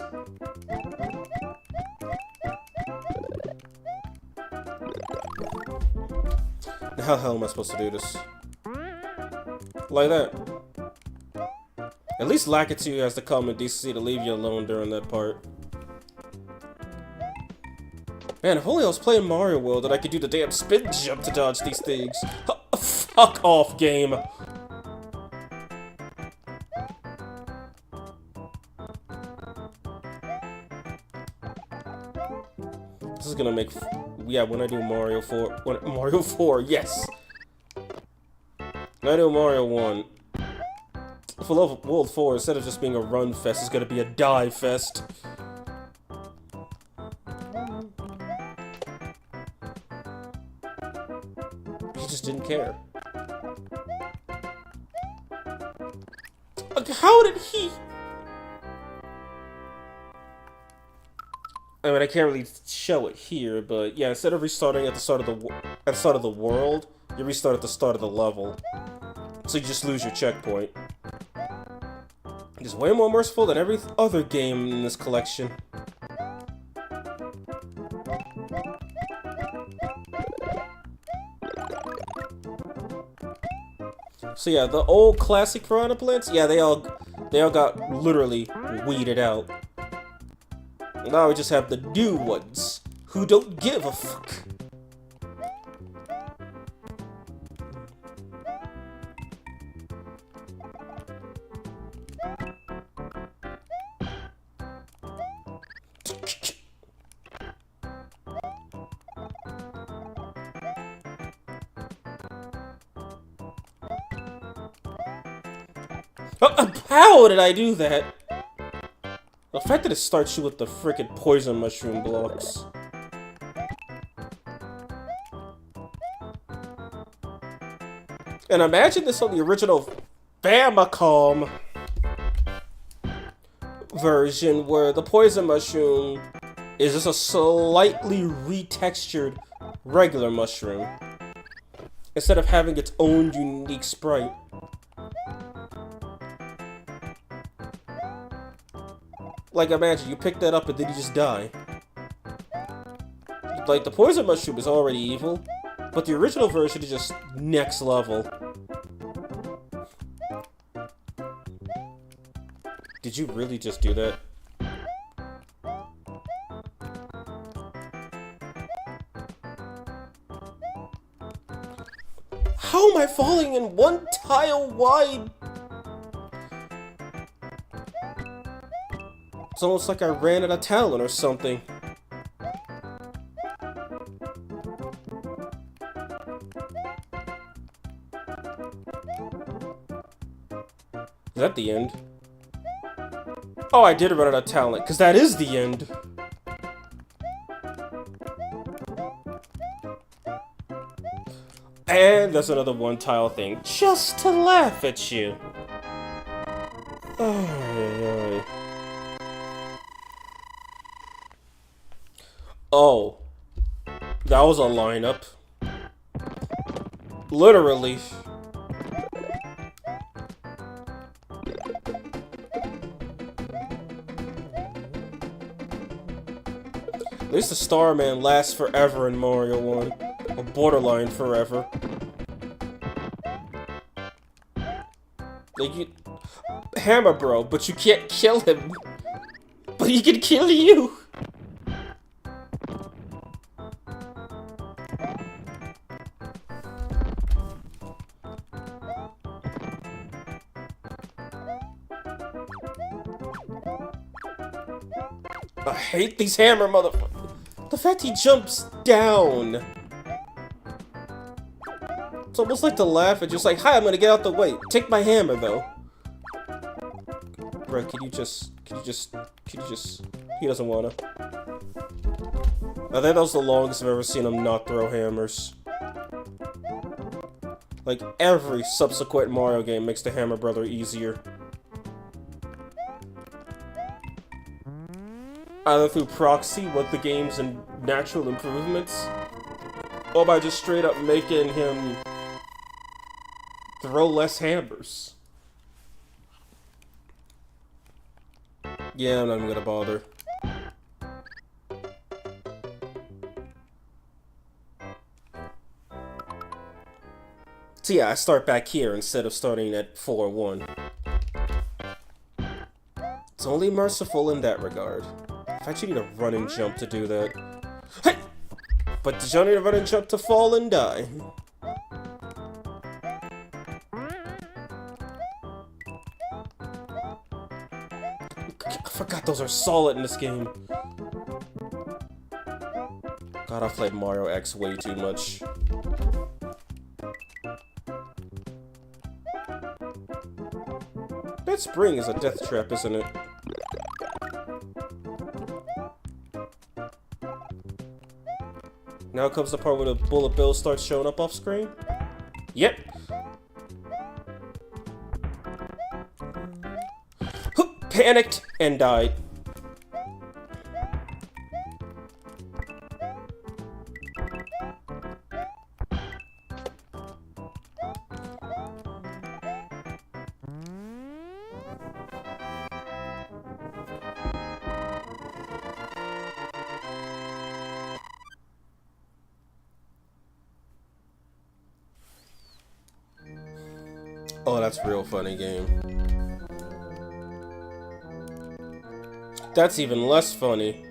Now how the hell am I supposed to do this? Like that. At least Lakitu has the common decency to leave you alone during that part. Man, if only I was playing Mario World and I could do the damn spin jump to dodge these things. Fuck off, game. This is gonna make... Yeah, when I do Mario 4... Mario 4, yes! When I do Mario 1... For World 4, instead of just being a run fest, it's gonna be a die fest. He just didn't care. How did he... I mean, I can't really show it here, but yeah, instead of restarting at the start of the world, you restart at the start of the level. So you just lose your checkpoint. It's way more merciful than every other game in this collection. So yeah, the old classic piranha plants, yeah, they all got literally weeded out. Now we just have the new ones, who don't give a fuck. How did I do that? The fact that it starts you with the frickin' poison mushroom blocks. And imagine this on the original Famicom version, where the poison mushroom is just a slightly retextured regular mushroom. instead of having its own unique sprite. Like, imagine you pick that up and then you just die. Like, the poison mushroom is already evil, but the original version is just next level. Did you really just do that? How am I falling in one tile wide? It's almost like I ran out of talent or something. Is that the end? Oh, I did run out of talent, because that is the end. And there's another one tile thing, just to laugh at you. Oh, that was a lineup. Literally. At least the Starman lasts forever in Mario 1. Or borderline forever. Like, you... Hammer Bro, but you can't kill him. But he can kill you! I hate these hammer motherfuckers. The fact he jumps down. It's almost like to laugh and just like, hi, I'm gonna get out the way. Take my hammer though. Bro, can you just, he doesn't wanna. I think that was the longest I've ever seen him not throw hammers. Like, every subsequent Mario game makes the Hammer Brother easier. Either through proxy with the game's and natural improvements, or by just straight up making him throw less hammers. Yeah, I'm not even gonna bother. So yeah, I start back here instead of starting at 4-1. It's only merciful in that regard. In fact, you need a run and jump to do that. Hey! But did you need a run and jump to fall and die? I forgot those are solid in this game. God, I've played Mario X way too much. That spring is a death trap, isn't it? Now comes the part where the bullet bill starts showing up off screen. Yep. Panicked and died. Oh, that's a real funny game. That's even less funny.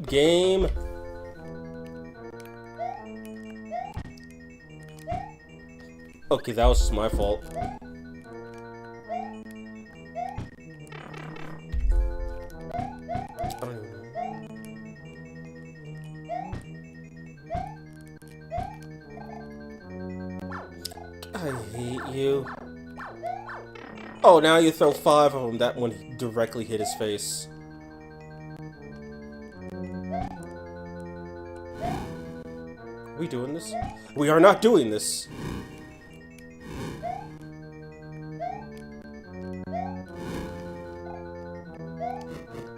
Game. Okay, that was just my fault. I don't even know. I hate you. Oh, now you throw 5 of them. That one directly hit his face. Are we doing this? We are not doing this.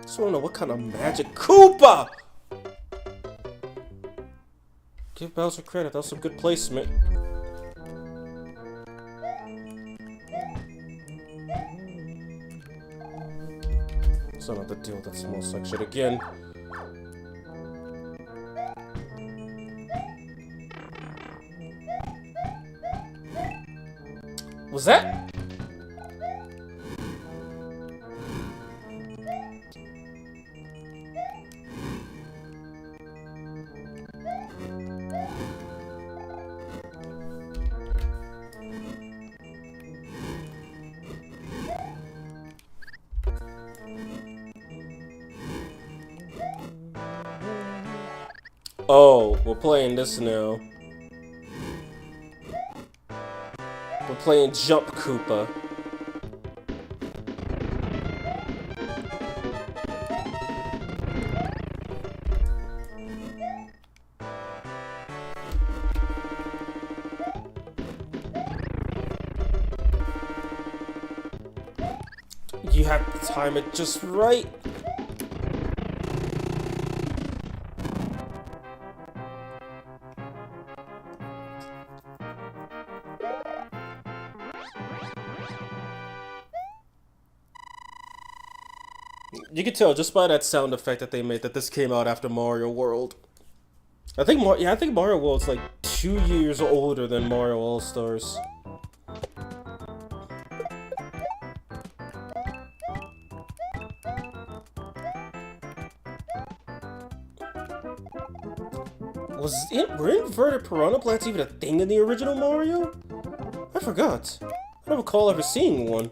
Just wanna know what kind of magic Koopa! Give Bowser credit, that was some good placement. So I don't have to deal with that small section again. Was that? Oh, we're playing this now. We're playing Jump Koopa. You have to time it just right. You can tell just by that sound effect that they made that this came out after Mario World. I think Mario World's like 2 years older than Mario All Stars. Were inverted piranha plants even a thing in the original Mario? I forgot. I don't recall ever seeing one.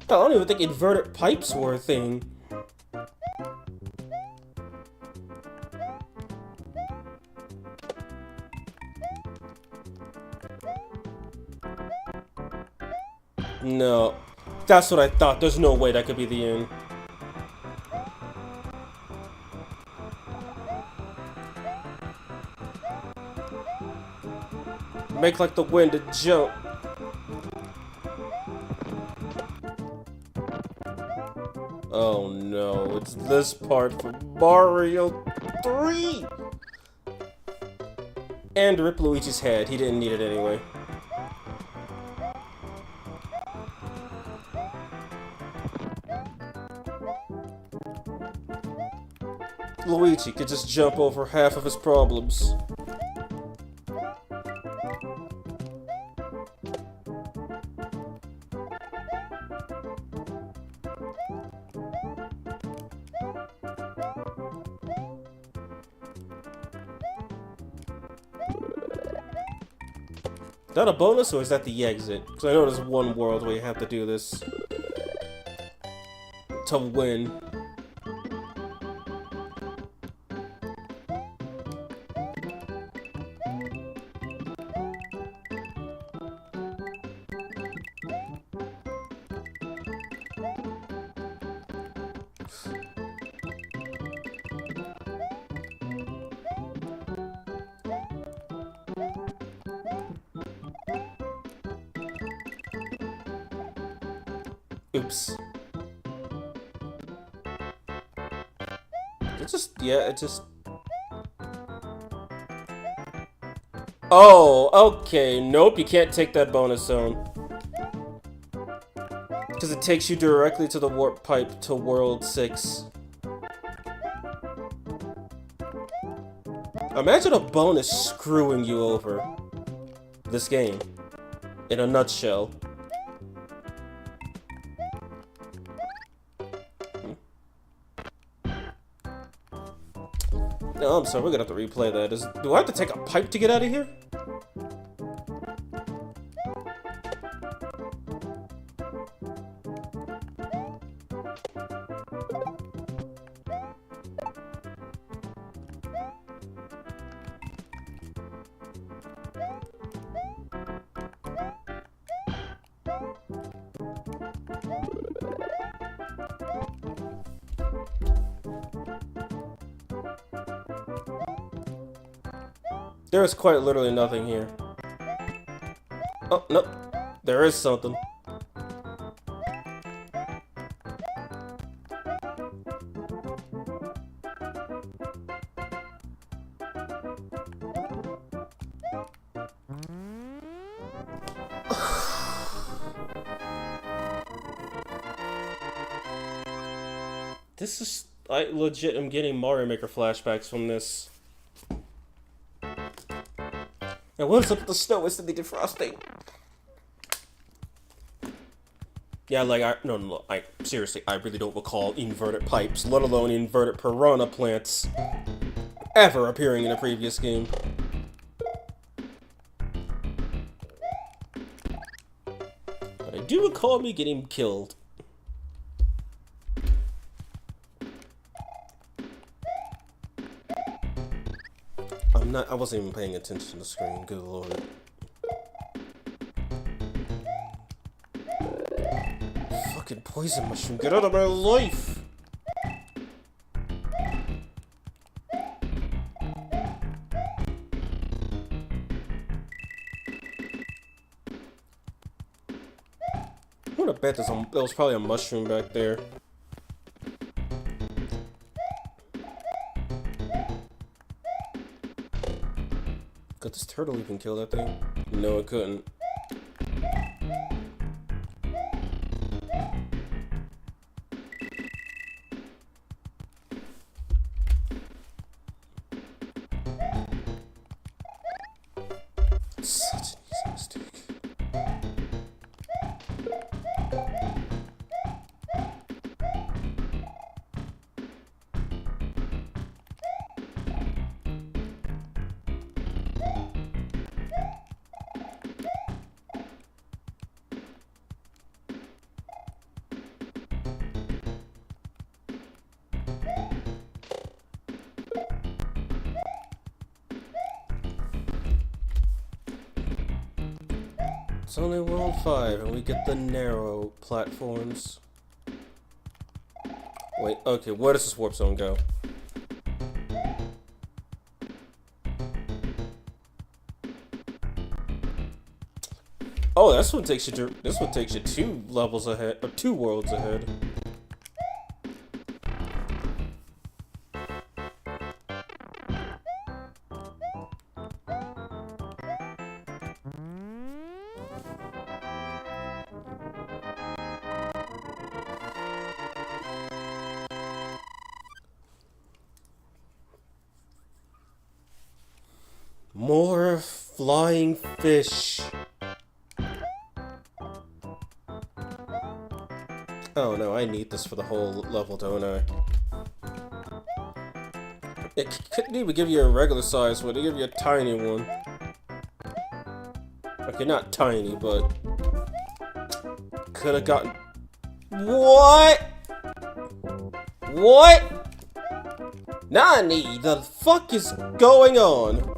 I don't even think inverted pipes were a thing. No. That's what I thought. There's no way that could be the end. Make like the wind to jump. Oh no, it's this part for Mario 3! And rip Luigi's head, he didn't need it anyway. Luigi could just jump over half of his problems. Is that a bonus or is that the exit? Because I know there's one world where you have to do this to win. Oops. It just... Oh, okay. Nope, you can't take that bonus zone. Because it takes you directly to the warp pipe to World 6. Imagine a bonus screwing you over. This game. In a nutshell. Oh, I'm sorry, we're gonna have to replay that. Do I have to take a pipe to get out of here? There's quite literally nothing here. Oh, no. There is something. This is... I legit am getting Mario Maker flashbacks from this. And what is up with the snow? It's the defrosting. Yeah, like, seriously, I really don't recall inverted pipes, let alone inverted piranha plants, ever appearing in a previous game. But I do recall me getting killed. I wasn't even paying attention to the screen, good lord. Fucking poison mushroom, get out of my life! I'm gonna bet there was probably a mushroom back there. Could this turtle even kill that thing? No, it couldn't. Such an easy mistake. It's only World 5 and we get the narrow platforms. Wait, okay, where does this warp zone go? Oh, this one takes you 2 levels ahead, or 2 worlds ahead. More flying fish. Oh no, I need this for the whole level, don't I? It couldn't even give you a regular size one, it give you a tiny one. Okay, not tiny, but... Could have gotten... What? What? Nani, the fuck is going on?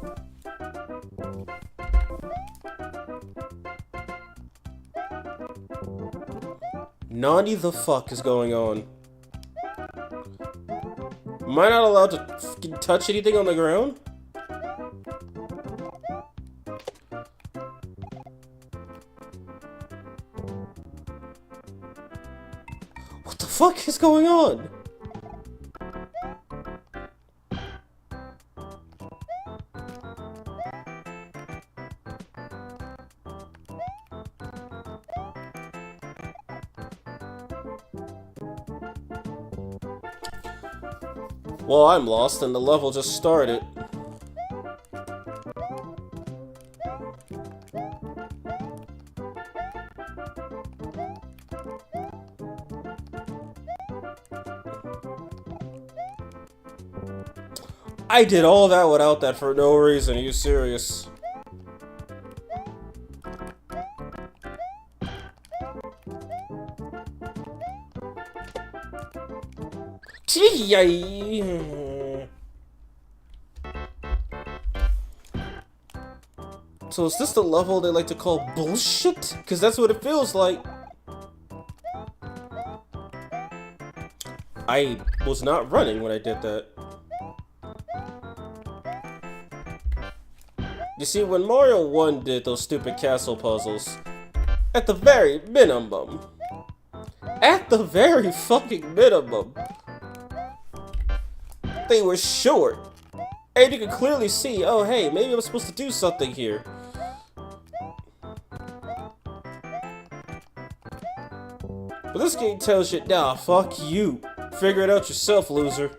Nani the fuck is going on? Am I not allowed to fucking touch anything on the ground? What the fuck is going on? Well, I'm lost and the level just started. I did all that without that for no reason. Are you serious? So is this the level they like to call bullshit? Because that's what it feels like. I was not running when I did that. You see, when Mario 1 did those stupid castle puzzles, at the very minimum, at the very fucking minimum, they were short. And you could clearly see, oh hey, maybe I'm supposed to do something here. But this game tells you, nah, fuck you. Figure it out yourself, loser.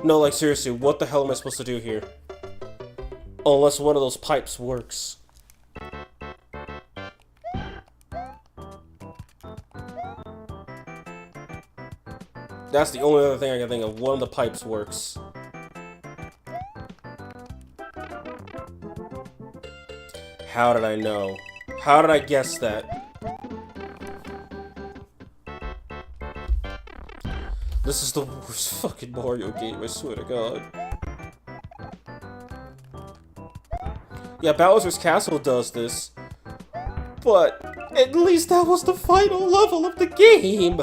No, like seriously, what the hell am I supposed to do here? Unless one of those pipes works. That's the only other thing I can think of. One of the pipes works. How did I know? How did I guess that? This is the worst fucking Mario game, I swear to God. Yeah, Bowser's Castle does this. But at least that was the final level of the game!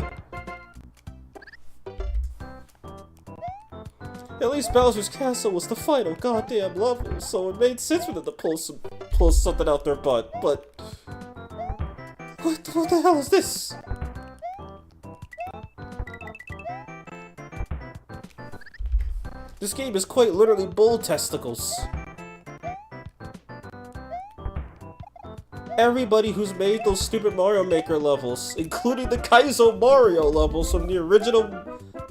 At least Bowser's Castle was the final goddamn level, so it made sense for them to pull something out their butt, but... What the hell is this? This game is quite literally bull testicles. Everybody who's made those stupid Mario Maker levels, including the Kaizo Mario levels from the original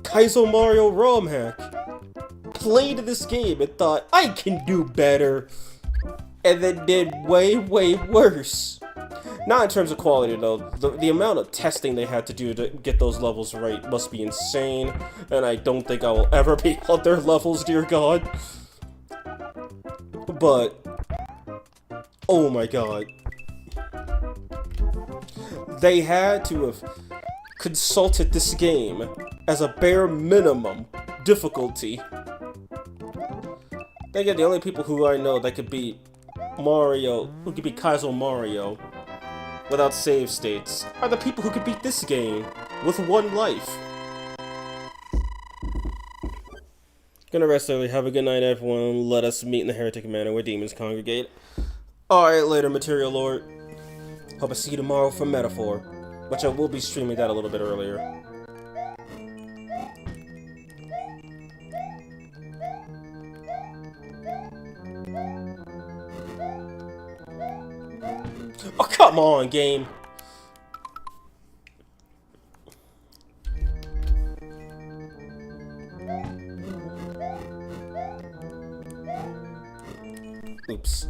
Kaizo Mario ROM hack, played this game and thought, I can do better, and then did way, way worse. Not in terms of quality, though. The amount of testing they had to do to get those levels right must be insane, and I don't think I will ever be on their levels, dear God. But, oh my God. They had to have consulted this game as a bare minimum difficulty. Again, the only people who I know that could beat Mario, who could beat Kaizo Mario without save states, are the people who could beat this game with one life. Gonna rest early. Have a good night, everyone. Let us meet in the Heretic Manor where demons congregate. Alright, later, Material Lord. Hope I see you tomorrow for Metaphor, which I will be streaming that a little bit earlier. Oh, come on, game! Oops.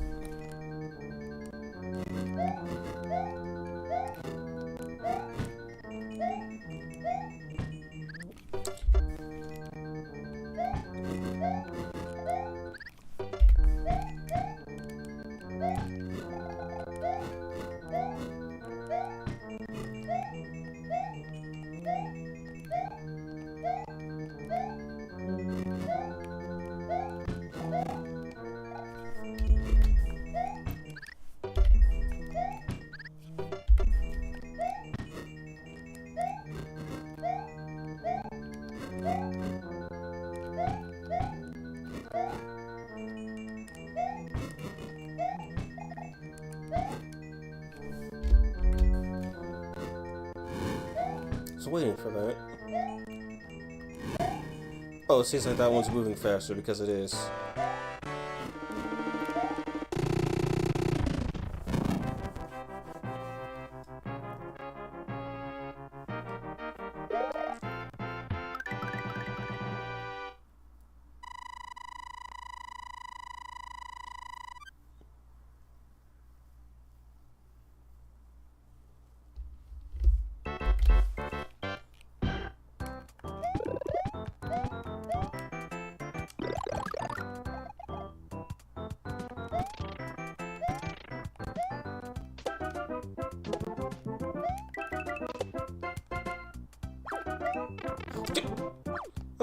I was waiting for that. Oh, it seems like that one's moving faster because it is.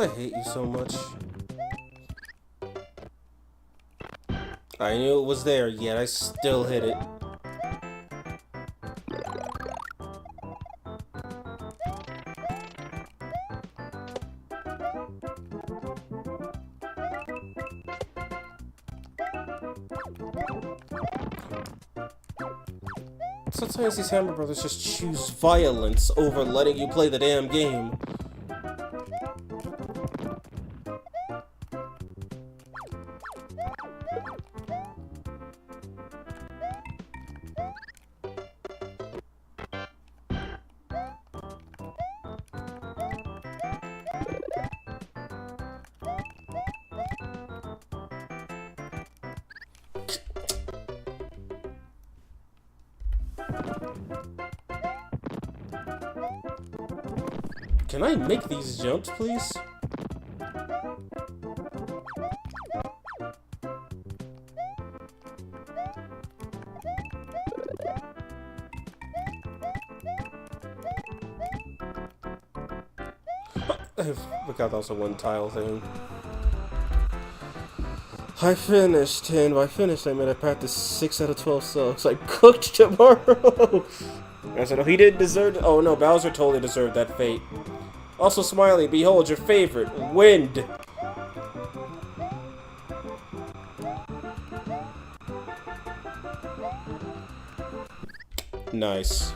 I hate you so much. I knew it was there, yet I still hit it. Sometimes these Hammer Brothers just choose violence over letting you play the damn game. Can I make these jumps, please? I forgot that was a one tile thing. I finished, and by finished I mean I practiced 6 out of 12 songs. I cooked tomorrow! I said, oh, he didn't deserve it. Oh no, Bowser totally deserved that fate. Also, Smiley, behold your favorite, Wind! Nice.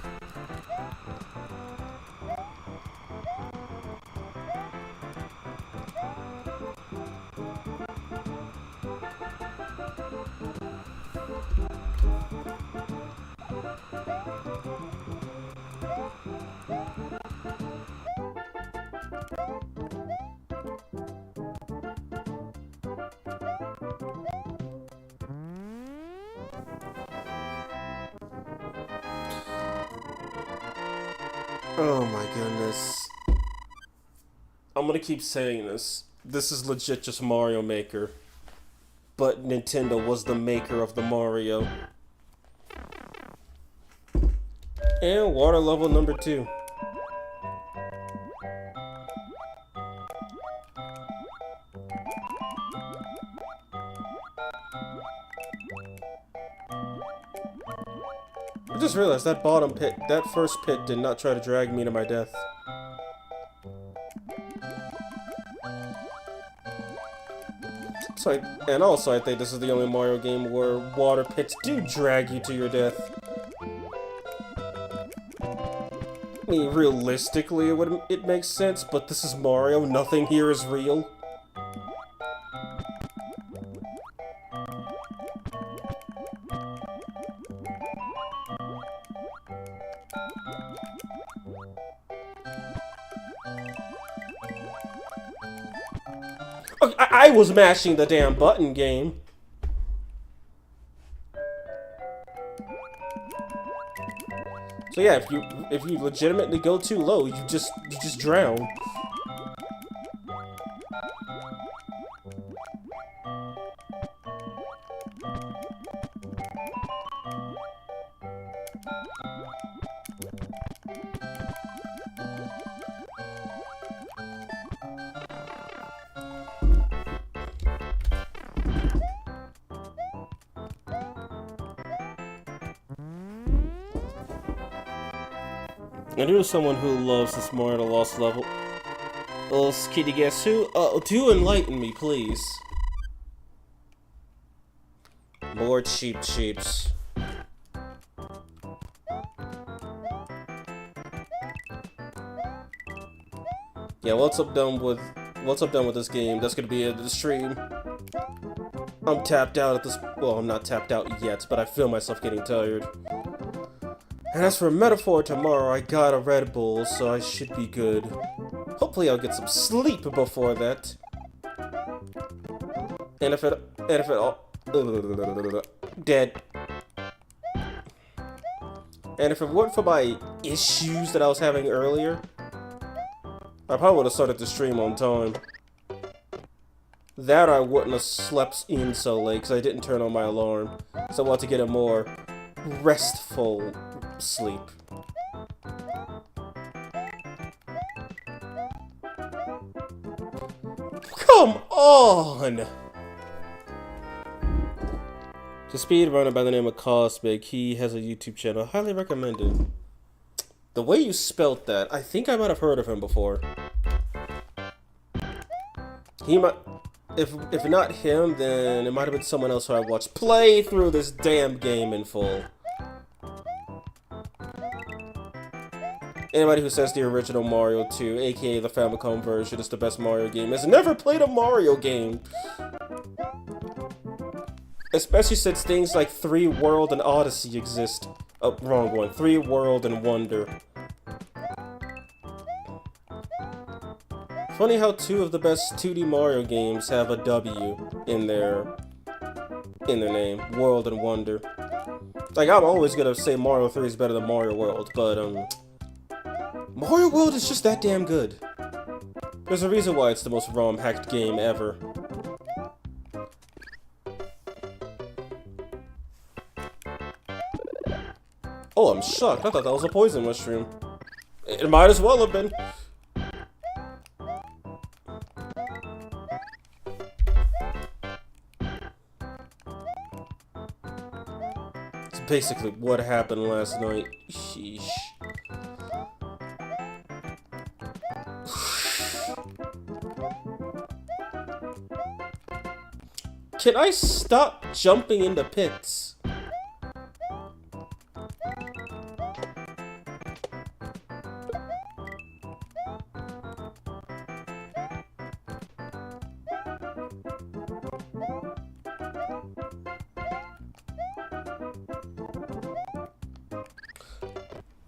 Oh my goodness. I'm gonna keep saying this. This is legit just Mario Maker. But Nintendo was the maker of the Mario. And water level number 2. I just realized that bottom pit, that first pit did not try to drag me to my death. So and also I think this is the only Mario game where water pits do drag you to your death. I mean, realistically it makes sense, but this is Mario, nothing here is real. I was mashing the damn button, game. So yeah, if you legitimately go too low, you just drown. I knew someone who loves this Mario Lost level. Well, can you guess who? Do enlighten me, please. More cheeps. Yeah, once I'm done with this game, that's gonna be it of the stream. I'm tapped out at this. Well, I'm not tapped out yet, but I feel myself getting tired. And as for Metaphor tomorrow, I got a Red Bull, so I should be good. Hopefully I'll get some sleep before that. And if it all... Dead. And if it weren't for my issues that I was having earlier, I probably would have started the stream on time. That I wouldn't have slept in so late, because I didn't turn on my alarm. So I want to get a more restful sleep. Come on! The speedrunner by the name of Cosmic, he has a YouTube channel. Highly recommended. The way you spelt that, I think I might have heard of him before. He might... If not him, then it might have been someone else who I watched play through this damn game in full. Anybody who says the original Mario 2, aka the Famicom version, is the best Mario game has never played a Mario game. Especially since things like 3 World and Odyssey exist. Oh, wrong one. 3 World and Wonder. Funny how 2 of the best 2D Mario games have a W in their name. World and Wonder. Like, I'm always gonna say Mario 3 is better than Mario World, but, Mario World is just that damn good. There's a reason why it's the most ROM-hacked game ever. Oh, I'm shocked. I thought that was a poison mushroom. It might as well have been. It's basically what happened last night. Sheesh. Can I stop jumping into pits?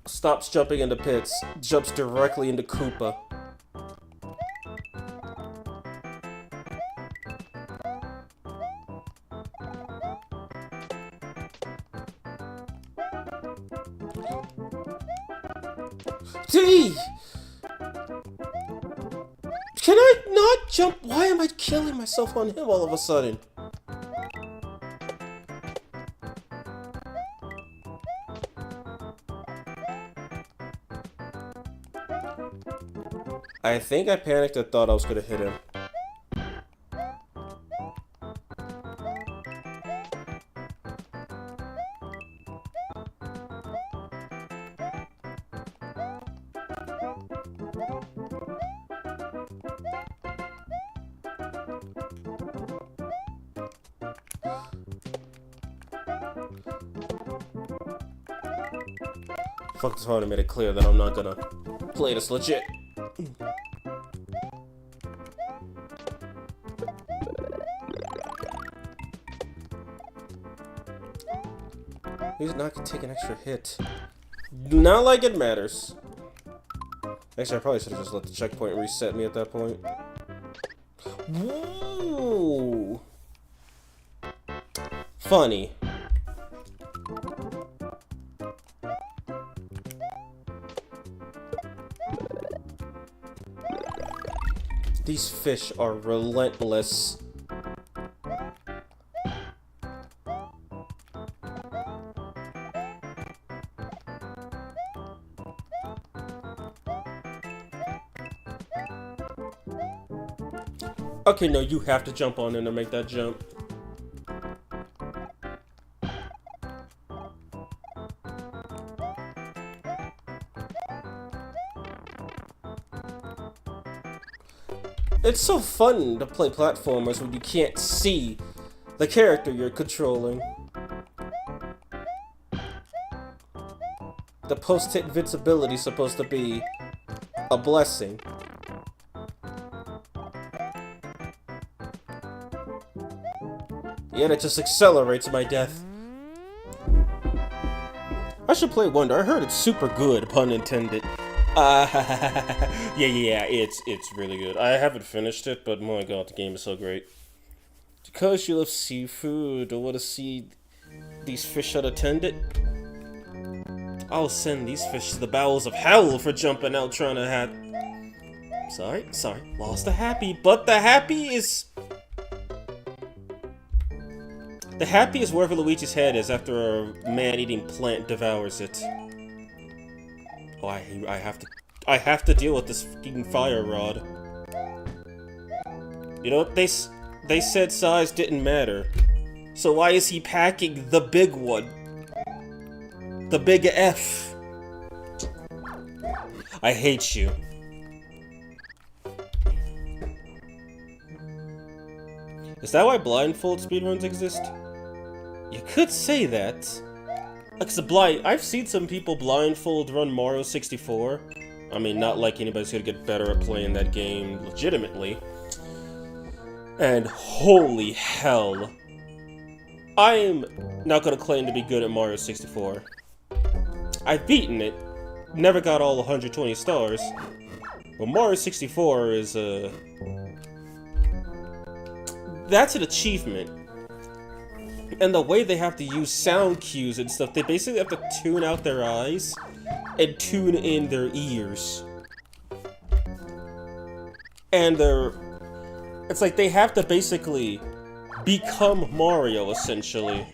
Stops jumping into pits, jumps directly into Koopa. D! Can I not jump? Why am I killing myself on him all of a sudden? I think I panicked and thought I was gonna hit him. Fuck this hard and made it clear that I'm not gonna play this legit. He's not gonna take an extra hit. Not like it matters. Actually, I probably should have just let the checkpoint reset me at that point. Woo! Funny. These fish are relentless. Okay, no, you have to jump on in to make that jump. It's so fun to play platformers when you can't see the character you're controlling. The post-hit invincibility is supposed to be a blessing. Yet it just accelerates my death. I should play Wonder. I heard it's super good, pun intended. Yeah, it's really good. I haven't finished it, but my god, the game is so great. Because you love seafood, or want to see these fish unattended? I'll send these fish to the bowels of hell for jumping out trying to have... Sorry, lost the happy, but the happy is... The happy is wherever Luigi's head is after a man-eating plant devours it. Oh, I have to deal with this fucking fire rod. You know, they said size didn't matter. So why is he packing the big one? The big F. I hate you. Is that why blindfold speedruns exist? You could say that. Like, I've seen some people blindfold run Mario 64. I mean, not like anybody's gonna get better at playing that game legitimately. And holy hell. I'm not gonna claim to be good at Mario 64. I've beaten it. Never got all 120 stars. But Mario 64 is that's an achievement. And the way they have to use sound cues and stuff, they basically have to tune out their eyes and tune in their ears. And it's like they have to basically become Mario, essentially.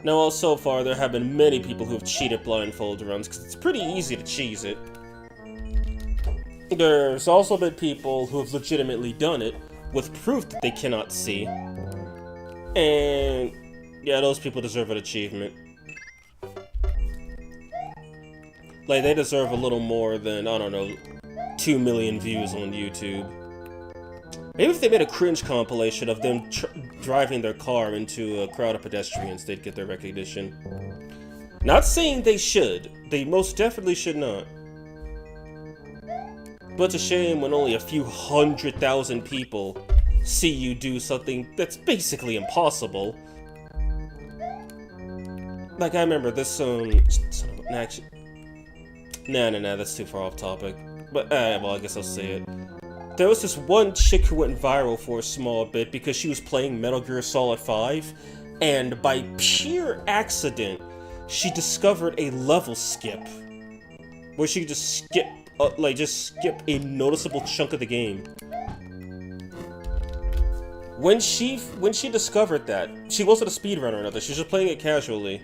Now, well, so far, there have been many people who have cheated blindfold runs, because it's pretty easy to cheese it. There's also been people who have legitimately done it, with proof that they cannot see. And yeah, those people deserve an achievement. Like, they deserve a little more than, I don't know, 2 million views on YouTube. Maybe if they made a cringe compilation of them driving their car into a crowd of pedestrians, they'd get their recognition. Not saying they should. They most definitely should not. But it's a shame when only a few 100,000 people see you do something that's basically impossible. Like, I remember this, actually... Nah, that's too far off topic. But, well, I guess I'll say it. There was this one chick who went viral for a small bit because she was playing Metal Gear Solid 5, and by pure accident, she discovered a level skip. Where she could just skip, just skip a noticeable chunk of the game. When she discovered that, she wasn't a speedrunner or nothing, she was just playing it casually.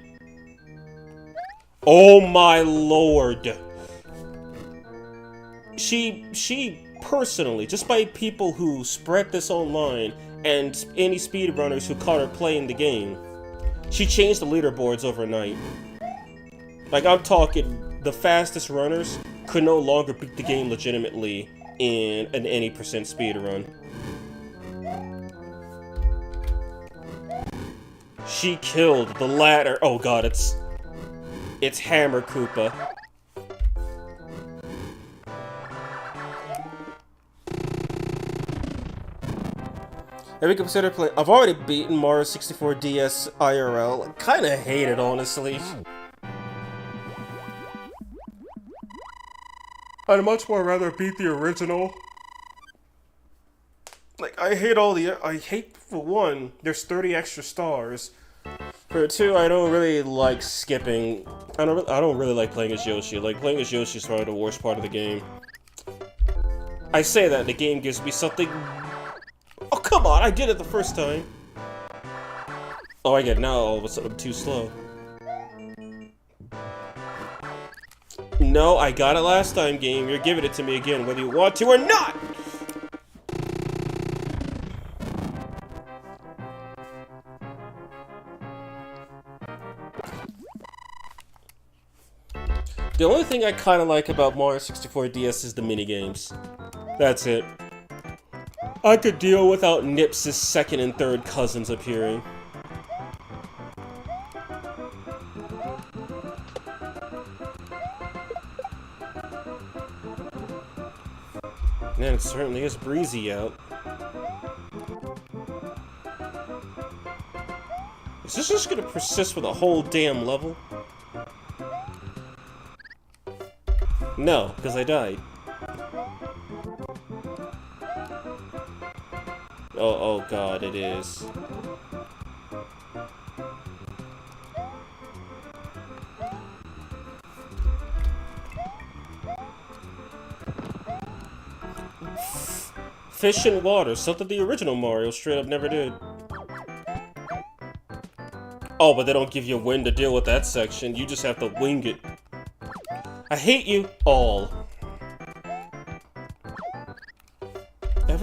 Oh my lord! She personally, just by people who spread this online, and any speedrunners who caught her playing the game, she changed the leaderboards overnight. Like, I'm talking, the fastest runners could no longer beat the game legitimately in an any percent speedrun. She killed the ladder. Oh god, it's Hammer Koopa. Have you considered playing? I've already beaten Mario 64 DS IRL. I kinda hate it, honestly. I'd much more rather beat the original. Like, I hate, for one, there's 30 extra stars. For two, I don't really like skipping. I don't really like playing as Yoshi. Like, playing as Yoshi is probably the worst part of the game. I say that, the game gives me something... Oh, come on, I did it the first time. Oh, I get it now, all of a sudden I'm too slow. No, I got it last time, game. You're giving it to me again, whether you want to or not! The only thing I kind of like about Mario 64 DS is the minigames. That's it. I could deal without Nips' second and third cousins appearing. Man, it certainly is breezy out. Is this just gonna persist for the whole damn level? No, because I died. Oh god, it is. Fish and water, something the original Mario straight up never did. Oh, but they don't give you a win to deal with that section, you just have to wing it. I hate you all.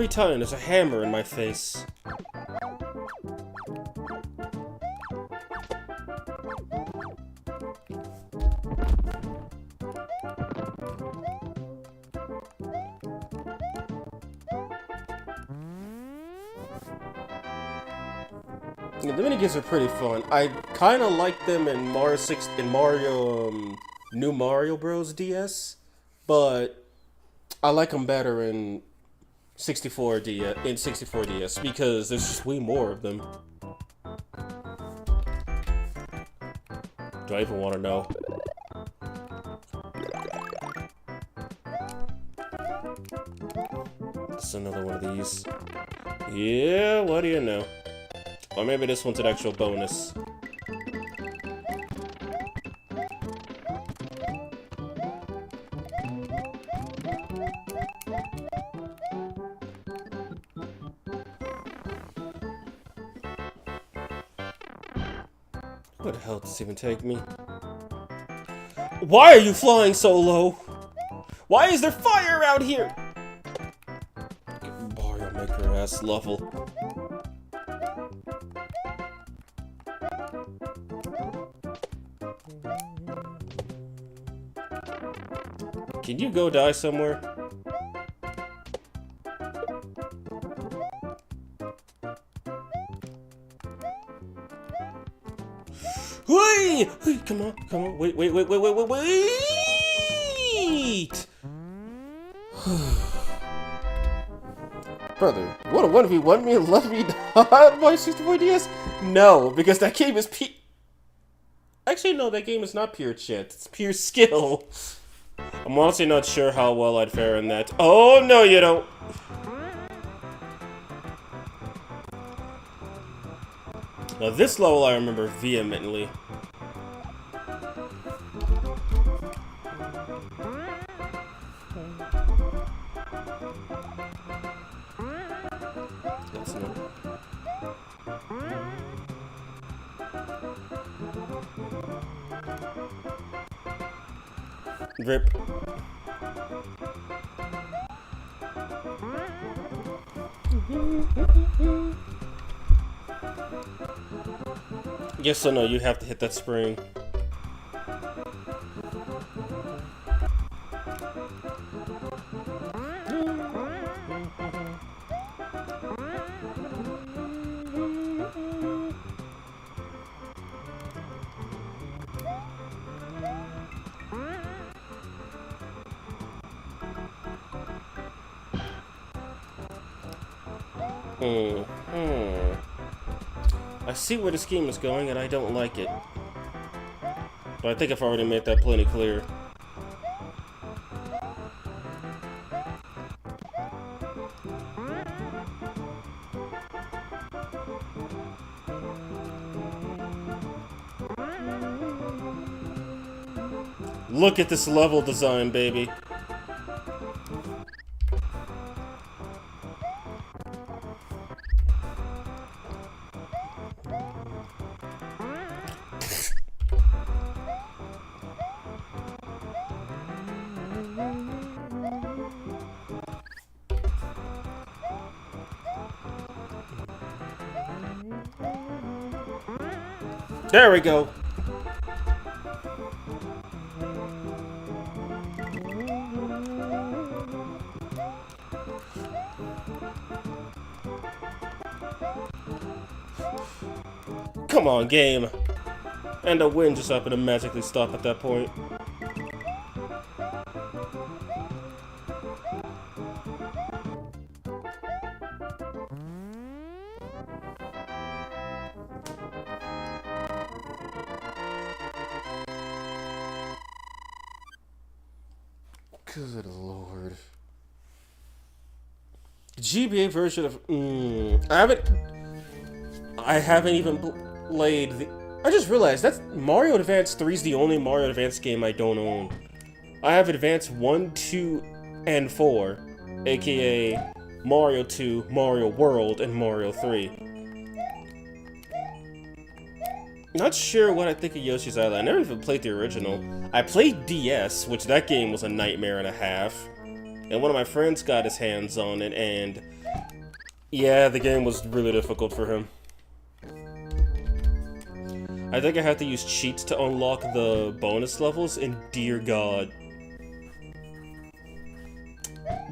Every time there's a hammer in my face. Yeah, the minigames are pretty fun. I kind of like them in Mario New Mario Bros. DS, but I like them better in 64 DS because there's just way more of them. Do I even want to know? This is another one of these. Yeah, what do you know? Or maybe this one's an actual bonus. Where the hell does this even take me? Why are you flying so low? Why is there fire out here? Mario Maker ass level. Can you go die somewhere? Wait! Come on, come on. Wait. Brother, you wanna 1v1 me and let me die on my 64 DS? No, because that game is Actually, no, that game is not pure shit. It's pure skill. I'm honestly not sure how well I'd fare in that. Oh, no, you don't. Now, this level I remember vehemently. That's not... Rip. Yes or no, you have to hit that spring. I see where this game is going and I don't like it. But I think I've already made that plenty clear. Look at this level design, baby. There we go. Come on, game. And the wind just happened to magically stop at that point. Good lord. GBA version of I haven't even played the... I just realized that's Mario Advance 3 is the only Mario Advance game I don't own. I have Advance 1, 2, and 4, aka Mario 2, Mario World, and Mario 3. Not sure what I think of Yoshi's Island. I never even played the original. I played DS, which that game was a nightmare and a half. And one of my friends got his hands on it, and Yeah, the game was really difficult for him. I think I had to use cheats to unlock the bonus levels, and dear God,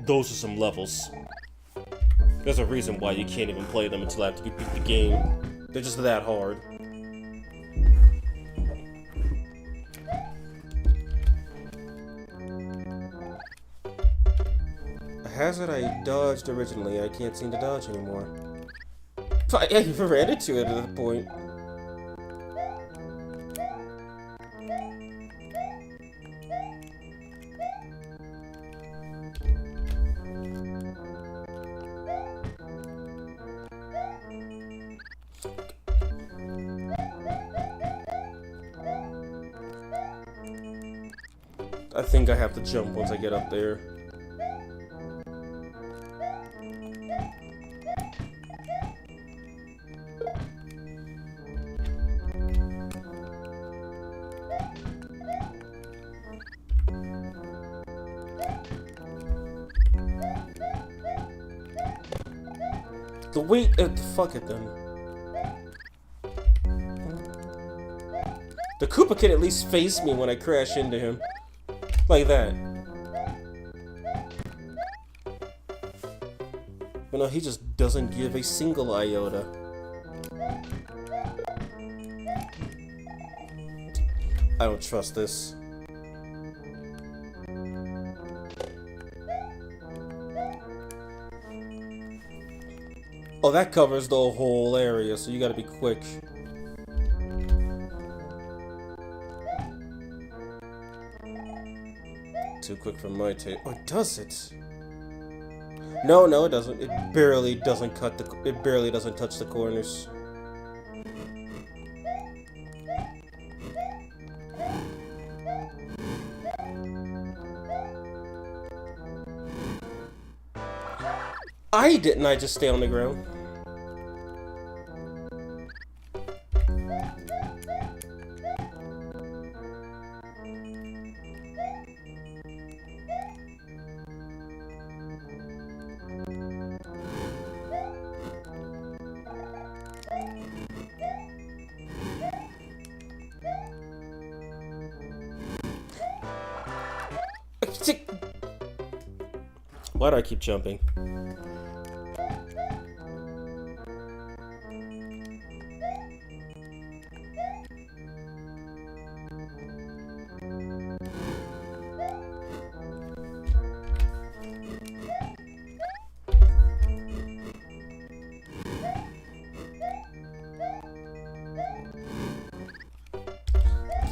those are some levels. There's a reason why you can't even play them until after you beat the game. They're just that hard. A hazard I dodged originally, I can't seem to dodge anymore. I even ran into it at that point. I think I have to jump once I get up there. The weight, fuck it then. The Koopa can at least face me when I crash into him. Like that. But no, he just doesn't give a single iota. I don't trust this. Oh, that covers the whole area, so you gotta be quick. Too quick for my taste. Oh, does it? No, no, it doesn't. It barely doesn't cut the. It barely doesn't touch the corners. I just stay on the ground. Why do I keep jumping?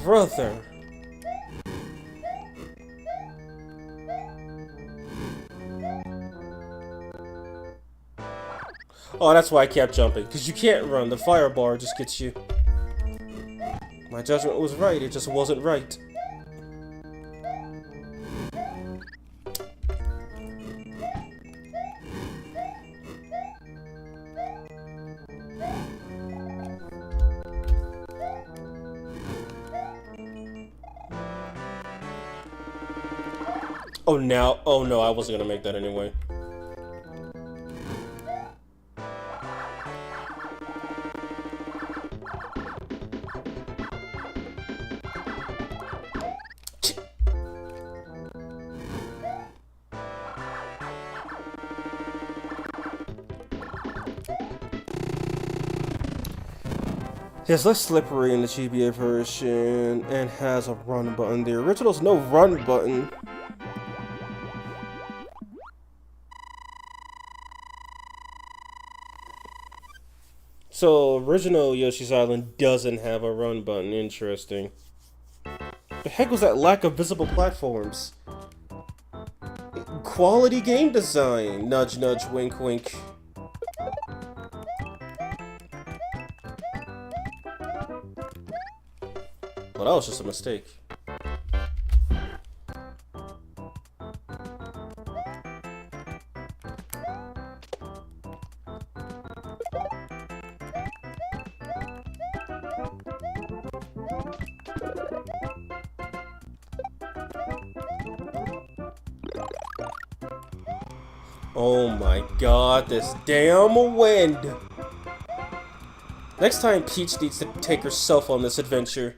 Brother. Oh, that's why I kept jumping. Because you can't run. The fire bar just gets you. My judgment was right. It just wasn't right. Oh, now. Oh, no. I wasn't going to make that anyway. It's less slippery in the GBA version and has a run button. The original's no run button. So, original Yoshi's Island doesn't have a run button. Interesting. The heck was that lack of visible platforms? Quality game design. Nudge, nudge, wink, wink. Well, that was just a mistake. Oh my god, this damn wind! Next time, Peach needs to take herself on this adventure.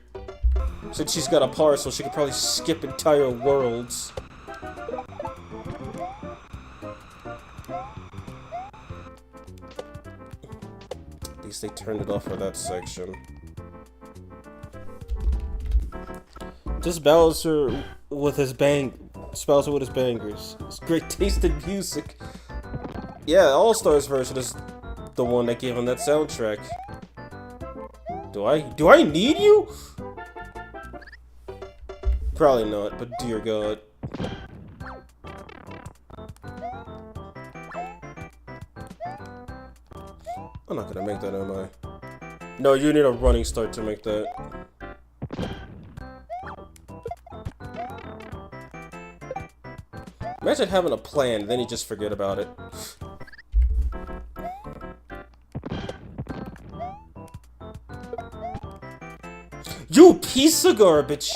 Since she's got a parcel, she could probably skip entire worlds. At least they turned it off for that section. Just Bowser with his Bowser with his bangers. It's great taste in music. Yeah, All-Stars version is the one that gave him that soundtrack. Do I need you? Probably not, but dear God. I'm not gonna make that, am I? No, you need a running start to make that. Imagine having a plan, then you just forget about it. You piece of garbage!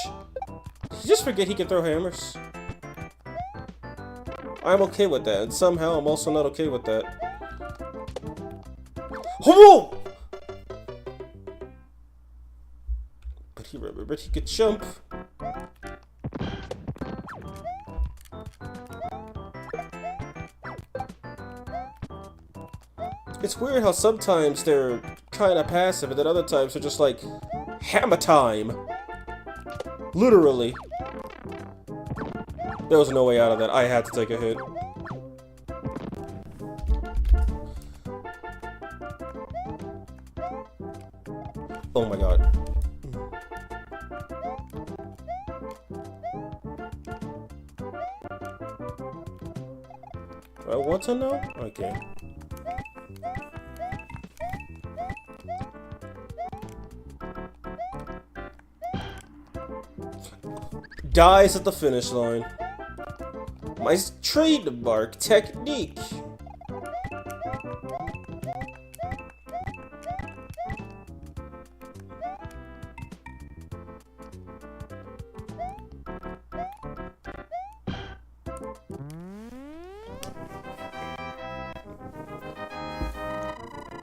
Did you just forget he can throw hammers? I'm okay with that, and somehow I'm also not okay with that. Whoa! But he remembered he could jump. It's weird how sometimes they're kind of passive, and then other times they're just like, hammer time! Literally. There was no way out of that. I had to take a hit. Oh my god. I want to know? Okay. Dies at the finish line. My trademark technique.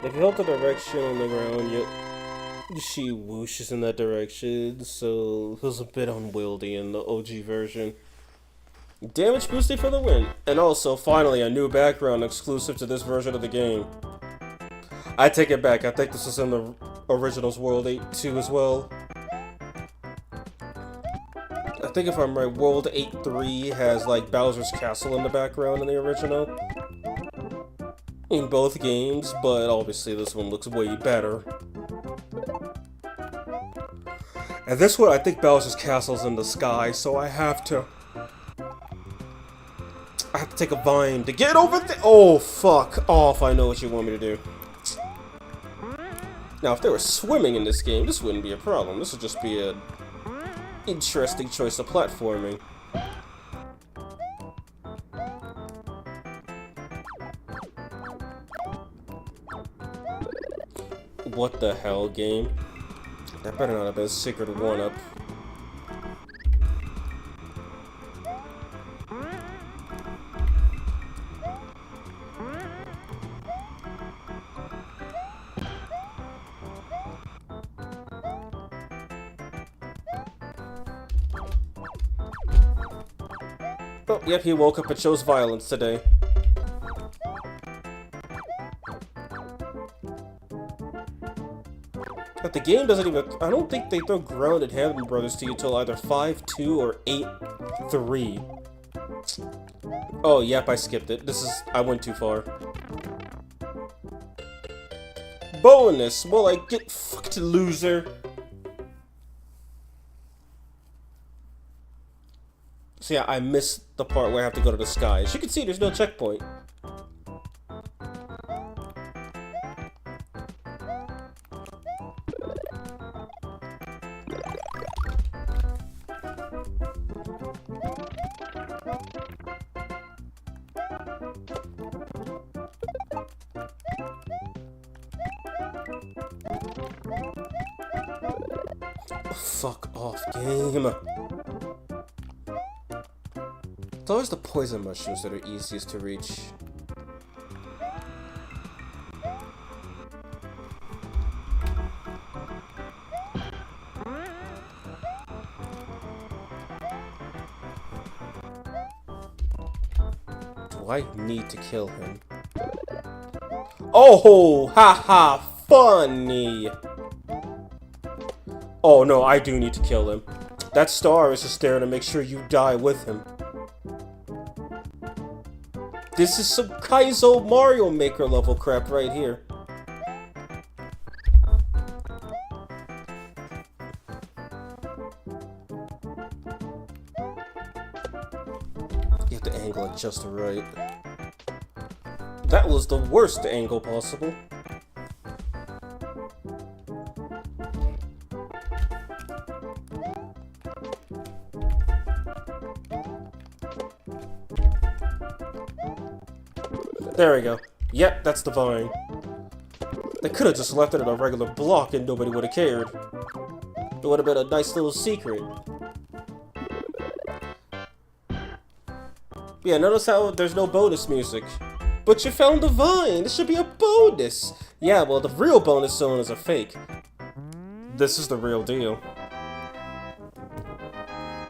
If you hold the direction on the ground, she whooshes in that direction, so it was a bit unwieldy in the OG version. Damage boosting for the win, and also, finally, a new background exclusive to this version of the game. I take it back, I think this is in the originals World 8.2 as well. I think if I'm right, World 8.3 has like Bowser's Castle in the background in the original. In both games, but obviously this one looks way better. And this one, I think Bowser's Castle's in the sky, so I have to take a vine to get over there. Oh, fuck off. I know what you want me to do. Now, if they were swimming in this game, this wouldn't be a problem. This would just be an interesting choice of platforming. What the hell, game? That better not have been a secret 1-up. Oh, yep, he woke up and chose violence today. But the game doesn't even... I don't think they throw Grounded Hammer Brothers to you till either 5-2 or 8-3. Oh, yep, I skipped it. I went too far. Bonus! Well, I get fucked, loser. So yeah, I missed the part where I have to go to the sky. As you can see, there's no checkpoint. Fuck off, game. It's always the poison mushrooms that are easiest to reach. I need to kill him. Oh, haha, funny. Oh no, I do need to kill him. That star is just there to make sure you die with him. This is some Kaizo Mario Maker level crap right here. You have to angle it just right. That was the worst angle possible. There we go. Yep, that's the vine. They could have just left it in a regular block and nobody would have cared. It would have been a nice little secret. Yeah, notice how there's no bonus music. But you found the vine! It should be a bonus! Yeah, well, the real bonus zone is a fake. This is the real deal.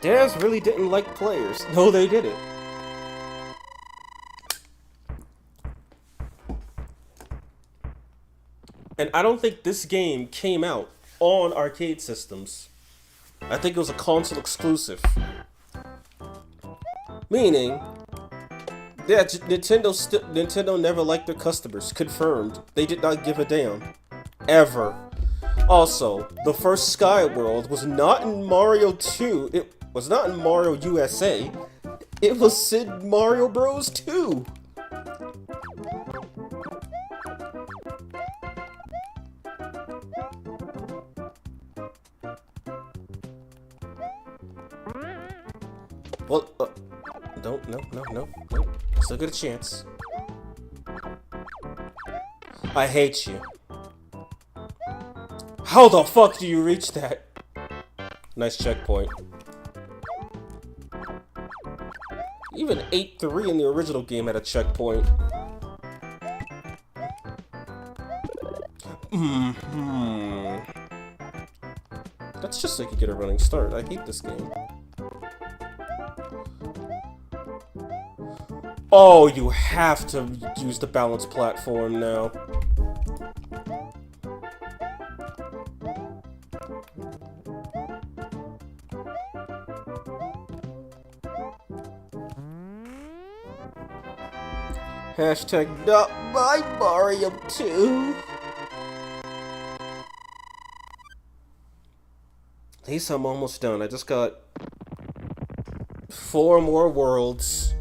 Devs really didn't like players. No, they didn't. And I don't think this game came out on arcade systems. I think it was a console exclusive. Meaning, yeah, Nintendo never liked their customers. Confirmed. They did not give a damn. Ever. Also, the first Skyworld was not in Mario 2. It was not in Mario USA. It was in Mario Bros. 2. Well, no. Still get a chance. I hate you. How the fuck do you reach that? Nice checkpoint. Even 8-3 in the original game had a checkpoint. That's just so you can get a running start. I hate this game. Oh, you have to use the balance platform now. Hashtag not my Mario 2. At least I'm almost done. I just got 4 more worlds.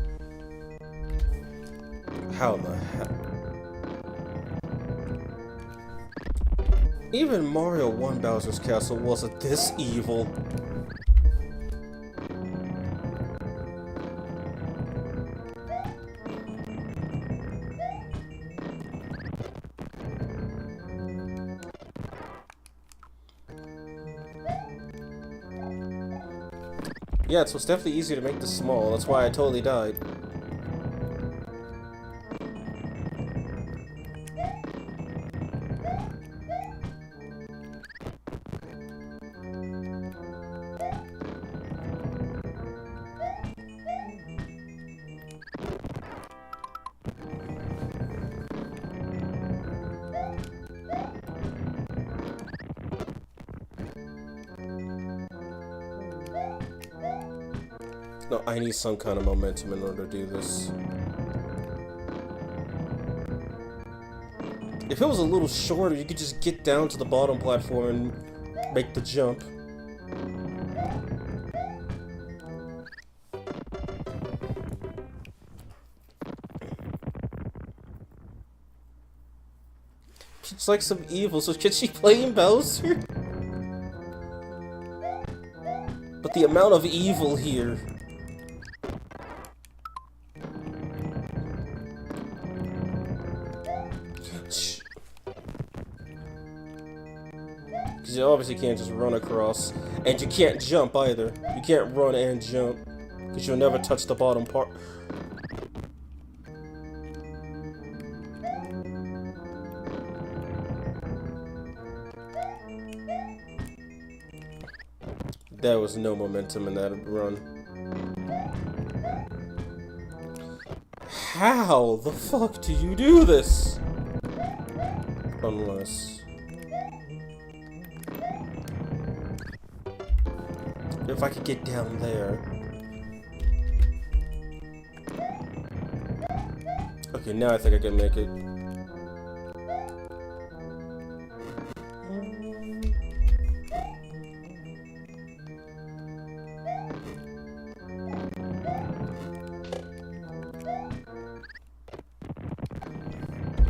How the heck? Even Mario 1 Bowser's Castle wasn't this evil. Yeah, so it's definitely easier to make this small. That's why I totally died. No, I need some kind of momentum in order to do this. If it was a little shorter, you could just get down to the bottom platform and make the jump. She's like some evil, so can she play in Bowser? But the amount of evil here. Because you obviously can't just run across. And you can't jump either. You can't run and jump. Because you'll never touch the bottom part. There was no momentum in that run. How the fuck do you do this? Unless... if I could get down there. Okay, now I think I can make it.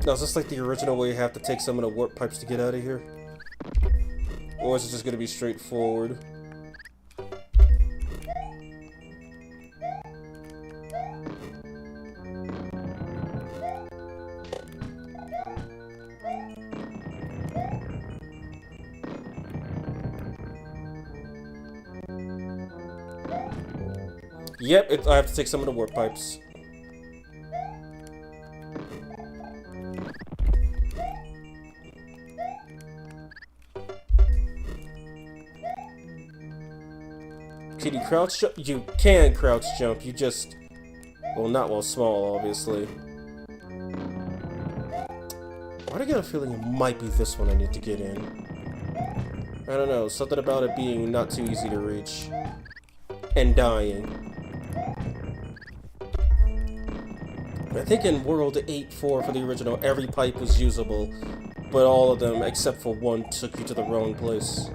Now, is this like the original where you have to take some of the warp pipes to get out of here? Or is it just going to be straightforward? Yep, I have to take some of the warp pipes. Can you crouch jump? You can crouch jump, you just... well, not while small, obviously. Why do I get a feeling it might be this one I need to get in? I don't know, something about it being not too easy to reach. And dying. I think in World 8.4 for the original, every pipe was usable, but all of them, except for one, took you to the wrong place.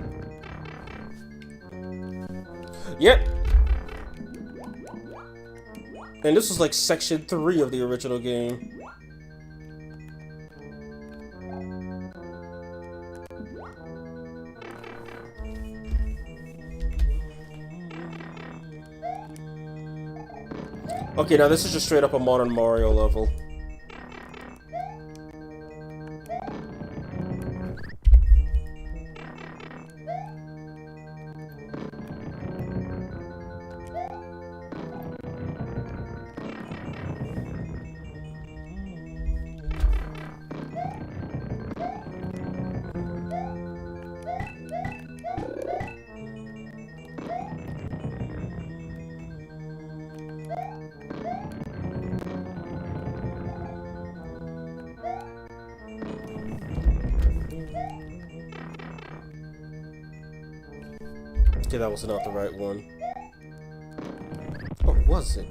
Yep! And this was like section 3 of the original game. Okay, now this is just straight up a modern Mario level. Okay, that was not the right one. Or was it?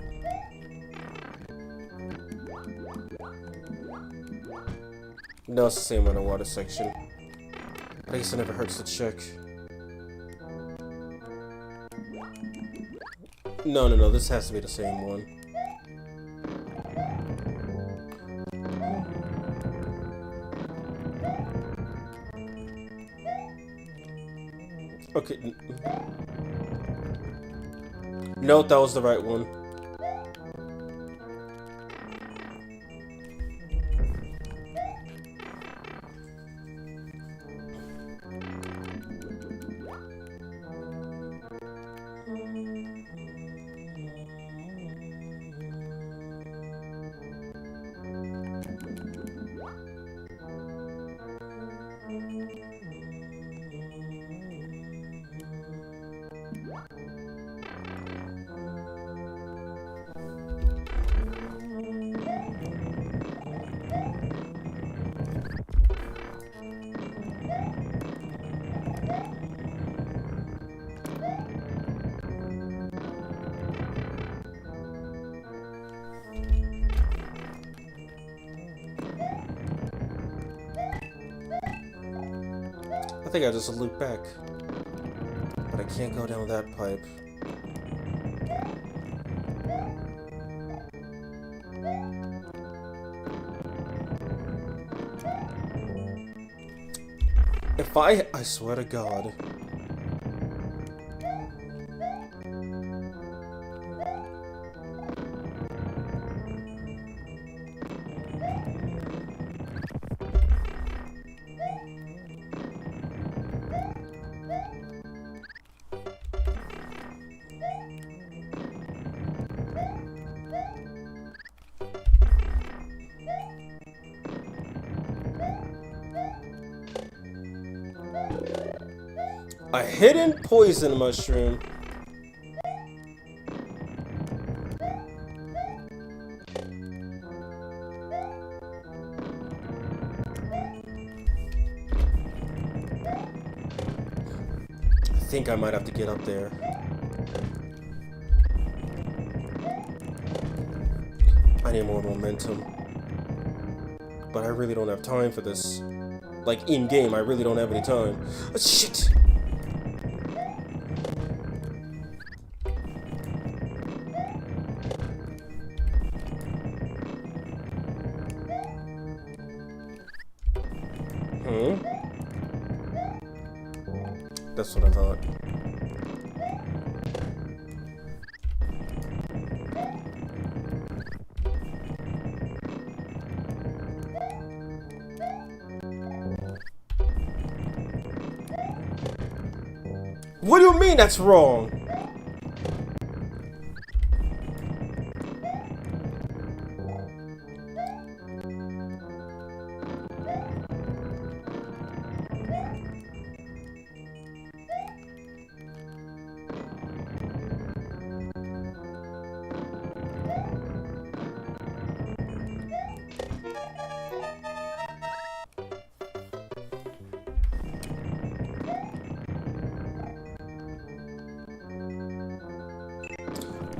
No, it's the same underwater section. I guess it never hurts to check. No, this has to be the same one. Okay. No, that was the right one. I think I just loop back. But I can't go down that pipe. If I swear to God. A hidden poison mushroom. think I might have to get up there. I need more momentum. But I really don't have time for this. Like, in-game, I really don't have any time. Oh, shit! That's what I thought. What do you mean that's wrong?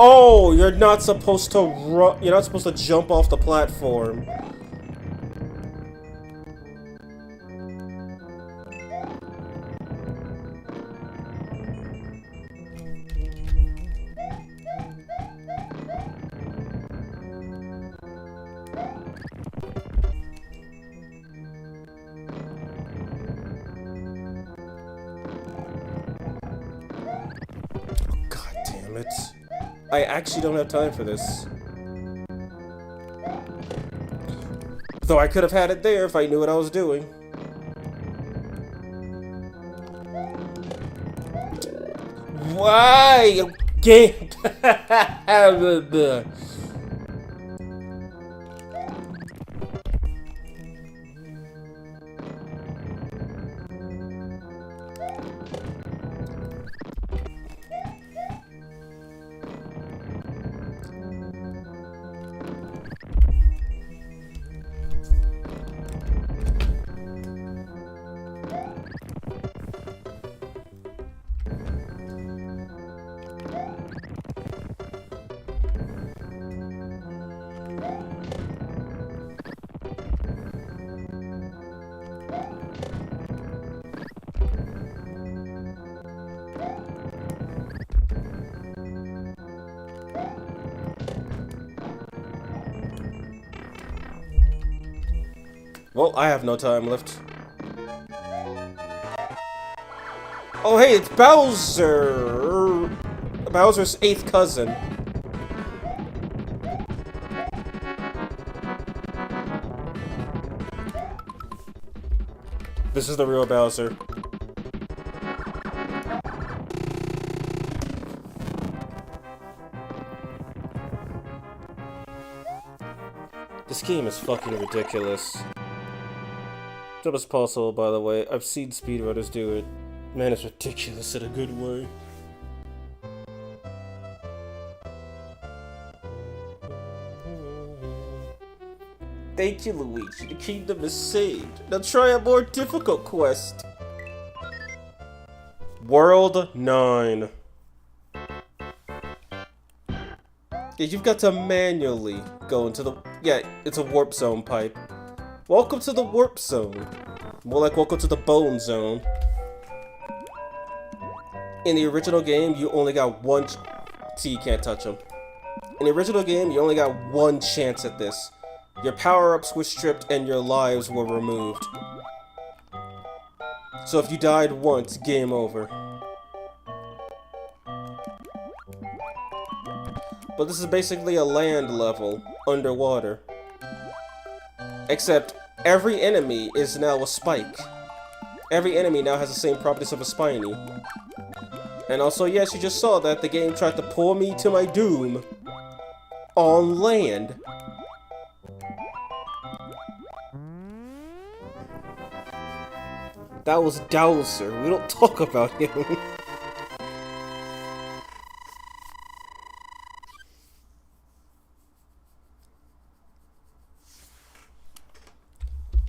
Oh, you're not supposed to run. You're not supposed to jump off the platform. God damn it. I actually don't have time for this. Though I could have had it there if I knew what I was doing. Why? Game. Well, I have no time left. Oh, hey, it's Bowser! Bowser's 8th cousin. This is the real Bowser. This game is fucking ridiculous. That was possible, by the way. I've seen speedrunners do it. Man, it's ridiculous in a good way. Thank you, Luigi. The kingdom is saved. Now try a more difficult quest. World 9. Yeah, you've got to manually go into the... Yeah, it's a warp zone pipe. Welcome to the warp zone. More like welcome to the bone zone. In the original game, you only got one... See, you can't touch them. In the original game, you only got one chance at this. Your power-ups were stripped and your lives were removed. So if you died once, game over. But this is basically a land level, underwater. Except, every enemy is now a spike. Every enemy now has the same properties of a spiny. And also, yes, you just saw that the game tried to pull me to my doom. On land. That was Dowser. We don't talk about him.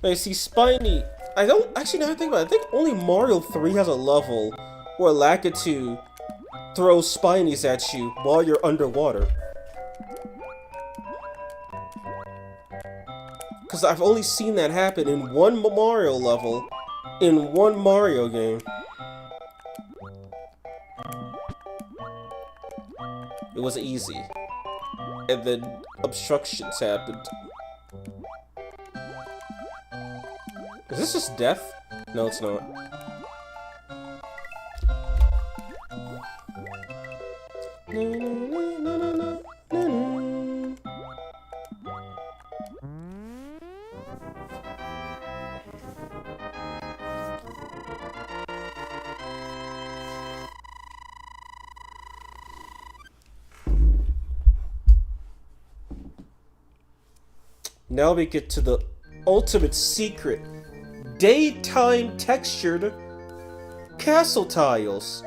I see Spiny. I don't actually know how to think about it. I think only Mario 3 has a level or Lakitu throws spinies at you while you're underwater. Because I've only seen that happen in one Mario level, in one Mario game. It was easy. And then obstructions happened. Is this just death? No, it's not. Now we get to the ultimate secret. Daytime textured castle tiles.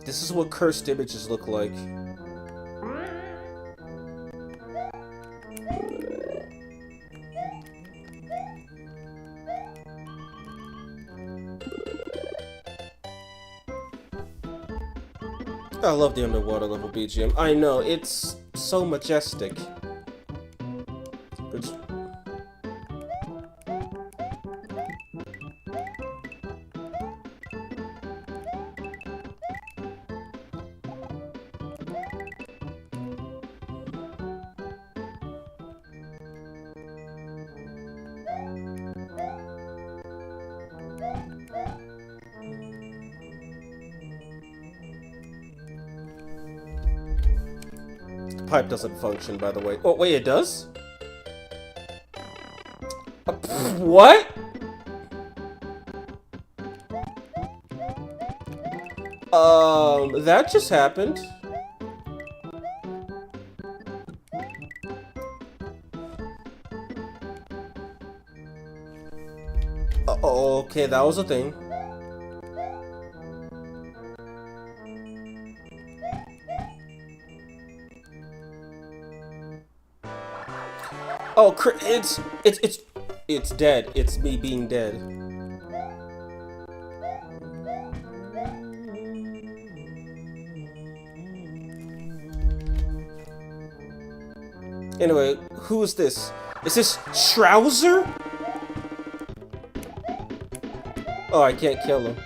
This is what cursed images look like. I love the underwater level BGM. I know, it's so majestic. It's... Pipe doesn't function, by the way. Oh, wait, it does? What? That just happened. Okay, that was a thing. Oh, it's dead. It's me being dead. Anyway, who is this? Is this Shrouzer? Oh, I can't kill him.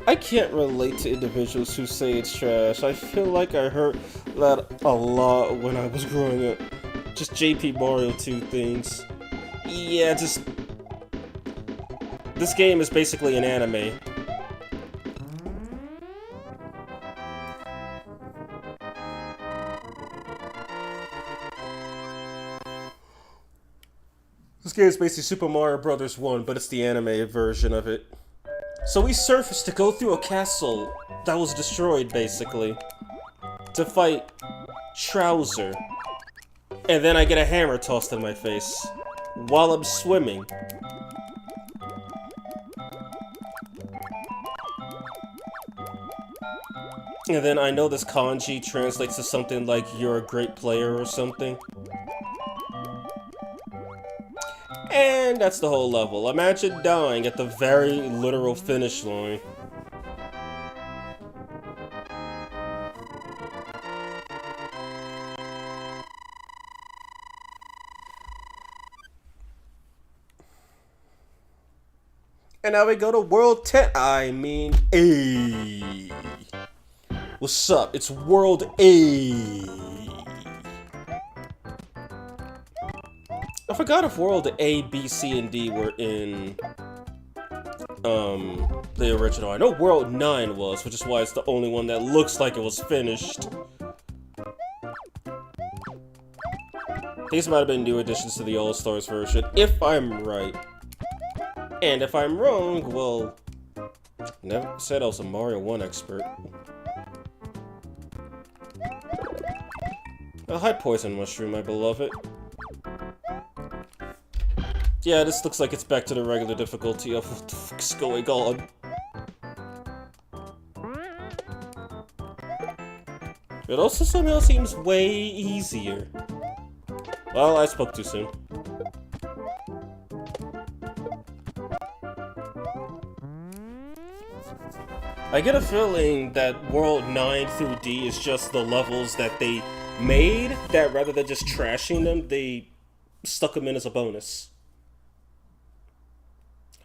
I can't relate to individuals who say it's trash. I feel like I heard that a lot when I was growing up. Just JP Mario 2 things. Yeah, just... This game is basically an anime. This game is basically Super Mario Bros. 1, but it's the anime version of it. So we surfaced to go through a castle that was destroyed, basically, to fight Shrouzer. And then I get a hammer tossed in my face while I'm swimming. And then I know this kanji translates to something like, "You're a great player" or something. And that's the whole level. Imagine dying at the very literal finish line. And now we go to World 10. I mean, A. What's up? It's World A. I forgot if World A, B, C, and D were in the original. I know World 9 was, which is why it's the only one that looks like it was finished. These might have been new additions to the All-Stars version, if I'm right. And if I'm wrong, well, never said I was a Mario 1 expert. A high poison mushroom, my beloved. Yeah, this looks like it's back to the regular difficulty of what the fuck's going on. It also somehow seems way easier. Well, I spoke too soon. I get a feeling that World 9 through D is just the levels that they made, that rather than just trashing them, they stuck them in as a bonus.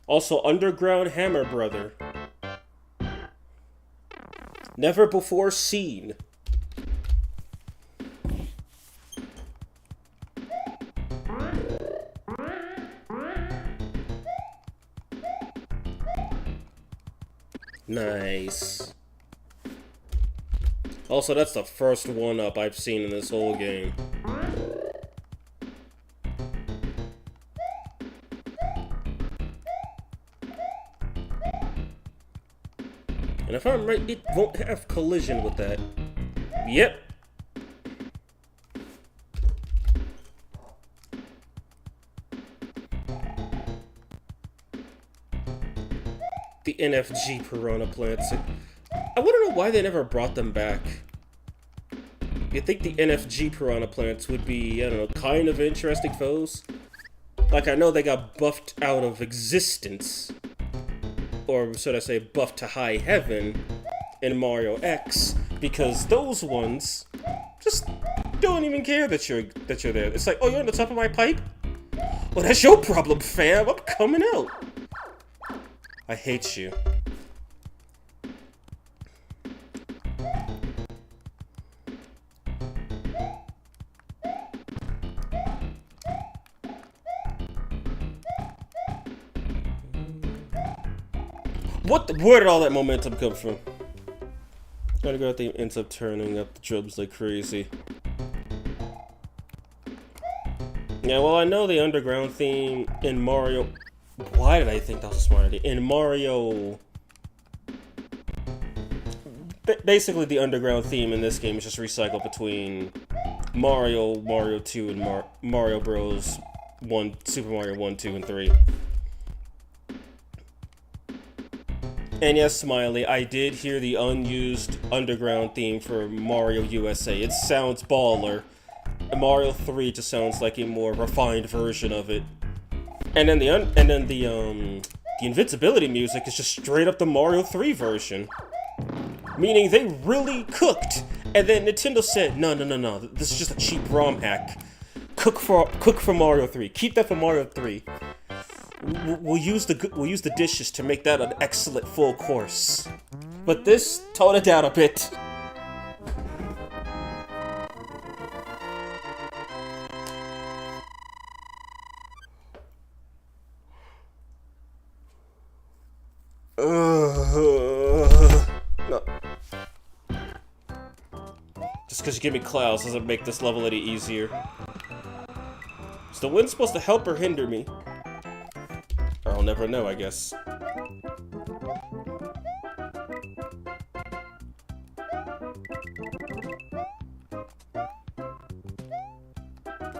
Also, Underground Hammer Brother. Never before seen. Nice. Also, that's the first one-up I've seen in this whole game. And if I'm right, it won't have collision with that. Yep. The NFG piranha plants. I want to know why they never brought them back. You'd think the NFG piranha plants would be, I don't know, kind of interesting foes. Like, I know they got buffed out of existence. Or should I say buffed to high heaven in Mario X, because those ones just don't even care that you're there. It's like, oh, you're on the top of my pipe? Well, that's your problem, fam. I'm coming out. I hate you. Where did all that momentum come from? Gotta go, they ends up turning up the drums like crazy. Yeah, well, I know the underground theme in Mario. Why did I think that was a smart idea? In Mario. Basically, the underground theme in this game is just recycled between Mario, Mario 2, and Mario Bros. 1, Super Mario 1, 2, and 3. And yes, Smiley, I did hear the unused underground theme for Mario USA. It sounds baller. Mario 3 just sounds like a more refined version of it. And then the invincibility music is just straight up the Mario 3 version. Meaning they really cooked. And then Nintendo said, no, this is just a cheap ROM hack. Cook for Mario 3. Keep that for Mario 3. We'll use the dishes to make that an excellent full course. But this toned it down a bit. No. Just because you give me clouds doesn't make this level any easier. Is the wind supposed to help or hinder me? Or I'll never know, I guess.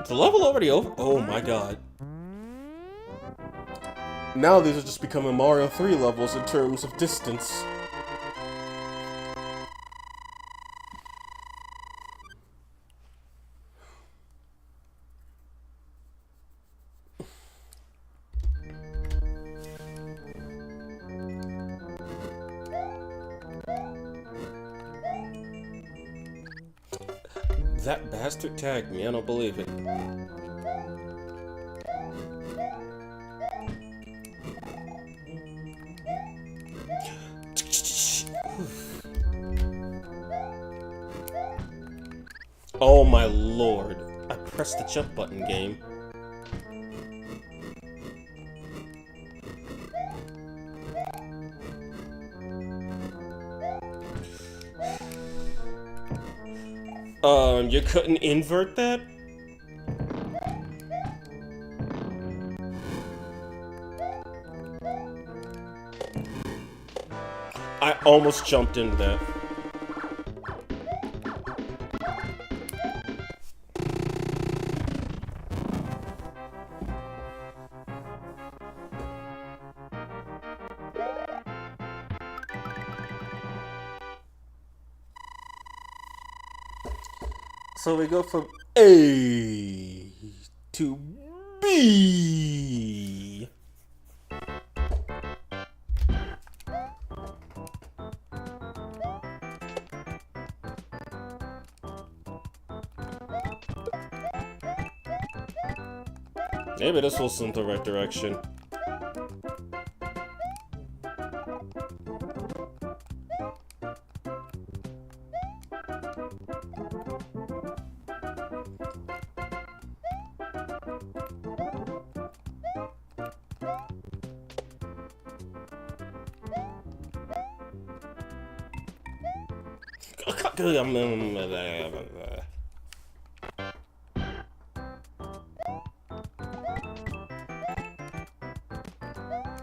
Is the level already over? Oh my god. Now these are just becoming Mario 3 levels in terms of distance. That bastard tagged me, I don't believe it. Oh my lord. I pressed the jump button, game. You couldn't invert that? I almost jumped into that. So we go from A to B. Maybe this was in the right direction.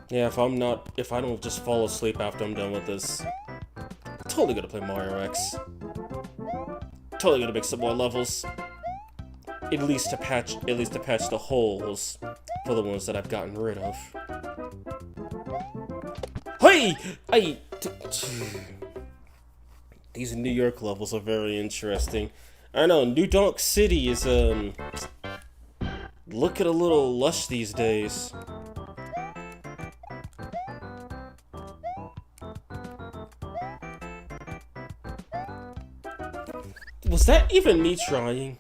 Yeah, if I don't just fall asleep after I'm done with this, I'm totally gonna play Mario X. Totally gonna make some more levels. At least to patch the holes for the ones that I've gotten rid of. Hey! These New York levels are very interesting. I know, New Donk City is, looking a little lush these days. Was that even me trying?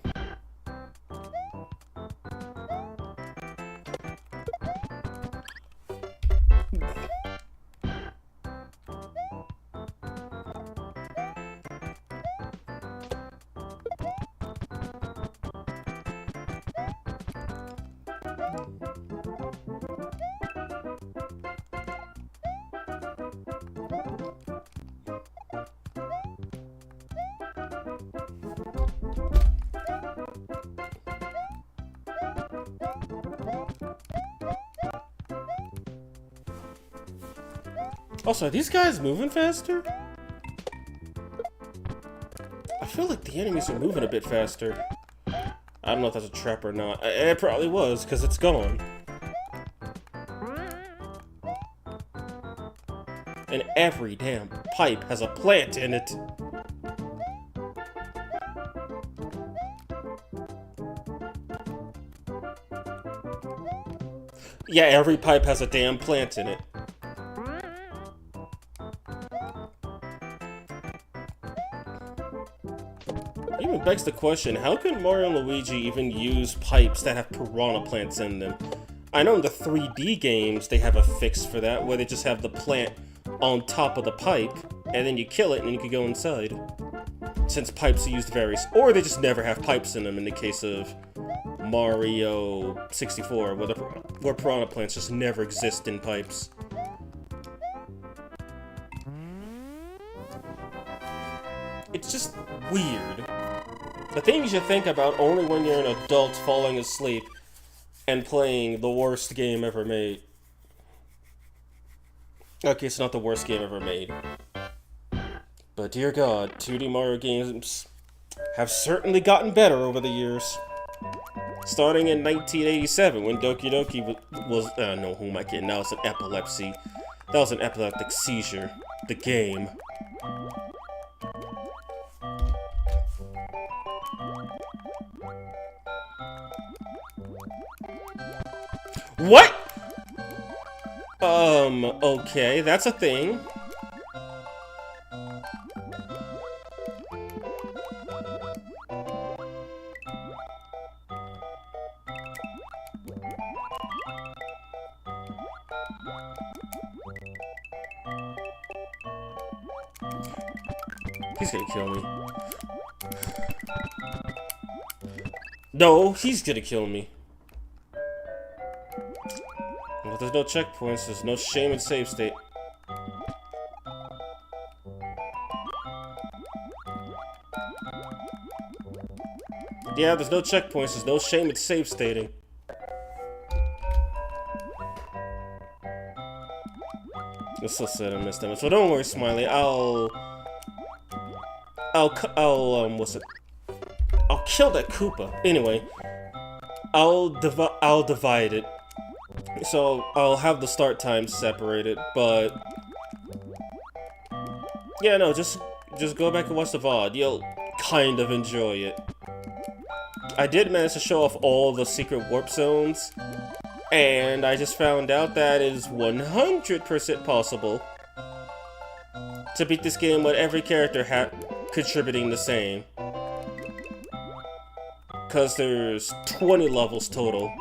Also, are these guys moving faster? I feel like the enemies are moving a bit faster. I don't know if that's a trap or not. It probably was, because it's gone. And every damn pipe has a plant in it. Yeah, every pipe has a damn plant in it. Even begs the question, how can Mario and Luigi even use pipes that have piranha plants in them? I know in the 3D games they have a fix for that, where they just have the plant on top of the pipe, and then you kill it and you can go inside. Since pipes are used various, or they just never have pipes in them in the case of Mario 64, where piranha plants just never exist in pipes. It's just weird. The things you think about only when you're an adult falling asleep and playing the worst game ever made. Okay, it's not the worst game ever made. But dear God, 2D Mario games have certainly gotten better over the years. Starting in 1987, when Doki Doki was, no, who am I kidding? That was an epilepsy. That was an epileptic seizure. The game. What? Okay, that's a thing. He's gonna kill me. No, he's gonna kill me. Well, there's no checkpoints, there's no shame in save state. Yeah, there's no checkpoints, there's no shame in save stating. It's so sad I missed them. So don't worry, Smiley, I'll kill that Koopa. Anyway, I'll divide it. So I'll have the start times separated, but yeah, no, just go back and watch the VOD. You'll kind of enjoy it. I did manage to show off all the secret warp zones, and I just found out that it is 100% possible to beat this game with every character contributing the same. Because there's 20 levels total.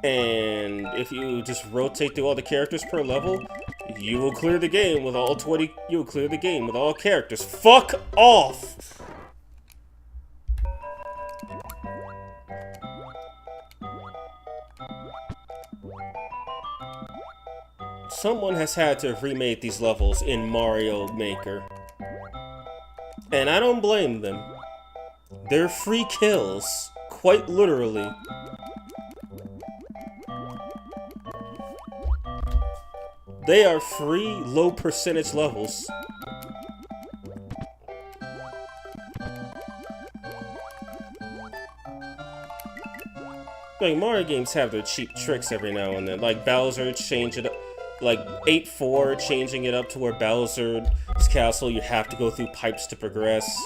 And if you just rotate through all the characters per level, you will clear the game with all 20. You will clear the game with all characters. Fuck off! Someone has had to have remade these levels in Mario Maker. And I don't blame them. They're free kills, quite literally. They are free, low percentage levels. Like, Mario games have their cheap tricks every now and then. Like, Bowser change it up. Like, 8-4, changing it up to where Bowser's castle, you have to go through pipes to progress.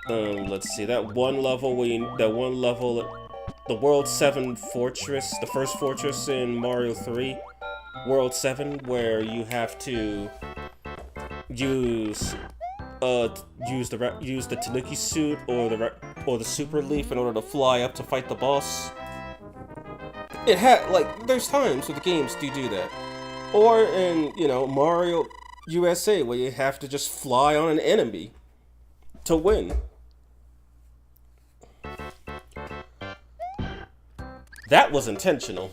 Let's see, that one level, the World 7 Fortress, the first fortress in Mario 3, World 7, where you have to use the Tanuki suit or the Super Leaf in order to fly up to fight the boss. It there's times where the games do that. Or in, Mario USA, where you have to just fly on an enemy to win. That was intentional.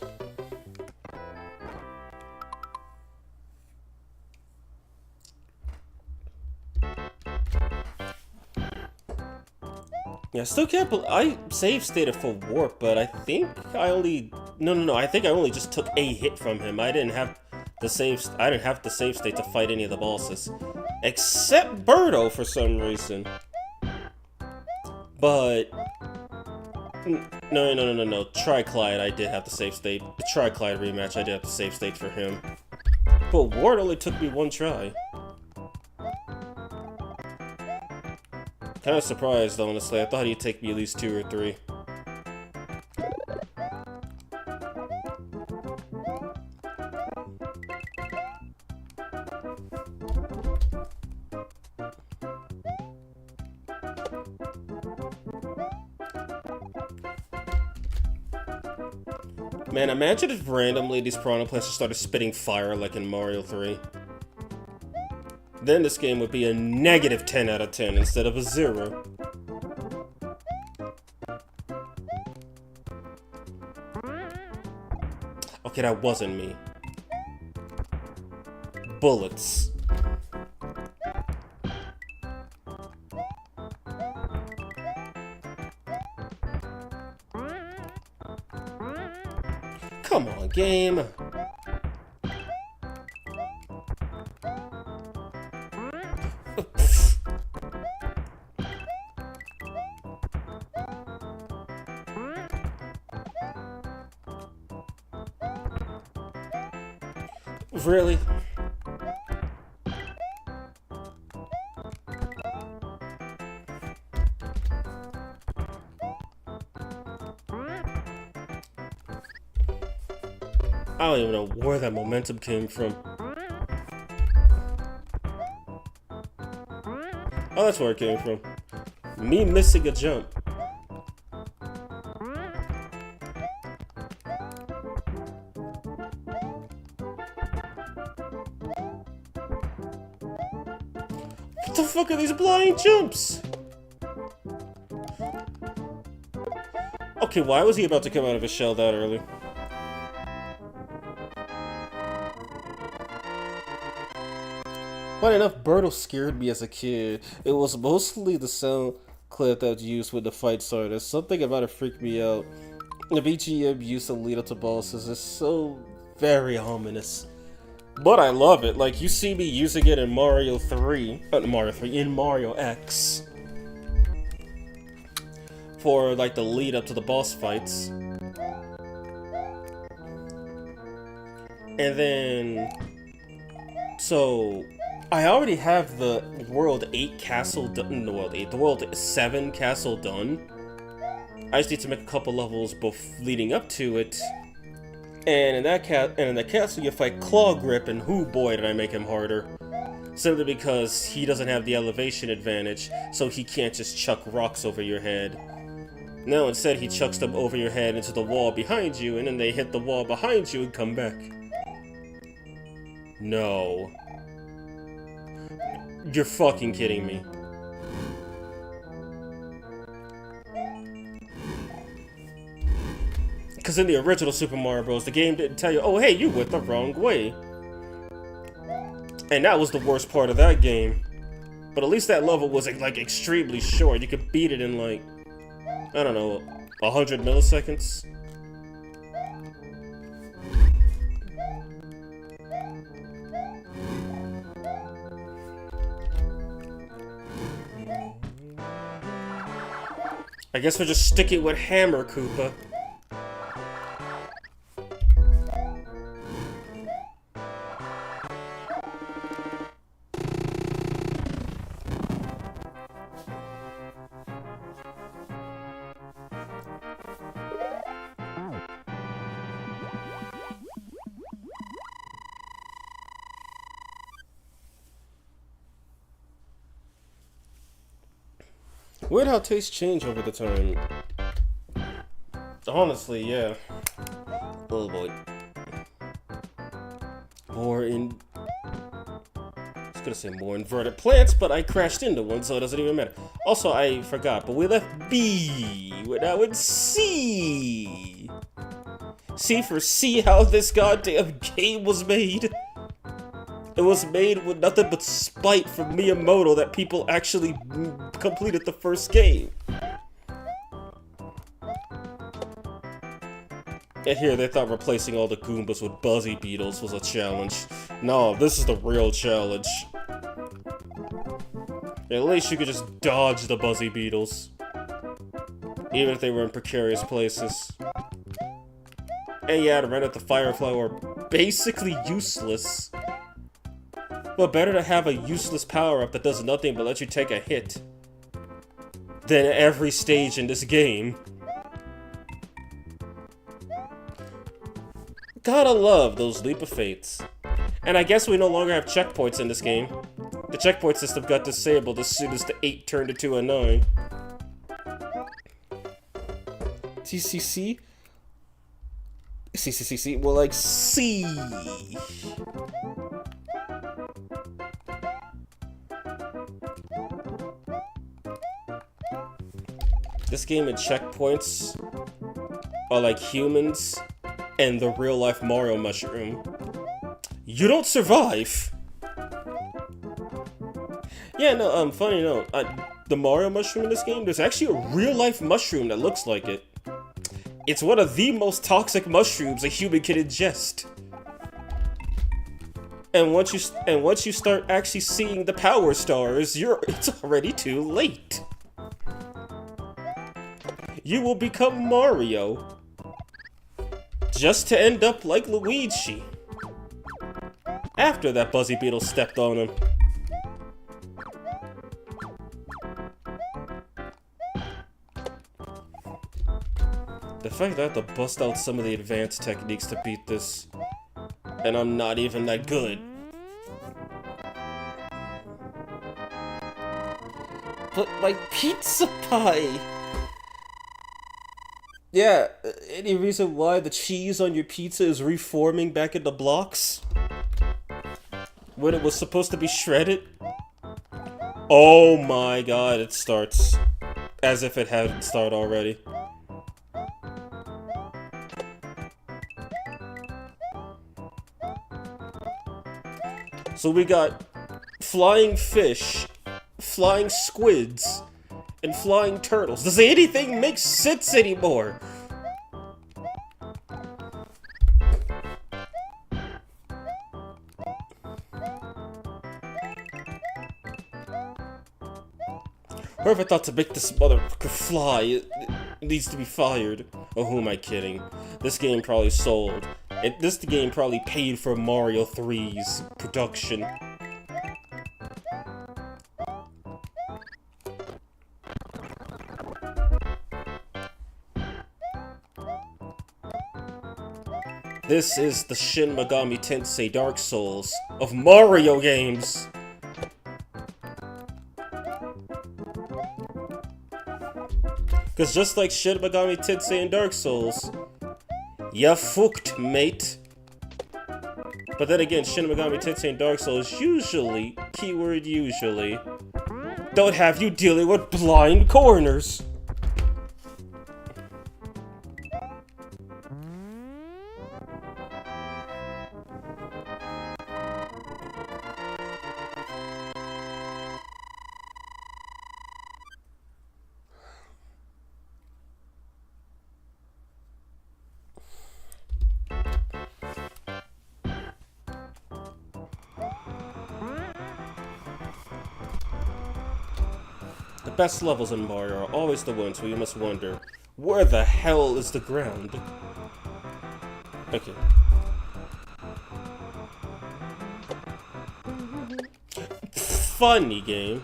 Yeah, I still can't believe I save stated for warp, but I think I only I think I only just took a hit from him. I didn't have the save state to fight any of the bosses, except Birdo for some reason. But no. Tri-Clyde, I did have the save state. The Tri-Clyde rematch, I did have the save state for him. But Ward only took me one try. Kinda surprised, honestly. I thought he'd take me at least 2 or 3. Man, imagine if randomly these piranha plants started spitting fire like in Mario 3. Then this game would be a negative 10 out of 10 instead of a 0. Okay, that wasn't me. Bullets. Come on, game. Really? I don't even know where that momentum came from. Oh, that's where it came from. Me missing a jump. What the fuck are these blind jumps? Okay, why was he about to come out of his shell that early? Funny enough, Birdo scared me as a kid. It was mostly the sound clip that was used with the fight starters. Something about it freaked me out. The BGM used to lead up to bosses is so very ominous. But I love it. Like, you see me using it in Mario 3. In Mario X. For, like, the lead up to the boss fights. And then... So... I already have the World 8 castle done. The World 8, the World 7 castle done. I just need to make a couple levels leading up to it. And in that castle, you fight Claw Grip, and whoo boy, did I make him harder. Simply because he doesn't have the elevation advantage, so he can't just chuck rocks over your head. No, instead he chucks them over your head into the wall behind you, and then they hit the wall behind you and come back. No. You're fucking kidding me. Because in the original Super Mario Bros., the game didn't tell you, oh hey, you went the wrong way. And that was the worst part of that game. But at least that level was like extremely short. You could beat it in like, I don't know, 100 milliseconds. I guess we're just sticking with Hammer Koopa. Weird how tastes change over the time. Honestly, yeah. Oh boy. More I was gonna say more inverted plants, but I crashed into one, so it doesn't even matter. Also, I forgot, but we left B. We're now in C. C for see how this goddamn game was made. It was made with nothing but spite from Miyamoto that people actually completed the first game. And here they thought replacing all the Goombas with Buzzy Beetles was a challenge. No, this is the real challenge. At least you could just dodge the Buzzy Beetles. Even if they were in precarious places. And yeah, to run at the Firefly were basically useless. But better to have a useless power-up that does nothing but let you take a hit than every stage in this game. Gotta love those leap of fates. And I guess we no longer have checkpoints in this game. The checkpoint system got disabled as soon as the 8 turned into a 9. TCC? CCCC? Well, like, C. This game and checkpoints are like humans and the real-life Mario mushroom. You don't survive! Yeah, no, funny note, the Mario mushroom in this game, there's actually a real-life mushroom that looks like it. It's one of the most toxic mushrooms a human can ingest. And once you start actually seeing the power stars, it's already too late. You will become Mario, just to end up like Luigi, after that Buzzy Beetle stepped on him. The fact that I have to bust out some of the advanced techniques to beat this, and I'm not even that good. But my pizza pie! Yeah, any reason why the cheese on your pizza is reforming back into blocks? When it was supposed to be shredded? Oh my god, it starts. As if it hadn't started already. So we got flying fish, flying squids, and flying turtles. Does anything make sense anymore? Whoever thought to make this motherfucker fly, it needs to be fired. Oh, who am I kidding? This game probably sold. This game probably paid for Mario 3's production. This is the Shin Megami Tensei Dark Souls of Mario games! Because just like Shin Megami Tensei and Dark Souls, ya fucked, mate. But then again, Shin Megami Tensei and Dark Souls usually, keyword usually, don't have you dealing with blind corners. The best levels in Mario are always the ones where you must wonder, where the hell is the ground? Okay. Funny game.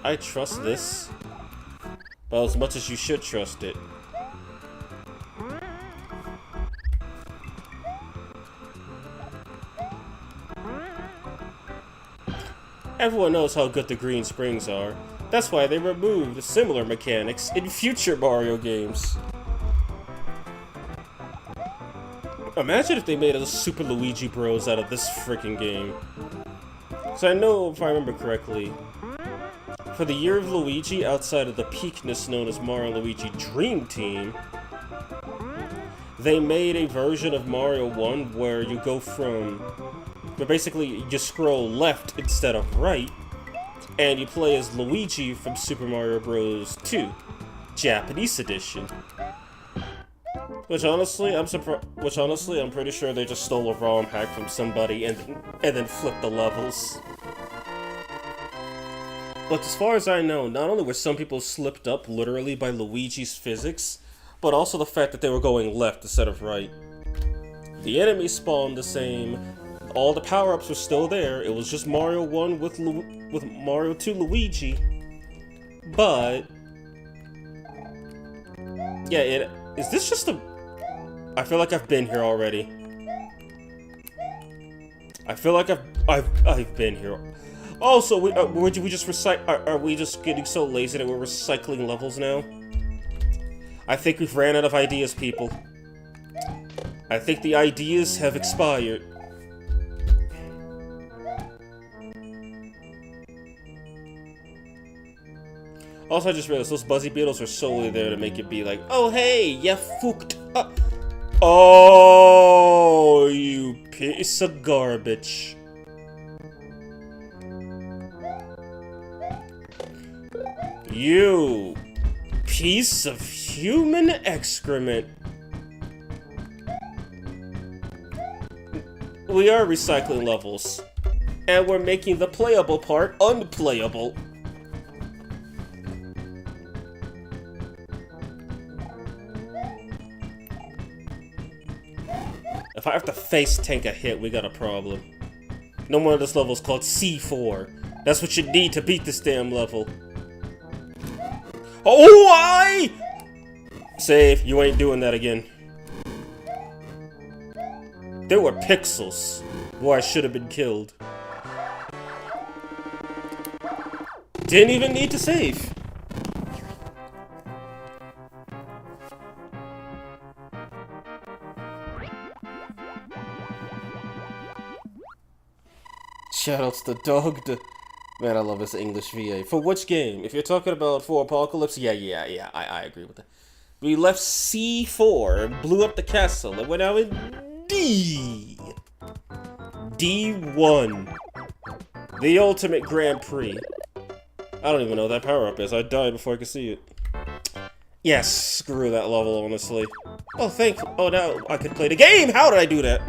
I trust this, but as much as you should trust it. Everyone knows how good the Green Springs are. That's why they removed similar mechanics in future Mario games. Imagine if they made a Super Luigi Bros out of this freaking game. So I know, if I remember correctly, for the year of Luigi, outside of the peakness known as Mario Luigi Dream Team, they made a version of Mario 1 where you go from... where basically you scroll left instead of right, and you play as Luigi from Super Mario Bros. 2, Japanese edition. Which honestly, I'm pretty sure they just stole a ROM hack from somebody and then flipped the levels. But as far as I know, not only were some people slipped up literally by Luigi's physics, but also the fact that they were going left instead of right. The enemies spawned the same, all the power-ups were still there, it was just Mario 1 with Mario 2 Luigi. But... yeah, is this just a... I feel like I've been here already. I feel like I've been here. Also, we just are we just getting so lazy that we're recycling levels now? I think we've ran out of ideas, people. I think the ideas have expired. Also, I just realized those Buzzy Beetles are solely there to make it be like, oh hey, ya fucked up. Oh, you piece of garbage. You piece of human excrement. We are recycling levels, and we're making the playable part unplayable. If I have to face tank a hit, we got a problem. No wonder this level is called C4. That's what you need to beat this damn level. Oh, I! Save, you ain't doing that again. There were pixels. Boy, I should have been killed. Didn't even need to save. Shoutouts to Dog. Man, I love this English VA. For which game? If you're talking about for Apocalypse, yeah, I agree with that. We left C4 and blew up the castle and we're now in D. D1. The ultimate Grand Prix. I don't even know what that power-up is. I died before I could see it. Yes, screw that level, honestly. Oh, now I could play the game! How did I do that?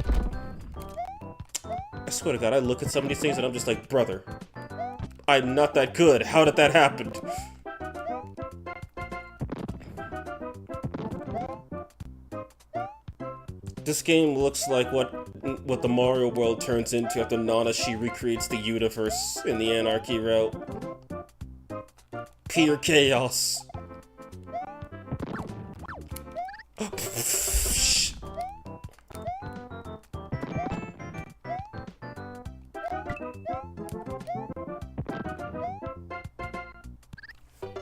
swear to God, I look at some of these things and I'm just like, brother, I'm not that good. How did that happen? This game looks like what the Mario world turns into after Nanashi recreates the universe in the Anarchy route. Pure chaos.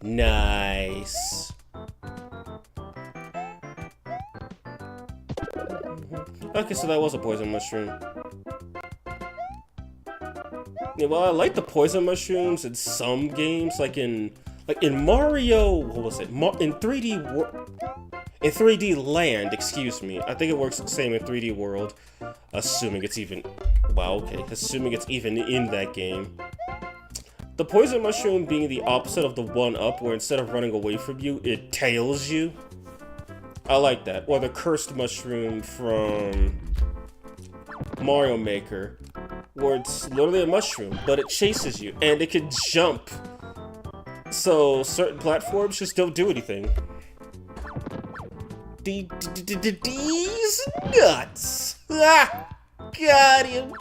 Nice. Okay, so that was a poison mushroom. Yeah, well, I like the poison mushrooms in some games, like in Mario. What was it? In 3D Land, excuse me. I think it works the same in 3D World, assuming it's even. Wow, okay, assuming it's even in that game. The poison mushroom being the opposite of the 1-up, where instead of running away from you, it tails you. I like that. Or the cursed mushroom from Mario Maker, where it's literally a mushroom, but it chases you, and it can jump. So certain platforms just don't do anything. These nuts! Ah! Got him!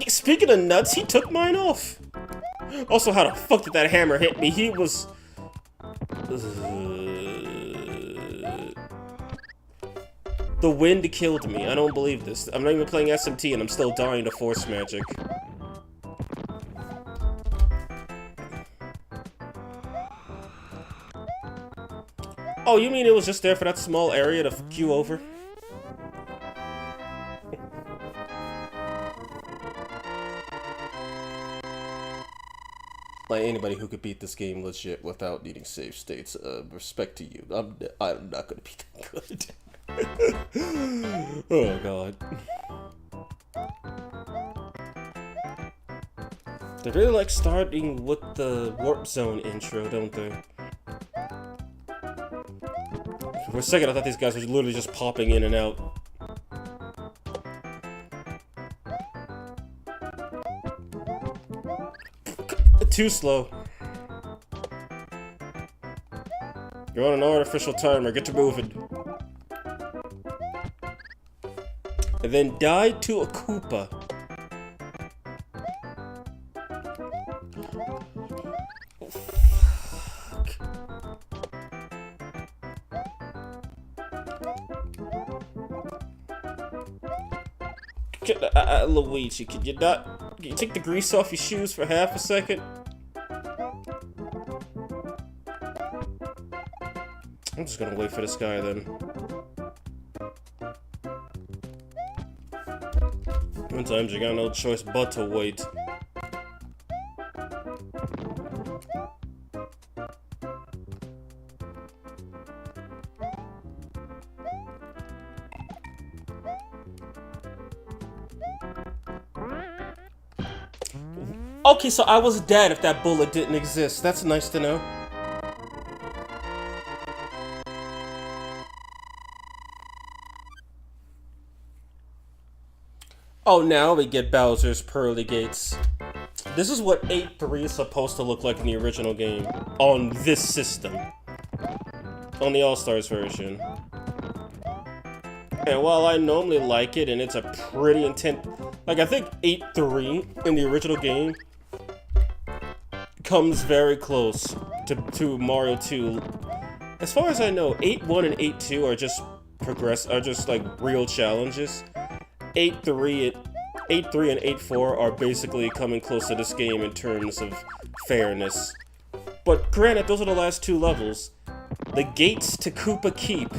Speaking of nuts, he took mine off. Also, how the fuck did that hammer hit me? He was... The wind killed me. I don't believe this. I'm not even playing SMT and I'm still dying to force magic. Oh, you mean it was just there for that small area to fuck you over? Like anybody who could beat this game legit without needing save states, respect to you. I'm not gonna be that good. Oh god. They really like starting with the warp zone intro, don't they? For a second I thought these guys were literally just popping in and out. Too slow. You're on an artificial timer, get to moving. And then die to a Koopa. Oh, fuck. Luigi, can you take the grease off your shoes for half a second? I'm just gonna wait for this guy then. Sometimes you got no choice but to wait. Okay, so I was dead if that bullet didn't exist. That's nice to know. Oh, now we get Bowser's Pearly Gates. This is what 8.3 is supposed to look like in the original game. On this system. On the All-Stars version. And while I normally like it, and it's a pretty intense... Like, I think 8.3 in the original game comes very close to Mario 2. As far as I know, 8.1 and 8.2 are just like real challenges. 8.3 and 8.4 are basically coming close to this game in terms of fairness. But granted, those are the last two levels. The gates to Koopa Keep.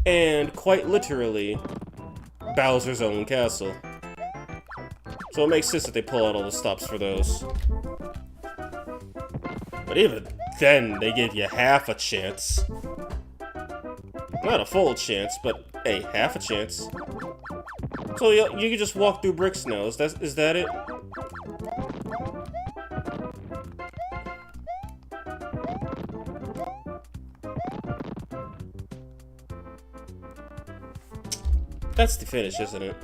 And quite literally, Bowser's own castle. So it makes sense that they pull out all the stops for those. But even then, they give you half a chance. Not a full chance, but hey, half a chance. So you can just walk through bricks now. Is that it? That's the finish, isn't it?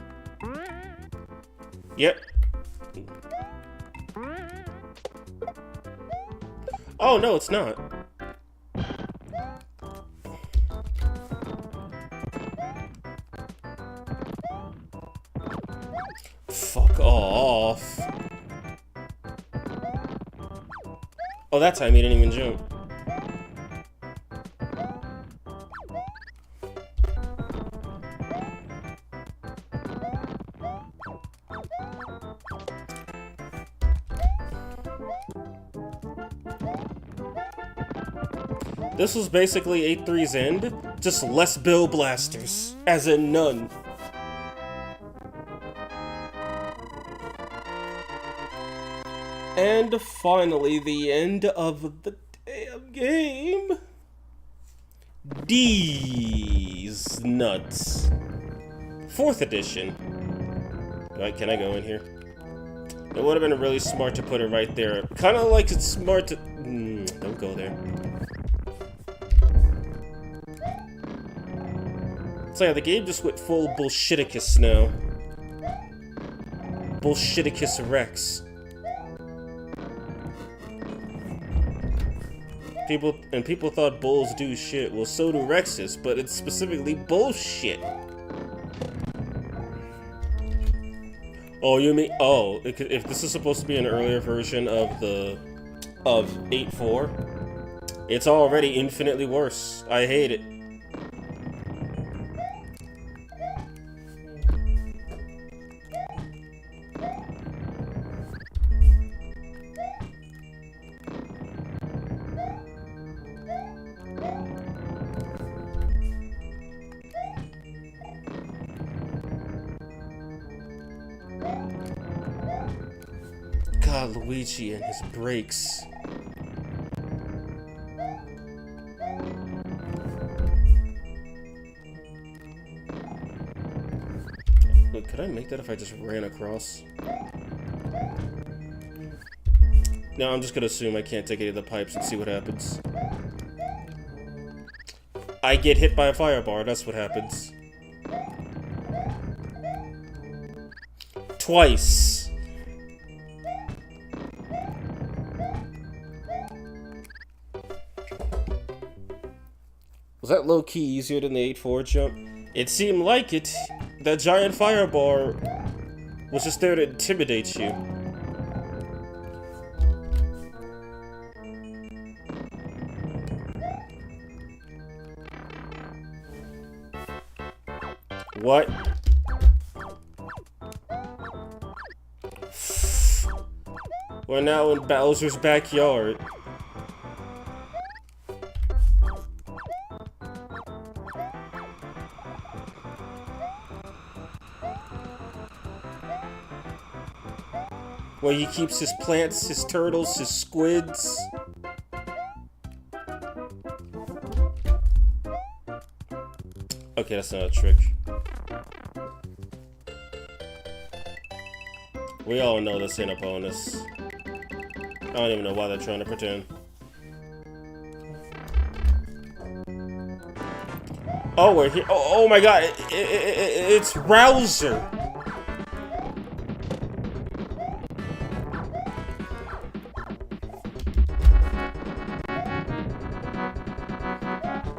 Yep. Oh, no, it's not. Fuck off. Oh, that time he didn't even jump. This was basically 8-3's end, just less Bill Blasters, as in none. And finally, the end of the damn game. These nuts. 4th edition. Right, can I go in here? It would have been really smart to put it right there. Kind of like it's smart to... don't go there. So yeah, the game just went full Bullshiticus now. Bullshiticus Rex. People thought bulls do shit. Well, so do Rexes, but it's specifically bullshit. Oh, you mean... Oh, if this is supposed to be an earlier version of 8.4, it's already infinitely worse. I hate it. God, Luigi and his brakes. Look, could I make that if I just ran across? No, I'm just gonna assume I can't take any of the pipes and see what happens. I get hit by a fire bar, that's what happens. Twice. Was that low-key easier than the 8.4 jump? It seemed like it. That giant firebar was just there to intimidate you. What? We're now in Bowser's backyard. Where he keeps his plants, his turtles, his squids. Okay, that's not a trick. We all know this ain't a bonus. I don't even know why they're trying to pretend. Oh, we're here. Oh my god, it's Rouser.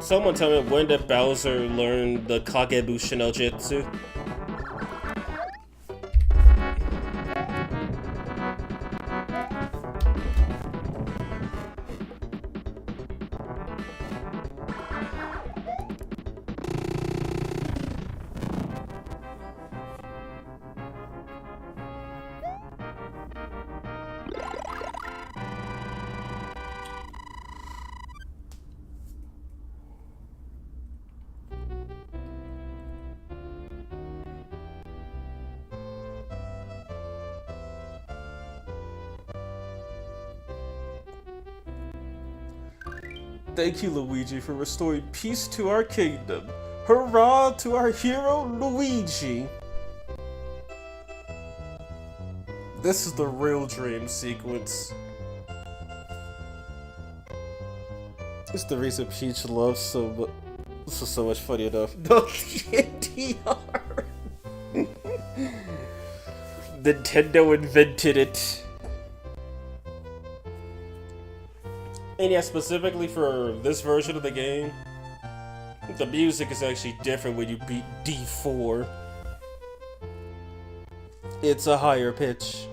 Someone tell me, when did Bowser learn the Kagebushin no Jutsu? Thank you, Luigi, for restoring peace to our kingdom. Hurrah to our hero, Luigi! This is the real dream sequence. It's the reason Peach loves so much. This was so much funny enough. No, TR. Nintendo invented it. And yeah, specifically for this version of the game, the music is actually different when you beat D4. It's a higher pitch.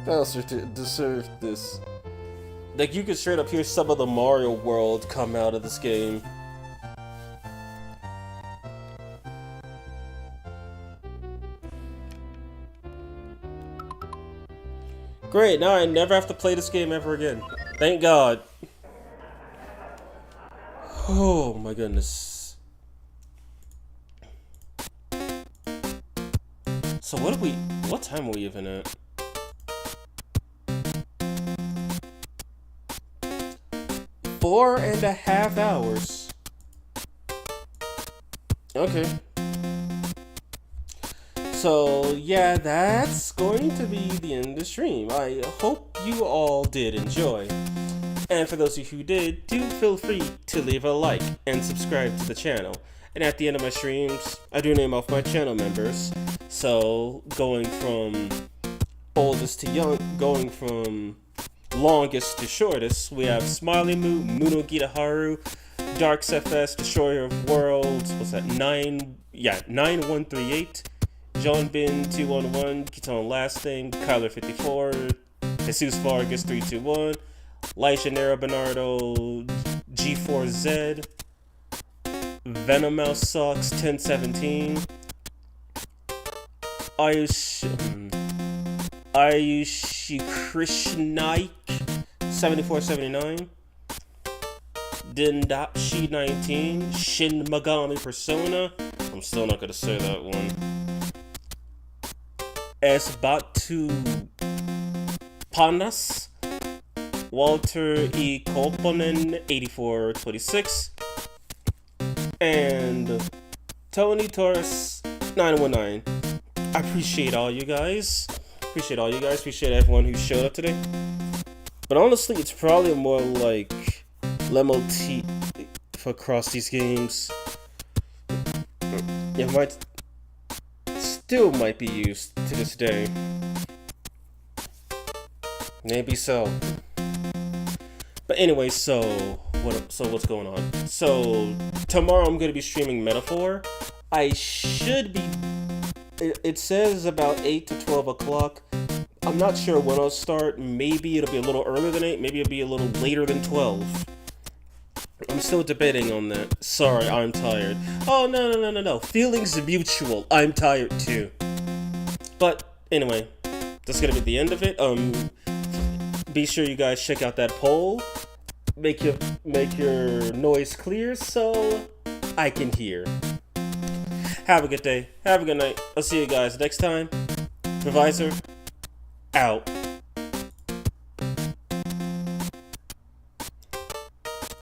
Bowser deserved this. Like, you could straight up hear some of the Mario world come out of this game. Great, now I never have to play this game ever again. Thank God. Oh my goodness. So what time are we even at? 4.5 hours. Okay. So, yeah, that's going to be the end of the stream. I hope you all did enjoy. And for those of you who did, do feel free to leave a like and subscribe to the channel. And at the end of my streams, I do name off my channel members. So, going from oldest to young, going from longest to shortest, we have Smiley Moo, Muno Gitaharu, Darks FS, Destroyer of Worlds, what's that, 9138, John Bin 211, Keaton Last Name, Kyler 54, Jesus Vargas 321, Lyjanera Bernardo G4Z, Venom Mouse Sucks 1017, Ayushi Krishnaik 7479, Dindapshi 19, Shin Megami Persona, I'm still not gonna say that one, Esbatu Panas, Walter E. Kolponen 8426, and Tony Torres 919. I appreciate all you guys. Appreciate everyone who showed up today. But honestly, it's probably more like Lemo T across these games. It might be used to this day. Maybe so. But anyway, so what's going on? So tomorrow I'm gonna be streaming Metaphor. I should be. It says about 8 to 12 o'clock. I'm not sure when I'll start. Maybe it'll be a little earlier than 8. Maybe it'll be a little later than 12. I'm still debating on that. Sorry, I'm tired. Oh, no. Feelings mutual. I'm tired too. But anyway, that's gonna be the end of it. Be sure you guys check out that poll. Make your noise clear so I can hear. Have a good day. Have a good night. I'll see you guys next time. Provisor, out.